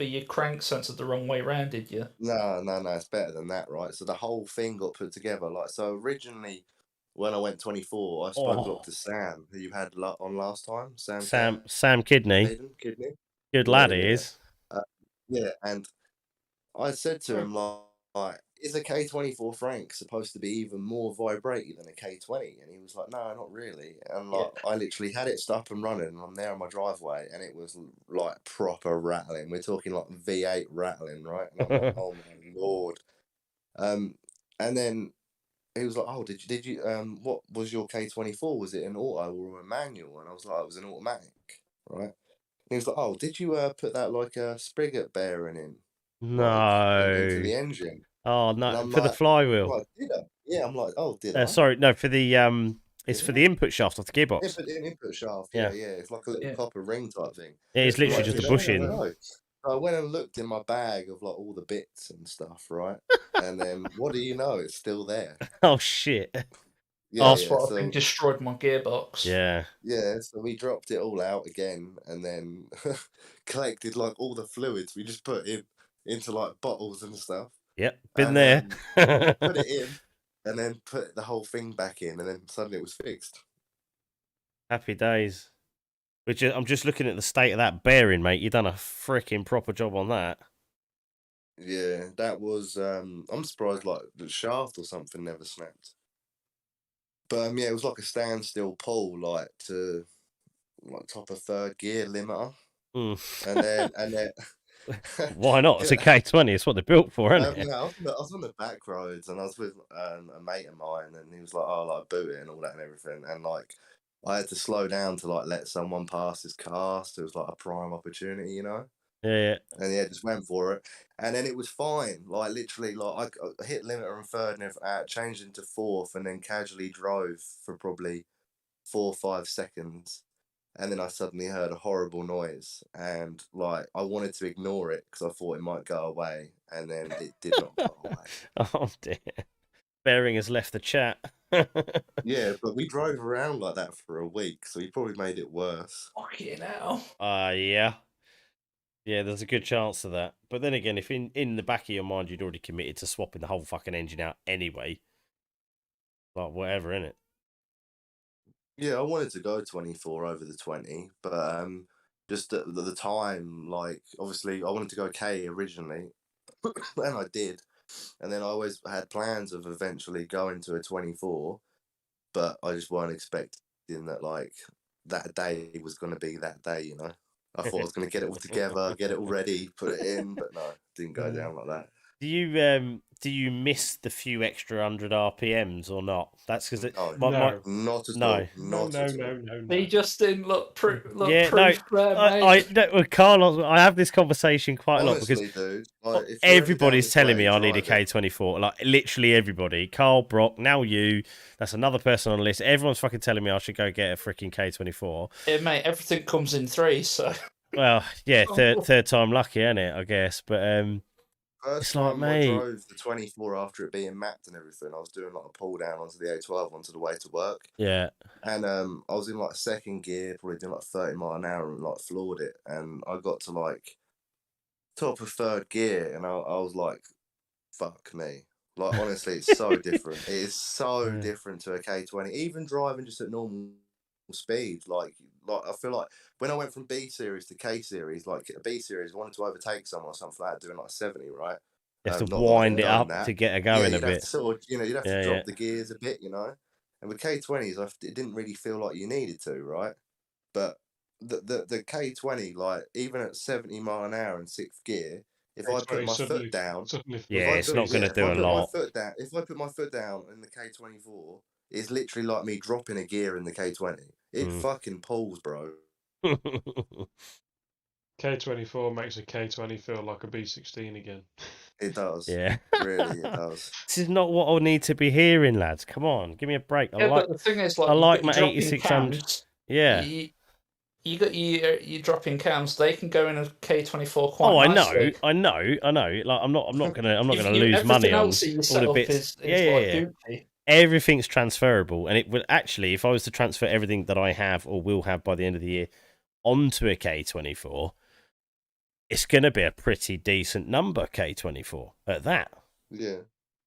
your crank sensor the wrong way round, did you? No, it's better than that, right? So the whole thing got put together. Like, so originally, when I went 24, I spoke to Sam, who you had on last time. Sam Kidney. Good lad he is. Yeah, and I said to him, like, is a K24 Frank supposed to be even more vibrating than a K20? And he was like, no, not really. And like, I literally had it up and running, and I'm there on my driveway, and it was like proper rattling. We're talking like V8 rattling, right? And I'm like, oh my lord. And then he was like, oh, did you what was your K24? Was it an auto or a manual? And I was like, it was an automatic, right? And he was like, oh, did you put that like a Spriggett bearing in? No. Into the engine. Oh no, for the flywheel. Like, did I? Yeah, I'm like, oh, did I? Sorry, no, for the it's for the input shaft of the gearbox. Yeah, for the input shaft. Yeah. It's like a little copper ring type thing. Yeah, it's literally just a bushing. So I went and looked in my bag of like all the bits and stuff, right? And then what do you know? It's still there. Oh shit. Yeah, that's what I think destroyed my gearbox. Yeah. Yeah, so we dropped it all out again and then collected like all the fluids we just put into like bottles and stuff. Yep, been And, there. put it in, and then put the whole thing back in, and then suddenly it was fixed. Happy days. I'm just looking at the state of that bearing, mate. You've done a freaking proper job on that. Yeah, that was. I'm surprised like the shaft or something never snapped. But yeah, it was like a standstill pull, like to like top of third gear limiter, and then Why not? It's a K20. It's what they're built for, isn't it? yeah, I was on the back roads, and I was with a mate of mine, and he was like, "Oh, like boot it and all that and everything," and like I had to slow down to like let someone pass his cast. It was like a prime opportunity, you know. Yeah. And yeah, just went for it, and then it was fine. Like literally, like I hit limiter and third, and everything, changed into fourth, and then casually drove for probably 4 or 5 seconds, and then I suddenly heard a horrible noise, and like I wanted to ignore it because I thought it might go away, and then it did not go away. Oh dear. Bearing has left the chat. Yeah, but we drove around like that for a week, so he probably made it worse. Fucking hell. Yeah. Yeah, there's a good chance of that. But then again, if in the back of your mind you'd already committed to swapping the whole fucking engine out anyway, like whatever, innit? Yeah, I wanted to go 24 over the 20, but just at the time, like obviously I wanted to go K originally, and I did, and then I always had plans of eventually going to a 24, but I just weren't expecting that like that day was going to be that day, you know. I thought I was going to get it all together, get it all ready, put it in, but no, it didn't go down like that. Do you miss the few extra 100 RPMs or not? That's because No, not at no. all. Not at all. No. He just didn't look proof Yeah, there, mate. Carlos, I have this conversation quite Honestly, a lot because dude, like, if you're ever down everybody's this telling way, me I need a drive it. K24. Like literally everybody. Carl, Brock, now you. That's another person on the list. Everyone's fucking telling me I should go get a freaking K24. Yeah, mate, everything comes in threes, so. Well, yeah, third time lucky, ain't it? I guess, but First it's like, time I mate. drove the 24 after it being mapped and everything, I was doing like a pull down onto the A12 onto the way to work. Yeah. And I was in like second gear, probably doing like 30 mile an hour, and like floored it. And I got to like top of third gear, and I was like, fuck me. Like honestly, it's so different. It is so different to a K20. Even driving just at normal speed, like I feel like when I went from B series to K series, like a B series, I wanted to overtake someone or something like that, doing like 70, right? You have to Not wind that it I've up done that. to get it going you'd a have bit. to sort of, you'd have to drop the gears a bit, you know. And with K20s, it didn't really feel like you needed to, right? But the K20, like even at 70 mile an hour in sixth gear, if I put my foot down, it's not going to do a lot. If I put my foot down in the K24, it's literally like me dropping a gear in the K20. It fucking pulls, bro. K24 makes a K20 feel like a B16 again. It does. Yeah. Really, it does. This is not what I need to be hearing, lads. Come on, give me a break. But the thing is, like, I like my dropping 8600. cams, Yeah. You got your dropping cams. They can go in a K24 quite Oh, nicely. I know. Like I'm not gonna lose money on all the bits. Gucci. Everything's transferable, and it will actually, if I was to transfer everything that I have or will have by the end of the year onto a K24, it's going to be a pretty decent number, K24, at that. Yeah.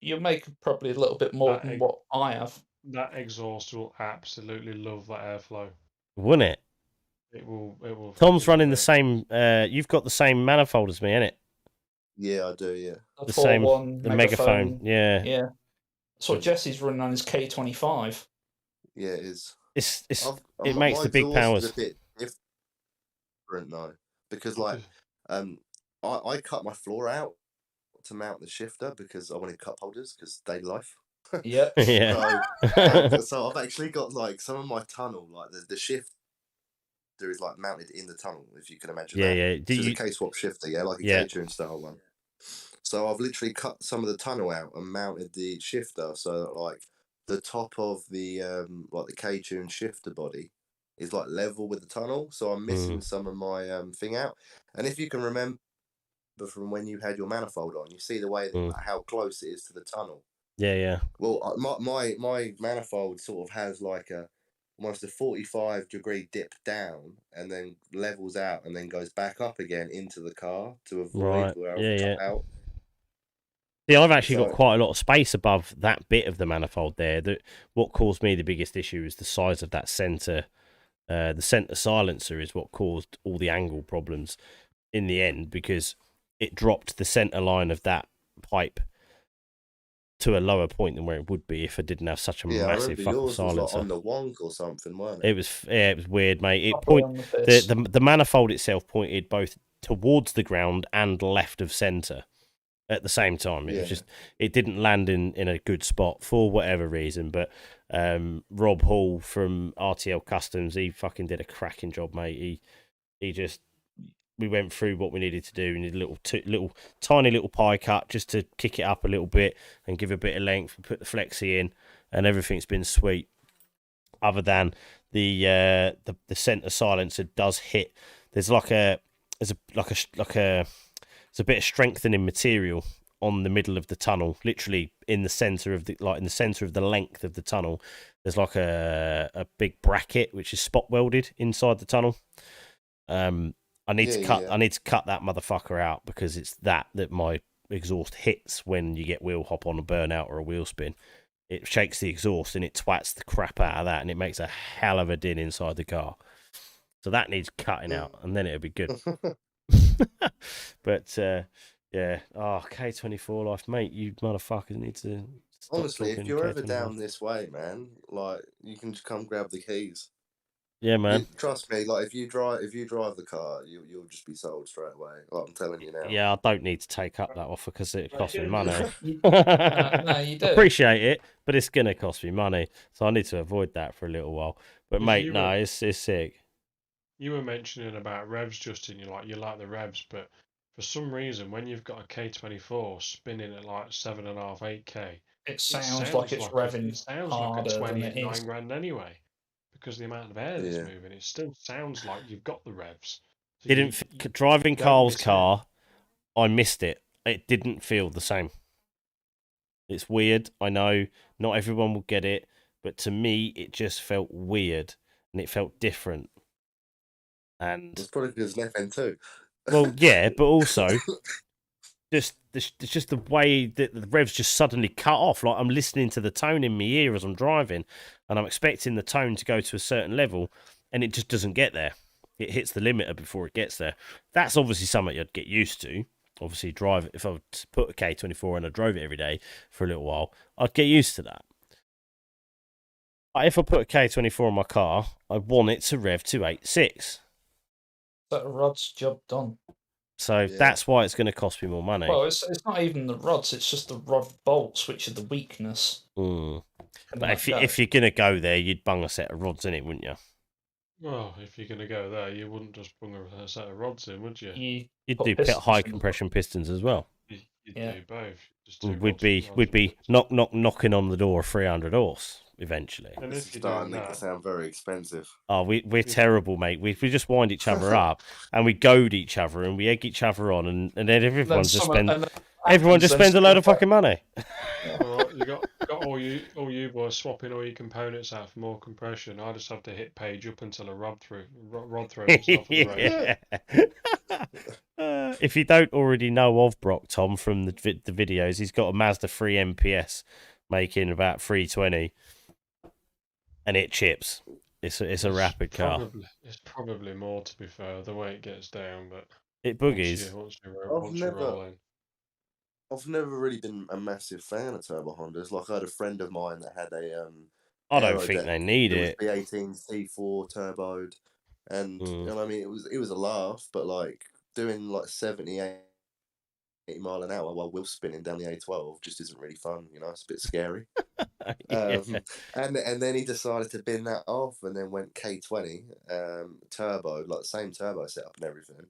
You'll make probably a little bit more than what I have. That exhaust will absolutely love that airflow. Wouldn't it? It will. Tom's running the same. You've got the same manifold as me, innit? Yeah, I do. Yeah. The same. The megaphone. Yeah. Yeah. That's what Jesse's running on his K25. Yeah, it is. It makes the big powers. A bit different though, because like I cut my floor out to mount the shifter because I wanted cup holders because daily life. Yeah. So I've actually got like some of my tunnel, like the shifter is like mounted in the tunnel, if you can imagine. Yeah. It's a K-swap shifter, like a K-tune style one. So I've literally cut some of the tunnel out and mounted the shifter so that like the top of the like the K-tune shifter body is like level with the tunnel. So I'm missing some of my thing out. And if you can remember from when you had your manifold on, you see the way that, how close it is to the tunnel. Yeah. Well, my manifold sort of has like almost a 45-degree dip down and then levels out and then goes back up again into the car to avoid where I'll cut out. See, I've actually got So- quite a lot of space above that bit of the manifold there. What caused me the biggest issue is the size of that centre. The centre silencer is what caused all the angle problems in the end, because it dropped the centre line of that pipe to a lower point than where it would be if I didn't have such a Yeah, I massive remember fucking yours was like silencer. on the wonk or something, weren't it? It was weird, mate. It Properly on the piss. the manifold itself pointed both towards the ground and left of centre at the same time. It was just, it didn't land in a good spot for whatever reason. But Rob Hall from RTL Customs, he fucking did a cracking job, mate. He just, we went through what we needed to do. We needed a tiny little pie cut just to kick it up a little bit and give a bit of length and put the flexi in, and everything's been sweet. Other than the centre silencer does hit. There's a bit of strengthening material on the middle of the tunnel, literally in the centre of the length of the tunnel. There's like a big bracket which is spot welded inside the tunnel. I need to cut that motherfucker out, because it's that my exhaust hits when you get wheel hop on a burnout or a wheel spin. It shakes the exhaust and it twats the crap out of that, and it makes a hell of a din inside the car. So that needs cutting out, and then it'll be good. But yeah, K24 life, mate. You motherfuckers need to stop. Honestly, if you're ever K24. down this way, man, like, you can just come grab the keys. Yeah, man. Trust me, like, if you drive the car, you'll just be sold straight away. Like, I'm telling you now. Yeah, I don't need to take up that offer because it costs me money. No, you do. Appreciate it, but it's gonna cost me money, so I need to avoid that for a little while. But mate, it's sick. You were mentioning about revs, Justin. You like the revs, but for some reason, when you've got a K24 spinning at like 7.5, 8K, it sounds like it's revving it sounds harder like a 20 than at it is. £9,000 anyway, because the amount of air that's moving. It still sounds like you've got the revs. So driving Karl's car, I missed it. It didn't feel the same. It's weird. I know not everyone will get it, but to me, it just felt weird and it felt different. And it's probably because it's an FN2. Well, yeah, but also just the way that the revs just suddenly cut off. Like, I'm listening to the tone in my ear as I'm driving, and I'm expecting the tone to go to a certain level, and it just doesn't get there. It hits the limiter before it gets there. That's obviously something you'd get used to. Obviously, if I put a K24 and I drove it every day for a little while, I'd get used to that. But if I put a K24 on my car, I want it to rev to 8.6. That rod's job done. So that's why it's going to cost me more money. Well, it's not even the rods; it's just the rod bolts, which are the weakness. But if you're going to go there, you'd bung a set of rods in it, wouldn't you? Well, if you're going to go there, you wouldn't just bung a set of rods in, would you? You'd do high compression pistons as well. You'd do both. Just we'd be knocking on the door of 300 horse eventually. And if you're starting to sound very expensive. Oh, we're terrible, mate. We just wind each other up and we goad each other and we egg each other on, and then everyone just spends a load of fucking money. Well, you got all you boys swapping all your components out for more compression. I just have to hit page up until a rod throws itself on the road. If you don't already know of Brock, Tom, from the videos, he's got a Mazda 3 MPS making about 320, and it chips. It's a rapid car. It's probably more, to be fair, the way it gets down, but it boogies. Once you roll in. I've never really been a massive fan of turbo Hondas. Like, I had a friend of mine that had a I don't think they need it. B18 C4 turboed, and I mean, it was a laugh, but like doing like 70, 80 mile an hour while wheel spinning down the A12 just isn't really fun. You know, it's a bit scary. And then he decided to bin that off, and then went K20 turbo, like the same turbo setup and everything.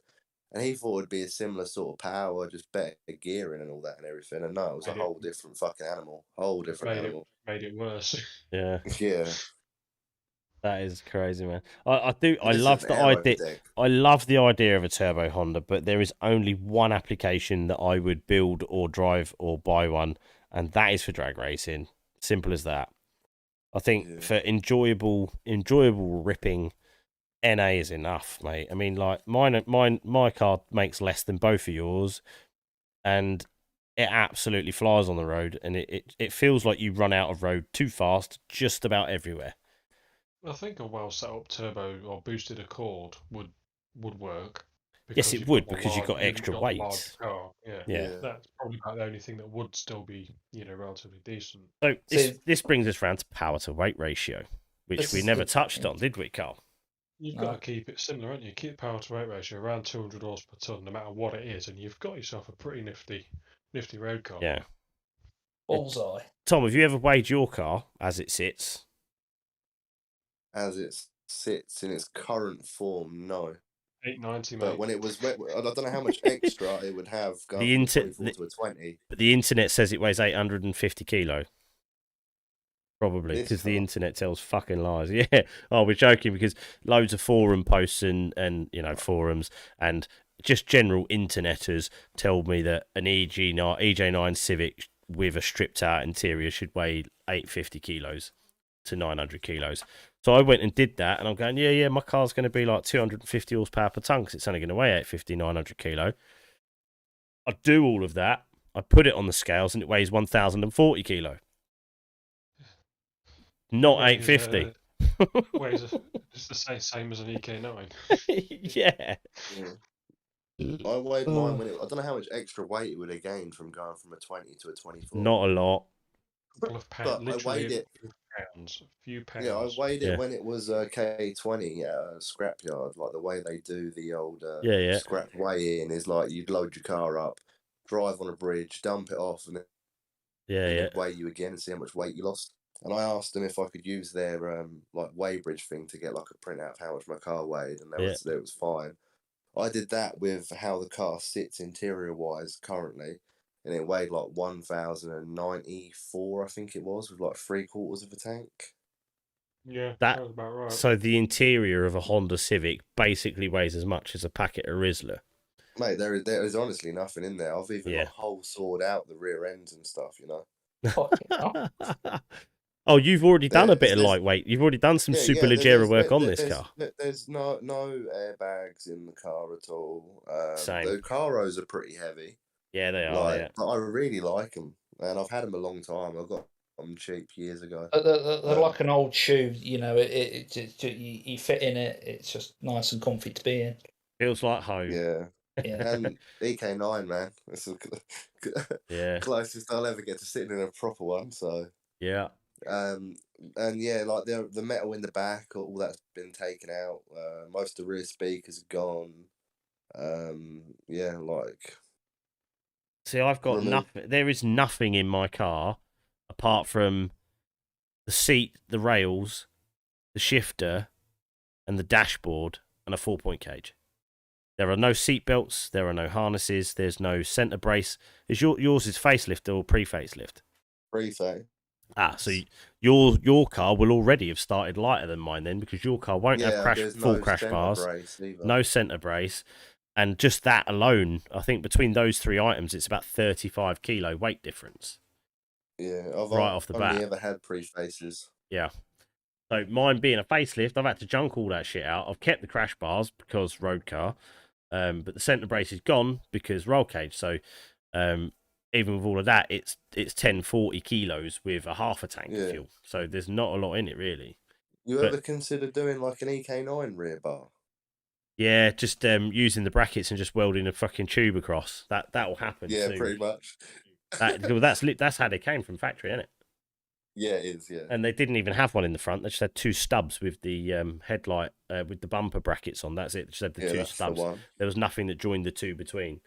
And he thought it'd be a similar sort of power, just better gearing and all that and everything. And no, it was a whole different fucking animal. Made it worse. Yeah. Yeah. That is crazy, man. I love the idea. I love the idea of a turbo Honda, but there is only one application that I would build or drive or buy one, and that is for drag racing. Simple as that. I think for enjoyable ripping, NA is enough, mate. I mean, like my car makes less than both of yours, and it absolutely flies on the road, and it feels like you run out of road too fast just about everywhere. I think a well set up turbo or boosted Accord would work. Yes, it would, because you've got you've extra got the larger weight. car. Yeah. Yeah. That's probably about the only thing that would still be, relatively decent. So See- this brings us round to power to weight ratio, which This we is never the- touched on, did we, Carl? You've No. got to keep it similar, haven't you? Keep the power to weight ratio around 200 horse per ton, no matter what it is, and you've got yourself a pretty nifty road car. Yeah. Bullseye. Tom, have you ever weighed your car as it sits? As it sits in its current form, no. 890, mate. But when it was, I don't know how much extra it would have going The from a 24 to a 20. But the internet says it weighs 850 kilo. Probably, This because the car? internet tells fucking lies. Yeah. Oh, we're joking, because loads of forum posts and forums and just general interneters told me that an EJ9 Civic with a stripped out interior should weigh 850 kilos to 900 kilos. So I went and did that, and I'm going, yeah, my car's going to be like 250 horsepower per ton, because it's only going to weigh 850, 900 kilo. I do all of that. I put it on the scales, and it weighs 1,040 kilo. Not 850. It's the same as an EK9. Yeah. I weighed mine when I don't know how much extra weight it would have gained from going from a 20 to a 24. Not a lot. A couple of pounds. But I Literally weighed it. A few pounds. Yeah, I weighed it Yeah. when it was K20 at a scrapyard. Like the way they do the old Yeah. scrap weigh-in is like you'd load your car up, drive on a bridge, dump it off, and then Yeah. weigh you again and see how much weight you lost. And I asked them if I could use their like weighbridge thing to get like a printout of how much my car weighed, and it was fine. I did that with how the car sits interior wise currently, and it weighed like 1,094, I think it was, with like 3/4 of a tank. Yeah, That- sounds about right. So the interior of a Honda Civic basically weighs as much as a packet of Rizzler. Mate, there is honestly nothing in there. I've even Yeah. like whole sawed out the rear ends and stuff, you know. Fucking hell. Oh, you've already done a bit of there's- lightweight. You've already done some Yeah, Superleggera work on this car. There's no airbags in the car at all. Same. The Caros are pretty heavy. Yeah, they are. Like, but I really like them, and I've had them a long time. I got them cheap years ago. They're like an old shoe, you know. You fit in it. It's just nice and comfy to be in. Feels like home. Yeah, Yeah. and EK9, man, it's the Yeah. closest I'll ever get to sitting in a proper one. So, Yeah. and yeah, like the metal in the back, all that's been taken out. Most of the rear speakers are gone. Yeah, like. See, I've got Remove. nothing. There is nothing in my car apart from the seat, the rails, the shifter, and the dashboard, and a 4-point cage. There are no seat belts. There are no harnesses. There's no centre brace. Is yours is facelift or pre-facelift? Pre-face. So your car will already have started lighter than mine then, because your car won't have there's full no crash centre bars, brace either. no centre brace, and just that alone, I think between those three items, it's about 35 kilo weight difference. Yeah, I've right off the only bat. ever had pre-faces. Yeah. So mine being a facelift, I've had to junk all that shit out. I've kept the crash bars because road car, but the centre brace is gone because roll cage. So even with all of that, it's 1040 kilos with a half a tank of fuel. So there's not a lot in it really. You ever consider doing like an EK9 rear bar? Yeah, just using the brackets and just welding a fucking tube across. That will happen. Yeah, soon. pretty much. That's how they came from factory, isn't it? Yeah, it is. Yeah. And they didn't even have one in the front. They just had two stubs with the headlight with the bumper brackets on. That's it. They just had the two that's stubs. the one. There was nothing that joined the two between.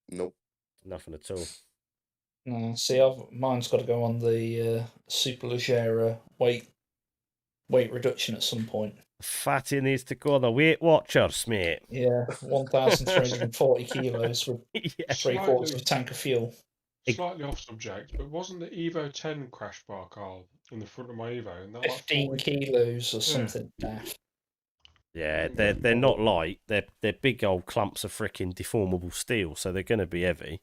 Nope. Nothing at all. No, see, mine's got to go on the Superleggera weight reduction at some point. Fatty needs to go on the Weight Watchers, mate. Yeah, 1,340 kilos with Yeah. 3/4 of a tank of fuel. Slightly off subject, but wasn't the Evo 10 crash bar, Carl, in the front of my Evo? And that 15 kilos or something daft. Yeah, they're not light. They're big old clumps of freaking deformable steel, so they're going to be heavy.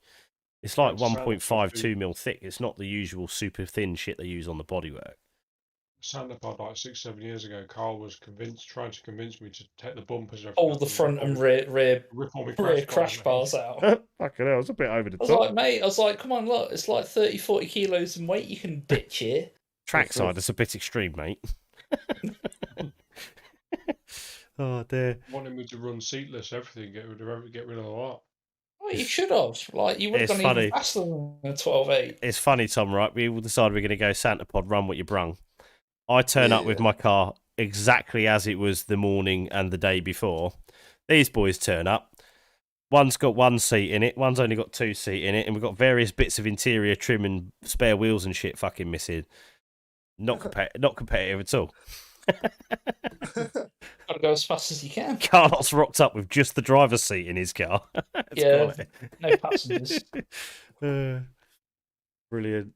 It's like That sounds 1.52 mil thick. It's not the usual super thin shit they use on the bodywork. Santa Pod like 6-7 years ago. Carl was trying to convince me to take the bumpers and everything All off the and front and rear rip all my crash bars out. Fucking hell, it's a bit over the I was top. like, mate, I was like, come on, look, it's like 30, 40 kilos in weight. You can ditch here. Trackside is a bit extreme, mate. Oh dear. Wanted me to run seatless, everything, get rid of a lot. Well, you should have. Like, you would have It's gone funny. even faster than a 12.8. It's funny, Tom, right? We all decided we're going to go Santa Pod, run what you brung. I turn up with my car exactly as it was the morning and the day before. These boys turn up. One's got 1 seat in it, one's only got 2 seat in it, and we've got various bits of interior trim and spare wheels and shit fucking missing. Not competitive at all. Gotta go as fast as you can. Karlos rocked up with just the driver's seat in his car. Yeah, no passengers. Brilliant.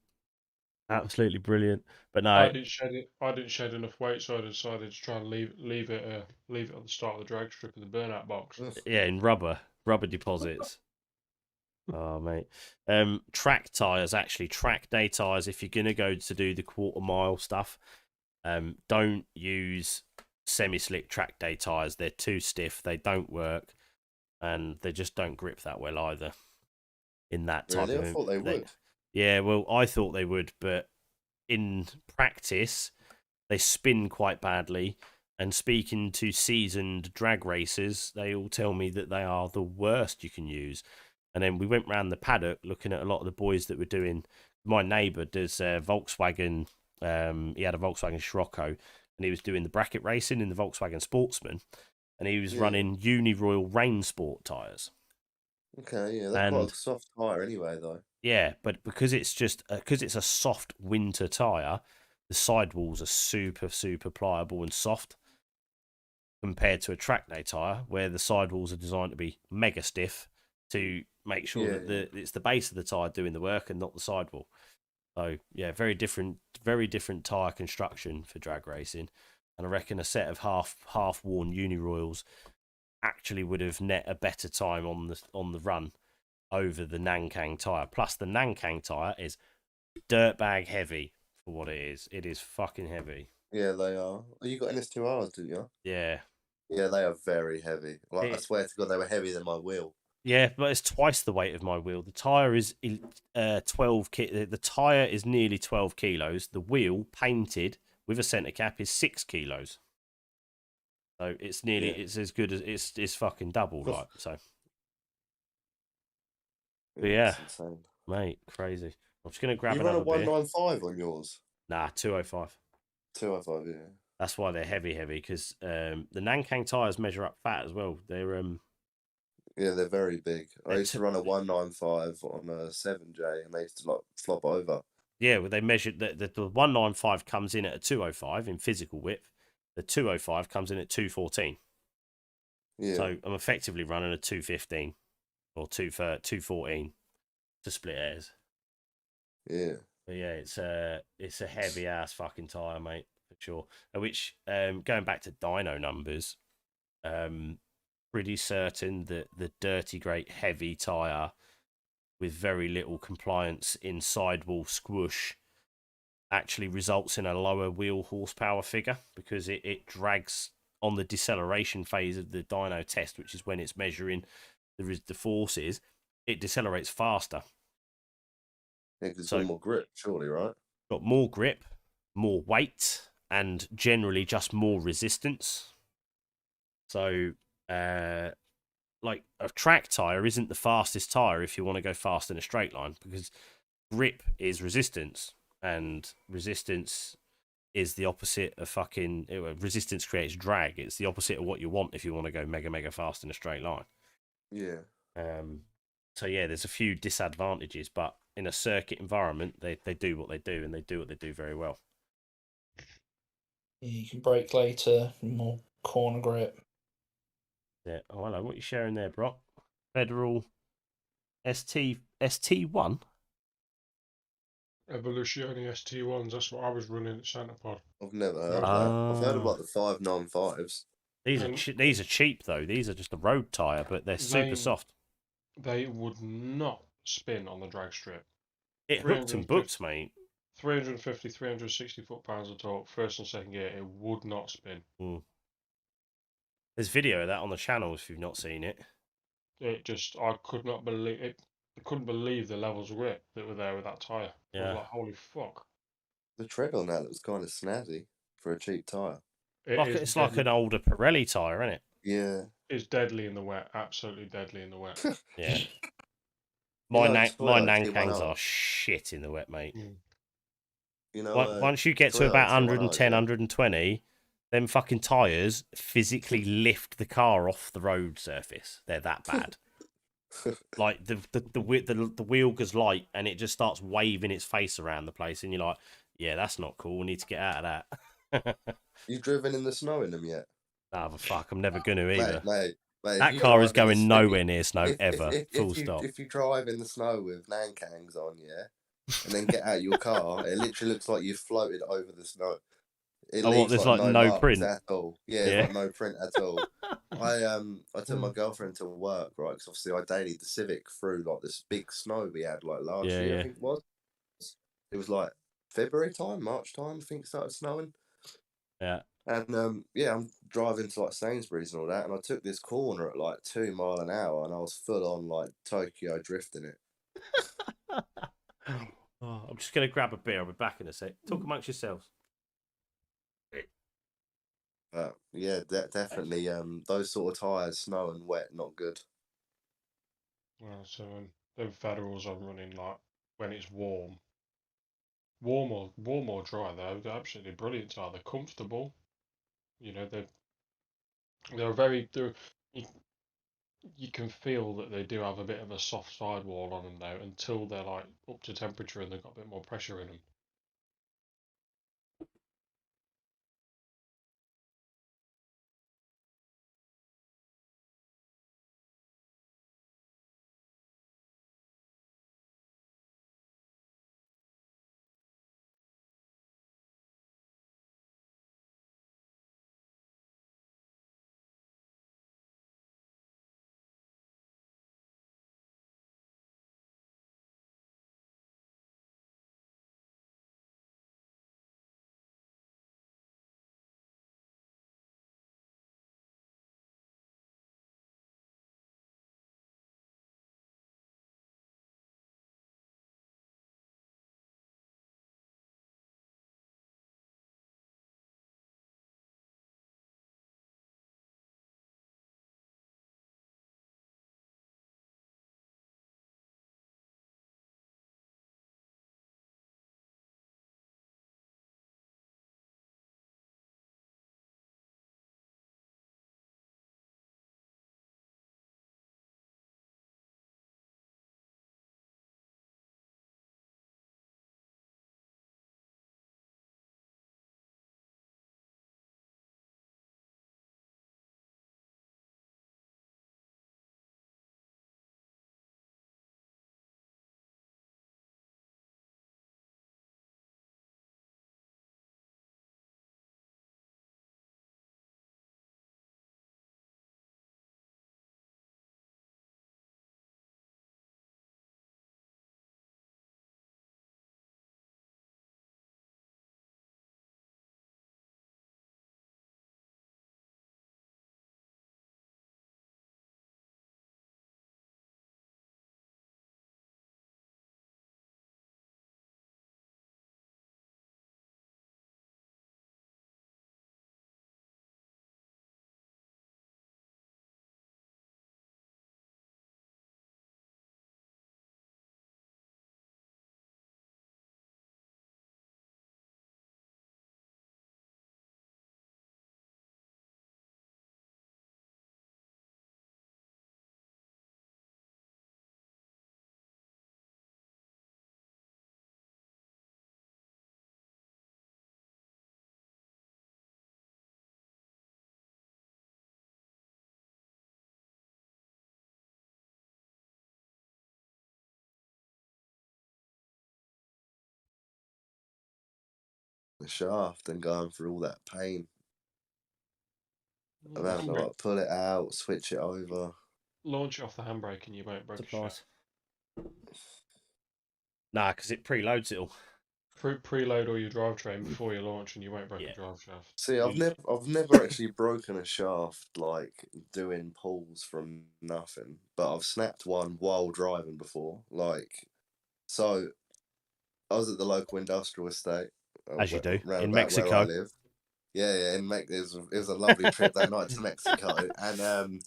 Absolutely brilliant. But no, I didn't shed enough weight, so I decided to try and leave it at the start of the drag strip of the burnout box. yeah, in rubber deposits. Oh mate, track tires, actually track day tires. If you're gonna go to do the quarter mile stuff, don't use semi-slick track day tires. They're too stiff. They don't work, and they just don't grip that well either. In that type Really? of, I thought they would. Yeah, well, I thought they would, but in practice, they spin quite badly. And speaking to seasoned drag racers, they all tell me that they are the worst you can use. And then we went round the paddock looking at a lot of the boys that were doing. My neighbour does Volkswagen. He had a Volkswagen Scirocco, and he was doing the bracket racing in the Volkswagen Sportsman, and he was running Uniroyal Rain Sport tyres. Okay, yeah, that's quite a soft tyre anyway, though. Yeah, but because it's just because it's a soft winter tyre, the sidewalls are super pliable and soft compared to a track day tyre where the sidewalls are designed to be mega stiff to make sure that it's the base of the tyre doing the work and not the sidewall. So yeah, very different tyre construction for drag racing, and I reckon a set of half worn Uniroyals actually would have net a better time on the run over the Nankang tyre. Plus, the Nankang tyre is dirtbag heavy for what it is. It is fucking heavy. Yeah, they are. You got NS2Rs, do you? Yeah. Yeah, they are very heavy. Like, I swear to God, they were heavier than my wheel. Yeah, but it's twice the weight of my wheel. The tyre is 12 The tyre is nearly 12 kilos. The wheel, painted with a centre cap, is 6 kilos. So it's nearly it's as good as it's fucking double, like so. But yeah, insane. Mate, crazy. I'm just gonna grab you another run a beer. 195 on yours? Nah, 205. 205, yeah. That's why they're heavy, because the Nankang tyres measure up fat as well. They're yeah, they're very big. I used to run a 195 on a 7J, and they used to like flop over. Yeah, well, they measured the 195 comes in at a 205 in physical width. The 205 comes in at 214. Yeah. So I'm effectively running a 215 or 214 to split hairs. Yeah. But yeah, it's a heavy ass fucking tyre, mate, for sure. Which going back to dyno numbers, pretty certain that the dirty great heavy tyre with very little compliance in sidewall squish actually results in a lower wheel horsepower figure, because it drags on the deceleration phase of the dyno test, which is when it's measuring the forces. It decelerates faster. Yeah, because it's got more grip, surely, right? Got more grip, more weight, and generally just more resistance. So, like a track tyre isn't the fastest tyre if you want to go fast in a straight line, because grip is resistance, and resistance is the opposite of fucking... Resistance creates drag. It's the opposite of what you want if you want to go mega fast in a straight line. Yeah. So yeah, there's a few disadvantages, but in a circuit environment, they do what they do, and they do what they do very well. Yeah, you can brake later, more corner grip. Yeah. Oh, hello. What are you sharing there, Brock? Federal ST1? Evolutionary ST1s, that's what I was running at Santa Pod. I've never heard of that. I've heard of like the 595s. These are cheap though. These are just a road tyre, but they're super soft. They would not spin on the drag strip. It hooked and booked, mate. 350, 360 foot-pounds of torque, first and second gear, it would not spin. There's video of that on the channel if you've not seen it. It just, I could not believe it. I couldn't believe the levels of grip that were there with that tyre. I was Yeah. like, holy fuck. The tread on that was kind of snazzy for a cheap tyre. It's like an older Pirelli tyre, isn't it? Yeah. It's deadly in the wet. Absolutely deadly in the wet. Yeah. You My know, my Toyota Nankangs T1R. are shit in the wet, mate. You know, Once you get to Toyota about T1Rs, 110, yeah. 120, them fucking tyres physically lift the car off the road surface. They're that bad. Like the wheel goes light and it just starts waving its face around the place, and you're like, yeah, that's not cool. We need to get out of that. You've driven in the snow in them yet? Nah, but fuck, I'm never gonna either. Mate, that car is going nowhere near snow ever. Full if stop. If you drive in the snow with Nankangs on, yeah, and then get out your car, it literally looks like you've floated over the snow. It leaves there's like no marks print at all. Yeah, Yeah. like no print at all. I took my girlfriend to work, right? Because obviously I dailied the Civic through like this big snow we had like last year. I think it was. It was like February time, March time. I think it started snowing. Yeah. And yeah, I'm driving to like Sainsbury's and all that, and I took this corner at like 2 miles an hour, and I was full on like Tokyo drifting it. I'm just gonna grab a beer. I'll be back in a sec. Talk amongst yourselves. Yeah, definitely. Those sort of tires, snow and wet, not good. Well, so the Federals I'm running like when it's warm. Warm or dry though, they're absolutely brilliant tire. They're comfortable. You know, they're very you can feel that they do have a bit of a soft sidewall on them though until they're like up to temperature and they've got a bit more pressure in them. The shaft and going through all that pain. And having to like pull it out, switch it over. Launch it off the handbrake and you won't break a shaft. Nah, because it preloads it all. Preload all your drivetrain before you launch, and you won't break a drive shaft. See, I've never actually broken a shaft like doing pulls from nothing, but I've snapped one while driving before. Like, so I was at the local industrial estate, As you do round in about where I Mexico. live. Yeah, in Mexico, it was a lovely trip that night to Mexico, and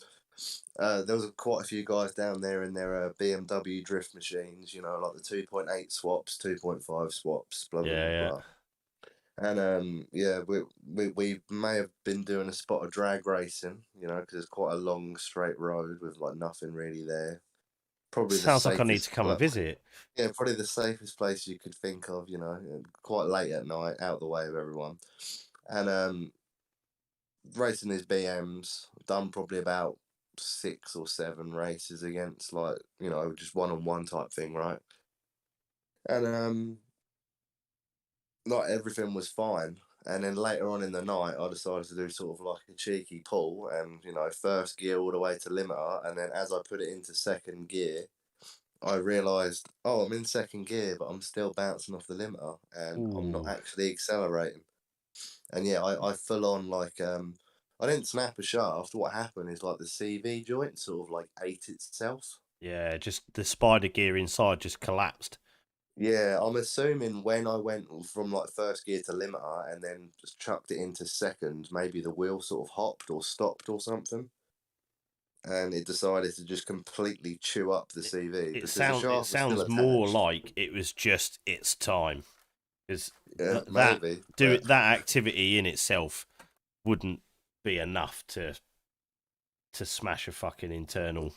there was quite a few guys down there in their BMW drift machines, you know, like the 2.8 swaps, 2.5 swaps, blah blah blah Yeah. blah. And yeah, we may have been doing a spot of drag racing, you know, because it's quite a long straight road with like nothing really there. Probably the Sounds like I need safest. to come and visit. Yeah, probably the safest place you could think of, you know, quite late at night, out the way of everyone. And racing these BMs, done probably about 6 or 7 races against, like, you know, just one-on-one type thing, right? And not everything was fine. And then later on in the night, I decided to do sort of like a cheeky pull and, you know, first gear all the way to limiter. And then as I put it into second gear, I realised, oh, I'm in second gear, but I'm still bouncing off the limiter and I'm not Ooh. actually accelerating. And yeah, I full on like, I didn't snap a shaft. What happened is like the CV joint sort of like ate itself. Yeah, just the spider gear inside just collapsed. Yeah, I'm assuming when I went from like first gear to limiter and then just chucked it into second, maybe the wheel sort of hopped or stopped or something, and it decided to just completely chew up the CV It because the shaft was still sounds more attached. like it was just its time, because Yeah, that maybe. that activity in itself wouldn't be enough to smash a fucking internal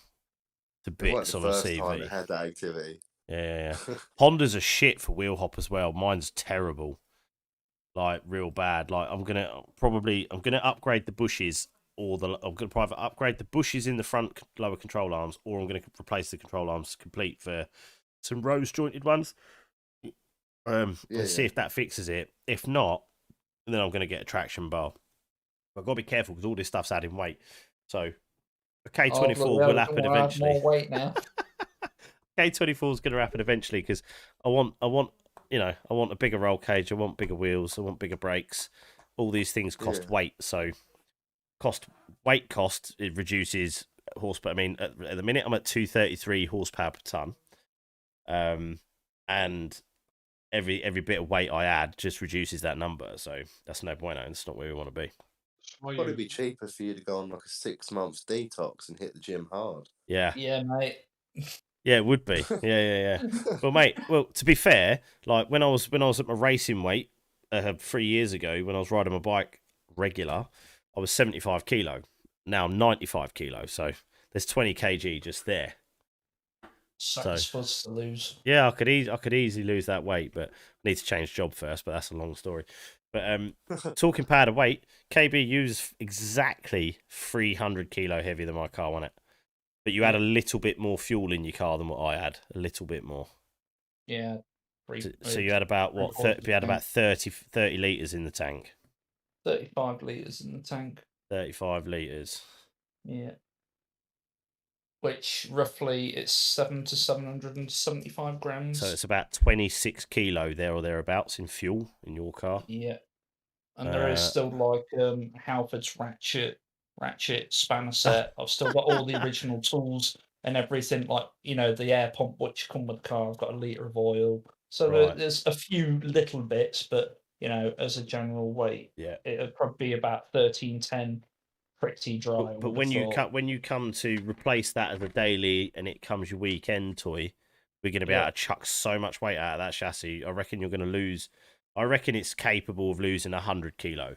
to It wasn't bits the on a first time it CV. had that activity. Yeah. Hondas are shit for wheel hop as well. Mine's terrible, like real bad. Like I'm gonna upgrade the bushes, I'm gonna either upgrade the bushes in the front lower control arms, or I'm gonna replace the control arms complete for some rose jointed ones. And see if that fixes it. If not, then I'm gonna get a traction bar. I've got to be careful because all this stuff's adding weight. So a K24 will happen eventually. More weight now. K24 is going to happen eventually because I want a bigger roll cage. I want bigger wheels. I want bigger brakes. All these things cost weight. So weight it reduces horsepower. I mean, at the minute I'm at 233 horsepower per ton. And every bit of weight I add just reduces that number. So that's no bueno. That's not where we want to be. Probably be cheaper for you to go on like a 6 months detox and hit the gym hard. Yeah. Yeah, mate. Yeah, it would be. Yeah. Well, mate. Well, to be fair, like when I was at my racing weight 3 years ago, when I was riding my bike regular, I was 75 kilo. Now I'm 95 kilo. So there's 20 kg just there. Supposed to lose. Yeah, I could easily lose that weight, but I need to change job first. But that's a long story. But talking powder weight, KBU is exactly 300 kilo heavier than my car on it. But you had a little bit more fuel in your car than what I had. A little bit more. Yeah. So you had about what? You had about 30 litres in the tank. 35 litres in the tank. 35 litres. Yeah. Which roughly it's 775 grams. So it's about 26 kilo there or thereabouts in fuel in your car. Yeah. And there is still like Halford's ratchet spanner set. I've still got all the original tools and everything, like, you know, the air pump which come with the car. I've got a litre of oil. So there's a few little bits, but, you know, as a general weight, it'll probably be about 1310 pretty dry. But when you come to replace that as a daily and it comes your weekend toy, we're going to be able to chuck so much weight out of that chassis. I reckon you're going to lose. I reckon it's capable of losing 100 kilo.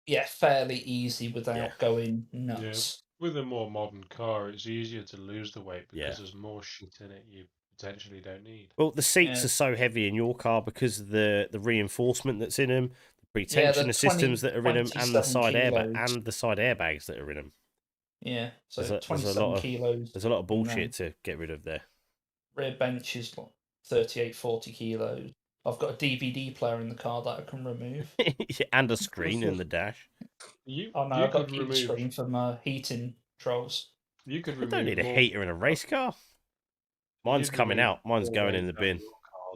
Yeah, fairly easy without going nuts. Yeah. With a more modern car, it's easier to lose the weight because there's more shit in it you potentially don't need. Well, the seats are so heavy in your car because of the reinforcement that's in them, the pre-tensioner systems that are in them, and the side airbags that are in them. Yeah, so 27 kilos. There's a lot of bullshit to get rid of there. Rear bench is like 38, 40 kilos. I've got a DVD player in the car that I can remove. And a screen in the dash. I've got a heat screen for my heating controls. You could don't need a heater in a race car. Mine's coming out. Mine's going in the bin.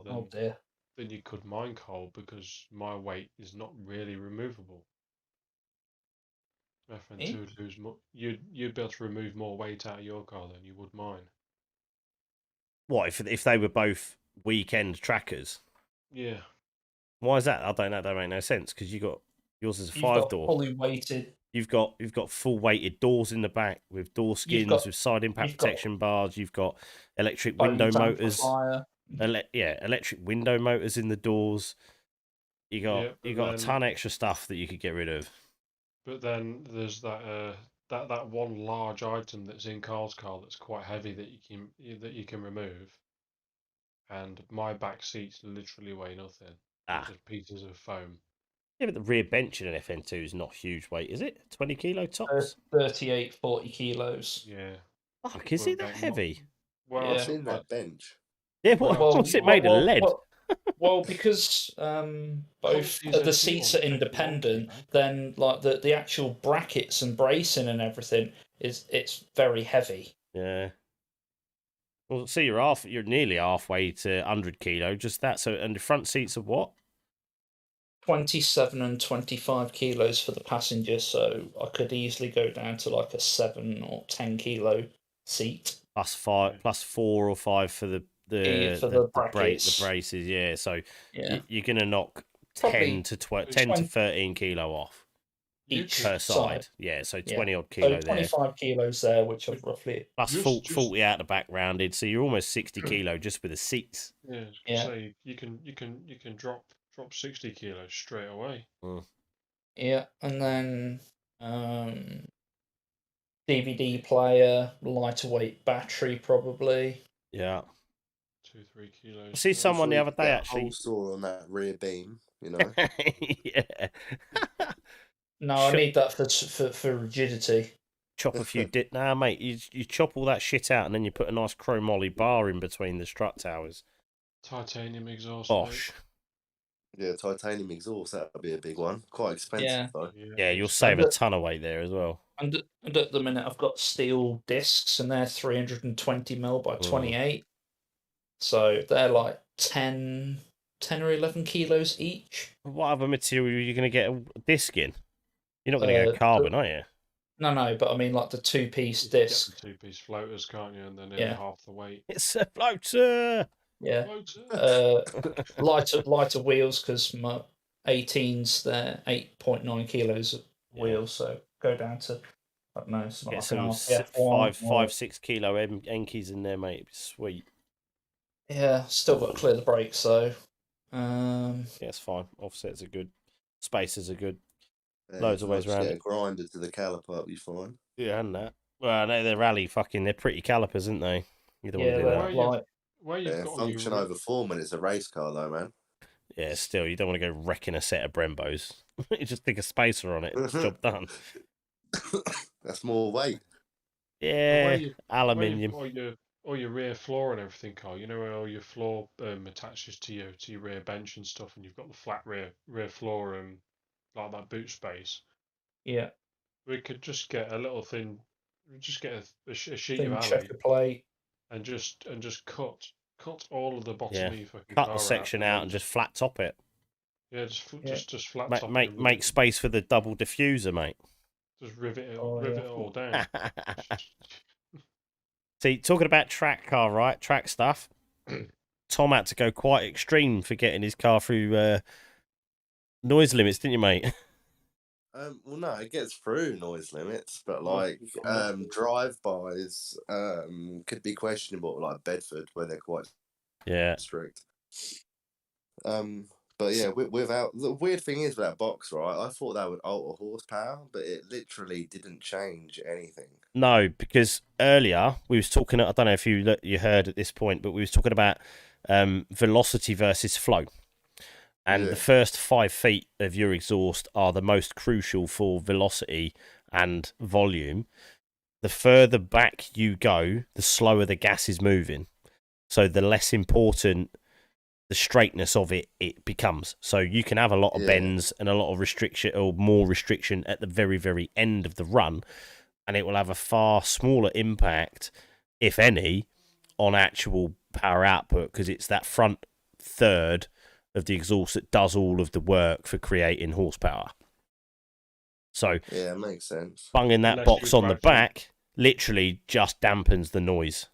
Oh dear. then you could mine coal because my weight is not really removable. FN2 would lose more. You'd be able to remove more weight out of your car than you would mine. What if they were both weekend trackers? Yeah. Why is that? I don't know. That make no sense because yours is a You've got 5-door. fully weighted. You've got full weighted doors in the back with door skins, with side impact protection bars. You've got electric window motors. Electric window motors in the doors. You got a ton extra stuff that you could get rid of. But then there's that one large item that's in Karl's car that's quite heavy that you can remove. And my back seats literally weigh nothing. They're just pieces of foam. Yeah, but the rear bench in an FN2 is not huge weight, is it? 20 kilo tops? 38, 40 kilos. Yeah. Fuck, is it that heavy? Well, Yeah. I've seen that bench. Yeah, what's it made of lead? Well, because both the seats are independent, then like the actual brackets and bracing and everything it's very heavy. Yeah. Well, see, you're nearly halfway to 100 kilo, just that. So, and the front seats are what? 27 and 25 kilos for the passenger, so I could easily go down to like a 7 or 10 kilo seat. Plus 4 or 5 for the braces, yeah. So you're gonna knock probably 10 to 13 kilo off per side. Yeah, so 20 odd kilo so 25 kilos there, which are roughly plus 40 out the back rounded. So you're almost 60 kilo just with the seats. Yeah, so you can drop 60 kilos straight away. Yeah, and then DVD player, lighter weight battery probably. Yeah. 2-3 kilos. I see someone the other day actually. Whole saw on that rear beam, you know. Yeah. No, I need that for rigidity. Chop a few nah, mate. You chop all that shit out and then you put a nice chromoly bar in between the strut towers. Titanium exhaust. Bosh. Yeah, titanium exhaust, that would be a big one. Quite expensive though. Yeah, you'll save a ton of weight there as well. And at the minute I've got steel discs and they're 320mm by 28. So they're like 10 or 11 kilos each. What other material are you going to get a disc in? You're not going to go carbon, are you? No, but I mean like the two-piece disc. Get the two-piece floaters, can't you? And then nearly half the weight. It's a floater! Yeah. Lighter wheels because my 18s, they're 8.9 kilos of wheels, so go down to, I don't know, get some 5-6 kilo Enkies in there, mate. Sweet. Yeah, still got to clear the brakes, so. Yeah, it's fine. Offsets are good. Spacers are good. Yeah, loads of ways around it. it. Grinder to the caliper, it'll be fine. Yeah, and that. Well, they're rally they're pretty calipers, aren't they? You don't want to do that. Function over 4 minutes a race car, though, man. Yeah, still, you don't want to go wrecking a set of Brembos. You just stick a spacer on it, job done. That's more weight. Yeah, aluminium. Or your rear floor and everything, Carl. You know where all your floor attaches to your rear bench and stuff, and you've got the flat rear floor and like that boot space. Yeah. We could just get a little thin. Just get a sheet thin of checker plate and just cut all of the bottom of your fucking cut car the section out and just flat top it. Yeah, just flat top. Make space for the double diffuser, mate. Just rivet it all down. See, talking about track car, right? Track stuff. Tom had to go quite extreme for getting his car through noise limits, didn't you, mate? Well, no, it gets through noise limits, but like drive-bys could be questionable, like Bedford, where they're quite strict. But yeah, without the weird thing is with that box, right? I thought that would alter horsepower, but it literally didn't change anything. No, because earlier we was talking. I don't know if you heard at this point, but we was talking about velocity versus flow. And the first 5 feet of your exhaust are the most crucial for velocity and volume. The further back you go, the slower the gas is moving. So the less important the straightness of it becomes. So you can have a lot of bends and a lot of restriction or more restriction at the very, very end of the run, and it will have a far smaller impact, if any, on actual power output because it's that front third of the exhaust that does all of the work for creating horsepower. So Yeah, it makes sense. bunging that Unless box you on the actually- back literally just dampens the noise.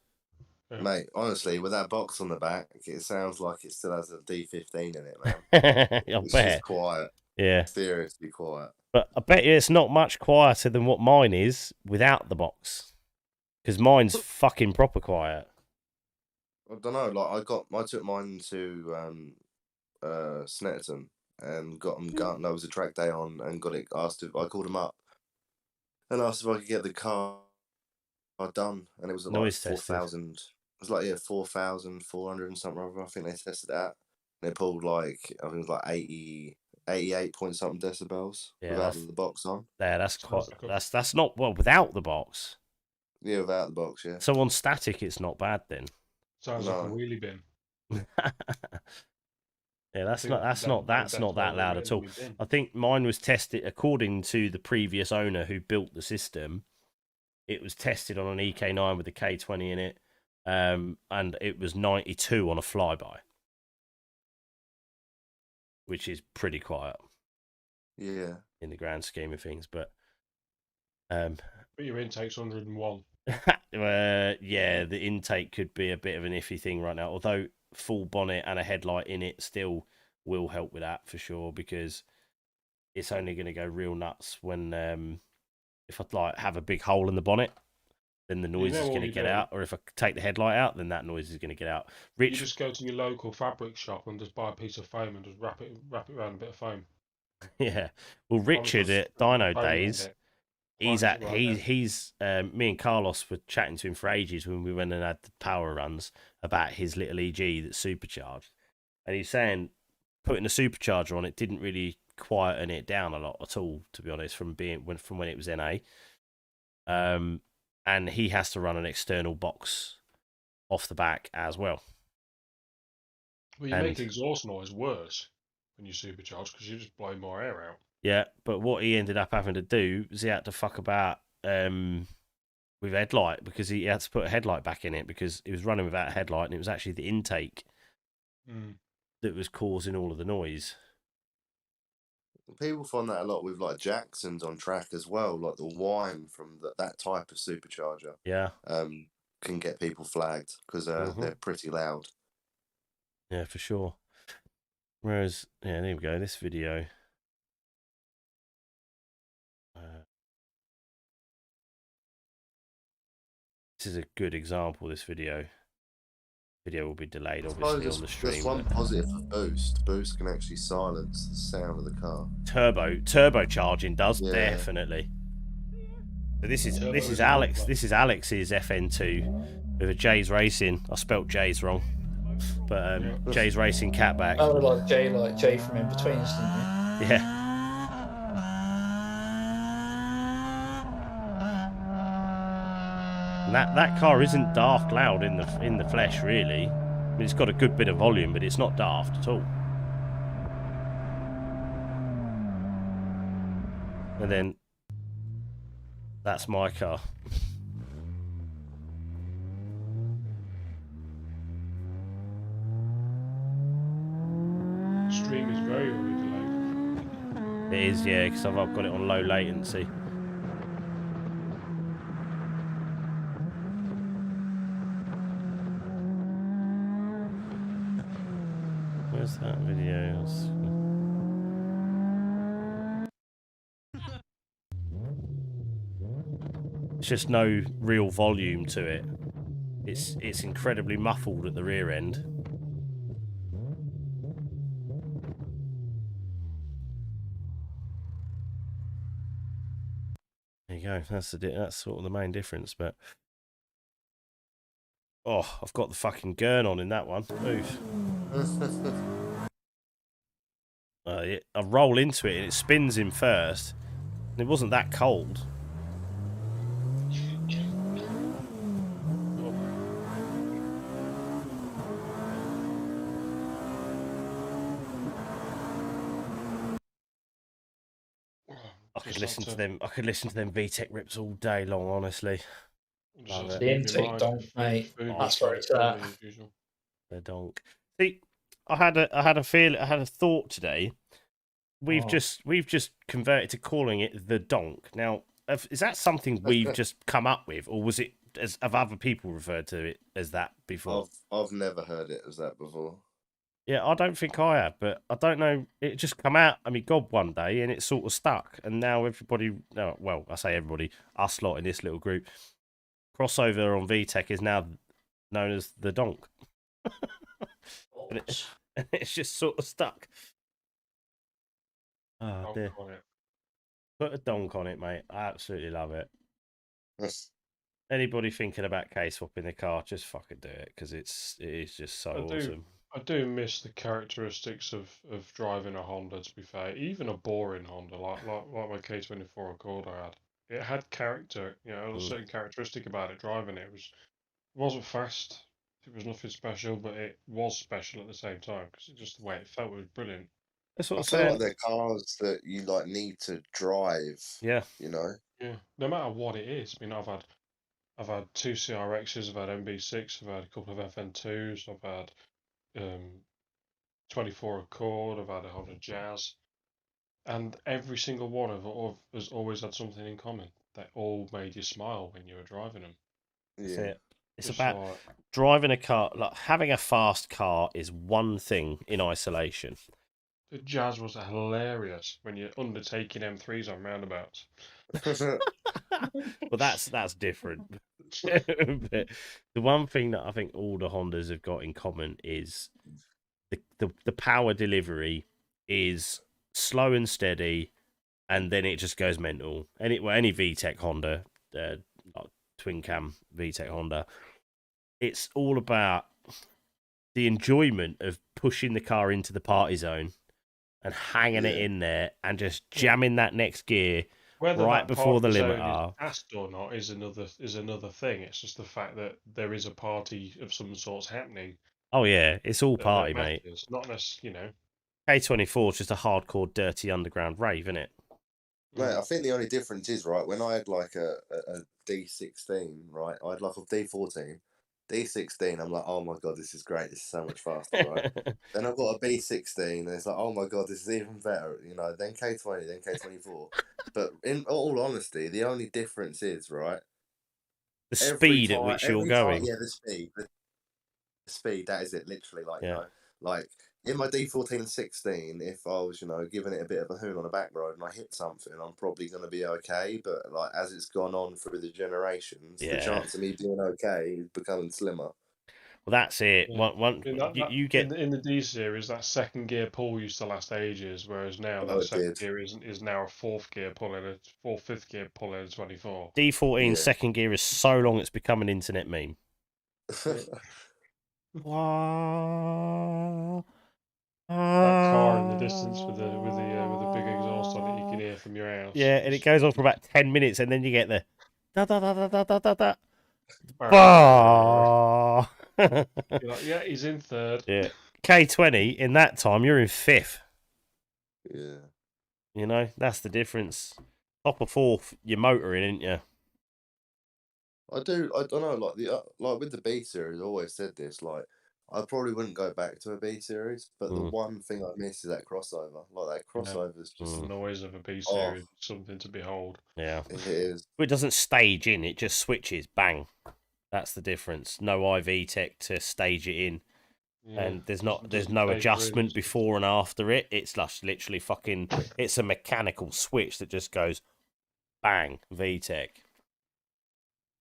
Yeah. Mate, honestly, with that box on the back, it sounds like it still has a D15 in it, man. I It's bet. just quiet. Yeah. Seriously quiet. But I bet you it's not much quieter than what mine is without the box. Because mine's fucking proper quiet. I don't know. Like I took mine to Snetterton and got them. There was a track day on, and got it. Asked if I called them up and asked if I could get the car done, and it was like Noise tested. 4,000. It was like 4,400 and something. I think they tested that. And they pulled like I think it was like 88 point something decibels Yeah, without that's- the box on. Yeah, that's Sounds quite. like a- That's not well without the box. Yeah, without the box. Yeah. So on static, it's not bad then. Sounds like a No. wheelie bin. Yeah, that's think not that's not decibel that loud at all. wheelie bin. I think mine was tested according to the previous owner who built the system. It was tested on an EK9 with the K20 in it, and it was 92 on a flyby, which is pretty quiet Yeah. in the grand scheme of things. But But your intake's 101. yeah, the intake could be a bit of an iffy thing right now. Although full bonnet and a headlight in it still will help with that for sure, because it's only going to go real nuts when if I like have a big hole in the bonnet, then the noise know is what going to you get do? out. Or if I take the headlight out, then that noise is going to get out. You Rich, just go to your local fabric shop and just buy a piece of foam and just wrap it around a bit of foam. yeah. Well, Richard at Dino Days. He's Plunge at it right he's me and Karlos were chatting to him for ages when we went and had the power runs about his little EG that's supercharged, and he's saying putting a supercharger on it didn't really quieten it down a lot at all, to be honest, from when it was NA. And he has to run an external box off the back as well. Well, you And- make exhaust noise worse when you supercharge because you just blow more air out. Yeah, but what he ended up having to do was he had to fuck about with headlight, because he had to put a headlight back in it because he was running without a headlight, and it was actually the intake that was causing all of the noise. People find that a lot with like Jacksons on track as well. Like the whine from that type of supercharger Yeah, can get people flagged because they're pretty loud. yeah, for sure. Whereas, yeah, there we go. This video. This is a good example. This video will be delayed, obviously, on the stream. There's one but- positive for Boost. Boost can actually silence the sound of the car. Turbocharging does Yeah. definitely. So this is Turbo this is is Alex. another. This is Alex's FN2 with a Jay's Racing. I spelt Jay's wrong, but Yeah. Jay's Racing catback. Oh, like Jay from In Betweens, didn't you? Yeah. And that car isn't daft loud in the flesh, really. I mean, it's got a good bit of volume, but it's not daft at all. And then that's my car. Stream is very, very delayed. It is, yeah, because I've got it on low latency. Where's that video? It's just no real volume to it. It's incredibly muffled at the rear end. There you go. That's sort of the main difference. But oh, I've got the fucking gurn on in that one. Oof. I roll into it and it spins in first. And it wasn't that cold. I could listen to them. I could listen to them VTEC rips all day long. Honestly, Love it. The intake donk, mate. That's where it's at. they're donk. See, I had a thought today. We've Oh. just converted to calling it the donk. Now, is that something we've just come up with, or was it have other people referred to it as that before? I've never heard it as that before. Yeah, I don't think I have, but I don't know. It just come out. I mean, God, one day, and it sort of stuck. And now everybody, no, well, I say everybody, us lot in this little group, crossover on VTech is now known as the donk. and it's just sort of stuck. Oh, Donk dear. on it. Put a donk on it, mate. I absolutely love it. Anybody thinking about K-swapping the car, just fucking do it, because it is just so awesome. I do miss the characteristics of driving a Honda, to be fair. Even a boring Honda, like my K24 Accord I had. It had character, you know, a certain characteristic about it driving it. It wasn't fast. It was nothing special, but it was special at the same time, because it just the way it felt was brilliant. That's what I I'm feel saying. like they're cars that you like need to drive. Yeah. You know. Yeah. No matter what it is. I mean, I've had 2 CRXs, I've had MB6, I've had a couple of FN2s, I've had 24 Accord, I've had a Honda Jazz, and every single one of has always had something in common. They all made you smile when you were driving them. Yeah. It's Just about like, driving a car. Like having a fast car is one thing in isolation. the Jazz was hilarious when you're undertaking M3s on roundabouts. Well, that's different. But the one thing that I think all the Hondas have got in common is the power delivery is slow and steady, and then it just goes mental. Any VTEC Honda, like twin cam VTEC Honda, it's all about the enjoyment of pushing the car into the party zone and hanging it in there and just jamming that next gear Whether right that before the party zone limiter. is passed or not is another thing. It's just the fact that there is a party of some sorts happening. Oh yeah, it's all party, that mate. matters. Not necessarily, you know. K24 is just a hardcore, dirty underground rave, isn't it? Mate, I think the only difference is, right, when I had like a D16, right, I had like a D14, D16, I'm like, oh my God, this is great, this is so much faster, right? Then I've got a B16, and it's like, oh my God, this is even better, you know, then K20, then K24. But in all honesty, the only difference is, right, The speed at which you're going. yeah, the speed, that is it, literally, like, Yeah. you know, like, in my D14 and 16, if I was, you know, giving it a bit of a hoon on a back road and I hit something, I'm probably going to be okay. But, like, as it's gone on through the generations, the chance of me being okay is becoming slimmer. Well, that's it. Yeah. You get in the D series, that second gear pull used to last ages, whereas now that second gear is now a fourth gear pull in a fifth gear pull in a 24. D14 second gear is so long it's become an internet meme. That car in the distance with the big exhaust on it, you can hear from your house. Yeah, and it goes on for about 10 minutes, and then you get the da da da da da da da da. Bah! You're like, yeah, he's in third. Yeah, K20 in that time you're in fifth. Yeah, you know that's the difference. Top of fourth, you're motoring, ain't you? I don't know. Like like with the B series, I always said this. Like, I probably wouldn't go back to a B series, but the one thing I miss is that crossover. Like, that crossover is just the noise of a B series, something to behold. Yeah, it is. It doesn't stage in; it just switches. Bang. That's the difference. No IV tech to stage it in, and there's no adjustment before and after it. It's just literally fucking. It's a mechanical switch that just goes, bang, VTEC.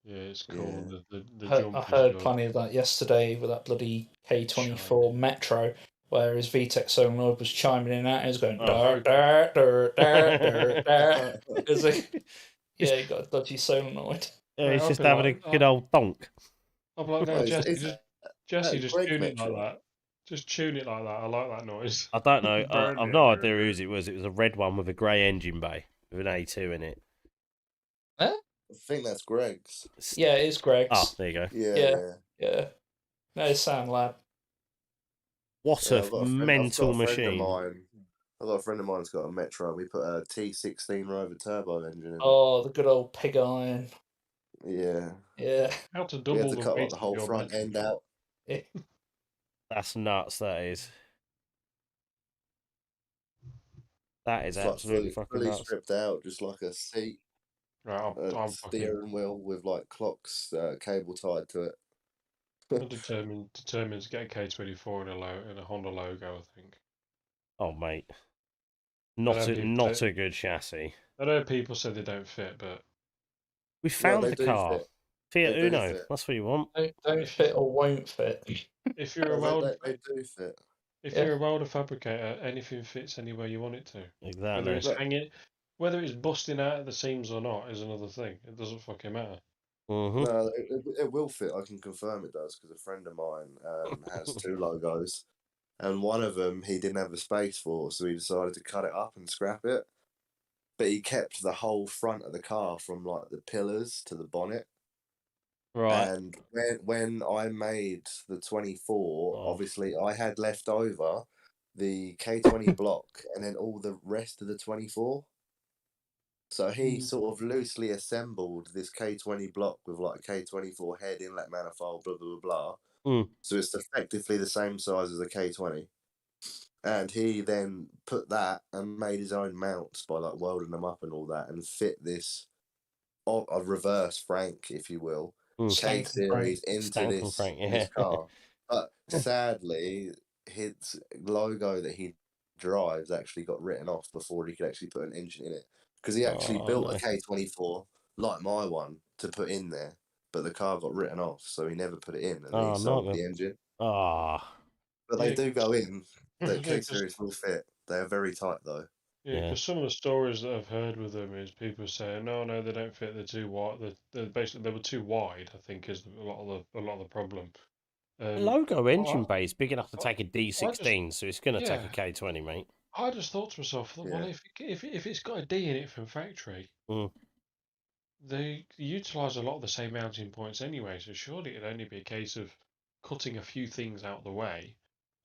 Yeah, it's cool. Yeah. The jump I heard plenty of that yesterday with that bloody K24 Metro, where his VTEC solenoid was chiming in out. He was going dar dar dar dar dar dar. Yeah, he got a dodgy solenoid. Yeah, he's just having a good old donk. I'm like, no, Jesse, just tune it Metro. like that. Just tune it like that. I like that noise. I don't know. I've no idea whose it was. It was a red one with a grey engine bay with an A2 in it. Huh? I think that's Greg's. Yeah, it is Greg's. Oh, there you go. Yeah. No, it's Sound Lab. What a mental machine. I've got a friend of mine who's got a Metro. We put a T16 Rover turbo engine in. Oh, the good old pig iron. Yeah. Yeah. How to double we had to the cut weight the of whole your front Metro. end out. That's nuts, that is. That is It's like absolutely fucking fully nuts. stripped out, just like a seat, Right, I'm fucking steering wheel with like clocks, cable tied to it. I'm determined to get a K24 in a Honda logo. I think. Oh mate, I not know a people not say, a good chassis. I know people say they don't fit, but We No, found they the do car. fit. Fiat They do Uno. fit. That's what you want. Don't fit or won't fit. if you're a No, welder, they do fit. if Yeah. you're a welder fabricator, anything fits anywhere you want it to. Whether Exactly. it's hanging, whether it's busting out at the seams or not is another thing. It doesn't fucking matter. Mm-hmm. No, it will fit. I can confirm it does because a friend of mine has 2 logos, and one of them he didn't have the space for, so he decided to cut it up and scrap it. But he kept the whole front of the car from like the pillars to the bonnet. Right. And when I made the 24, Oh. obviously I had left over the K20 block and then all the rest of the 24. So he sort of loosely assembled this K20 block with like a K24 head, inlet manifold, blah, blah, blah, blah. Mm. So it's effectively the same size as a K20. And he then put that and made his own mounts by like welding them up and all that and fit this, a reverse Frank, if you will, Mm. K series into Stankin' Frank, yeah. this car. But sadly, his logo that he drives actually got written off before he could actually put an engine in it. Because he actually built no. a K24 like my one to put in there, but the car got written off, so he never put it in, and then he sold the engine. Ah. But they do go in. The Yeah, K 'cause- series will fit. They're very tight though. Yeah, Yeah. because some of the stories that I've heard with them is people saying, no, they don't fit. They're too wide. They're basically they were too wide. I think is a lot of the problem. The logo engine I- bay is big enough to take a D16, so it's going to take a yeah. K20, mate. I just thought to myself, well, Yeah. if it's got a D in it from factory, Mm. they utilise a lot of the same mounting points anyway. So surely it'd only be a case of cutting a few things out of the way,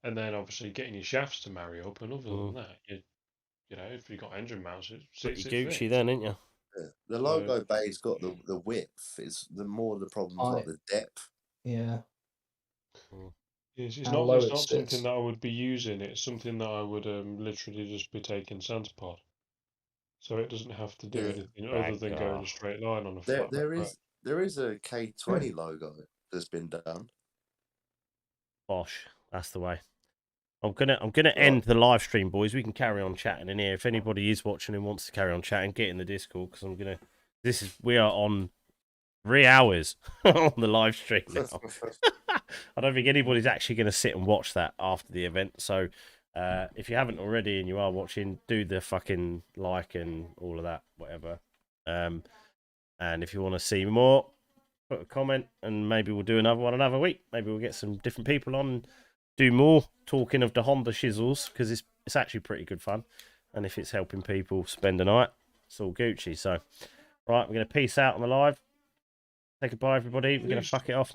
and then obviously getting your shafts to marry up. And other than that, you know, if you've got engine mounts, it Pretty fits. Gucci then, ain't you? Yeah. The logo bay's got the width. It's the more the problem's like the depth. Yeah. It's How not. low It's it not something sits. that I would be using. It's something that I would literally just be taking Sandspot. So it doesn't have to do Yeah. anything other than go in a Bagger. straight line on a There flat back road. there is a K20 logo that's been done. Bosh. That's the way. I'm gonna end the live stream, boys. We can carry on chatting in here. If anybody is watching and wants to carry on chatting, get in the Discord because we are on 3 hours on the live stream now. I don't think anybody's actually going to sit and watch that after the event. So if you haven't already and you are watching, do the fucking like and all of that, whatever. And if you want to see more, put a comment and maybe we'll do another one another week. Maybe we'll get some different people on and do more talking of the Honda shizzles because it's actually pretty good fun. And if it's helping people spend a night, it's all Gucci. So, right, we're going to peace out on the live. Say goodbye, everybody. We're going to fuck it off now.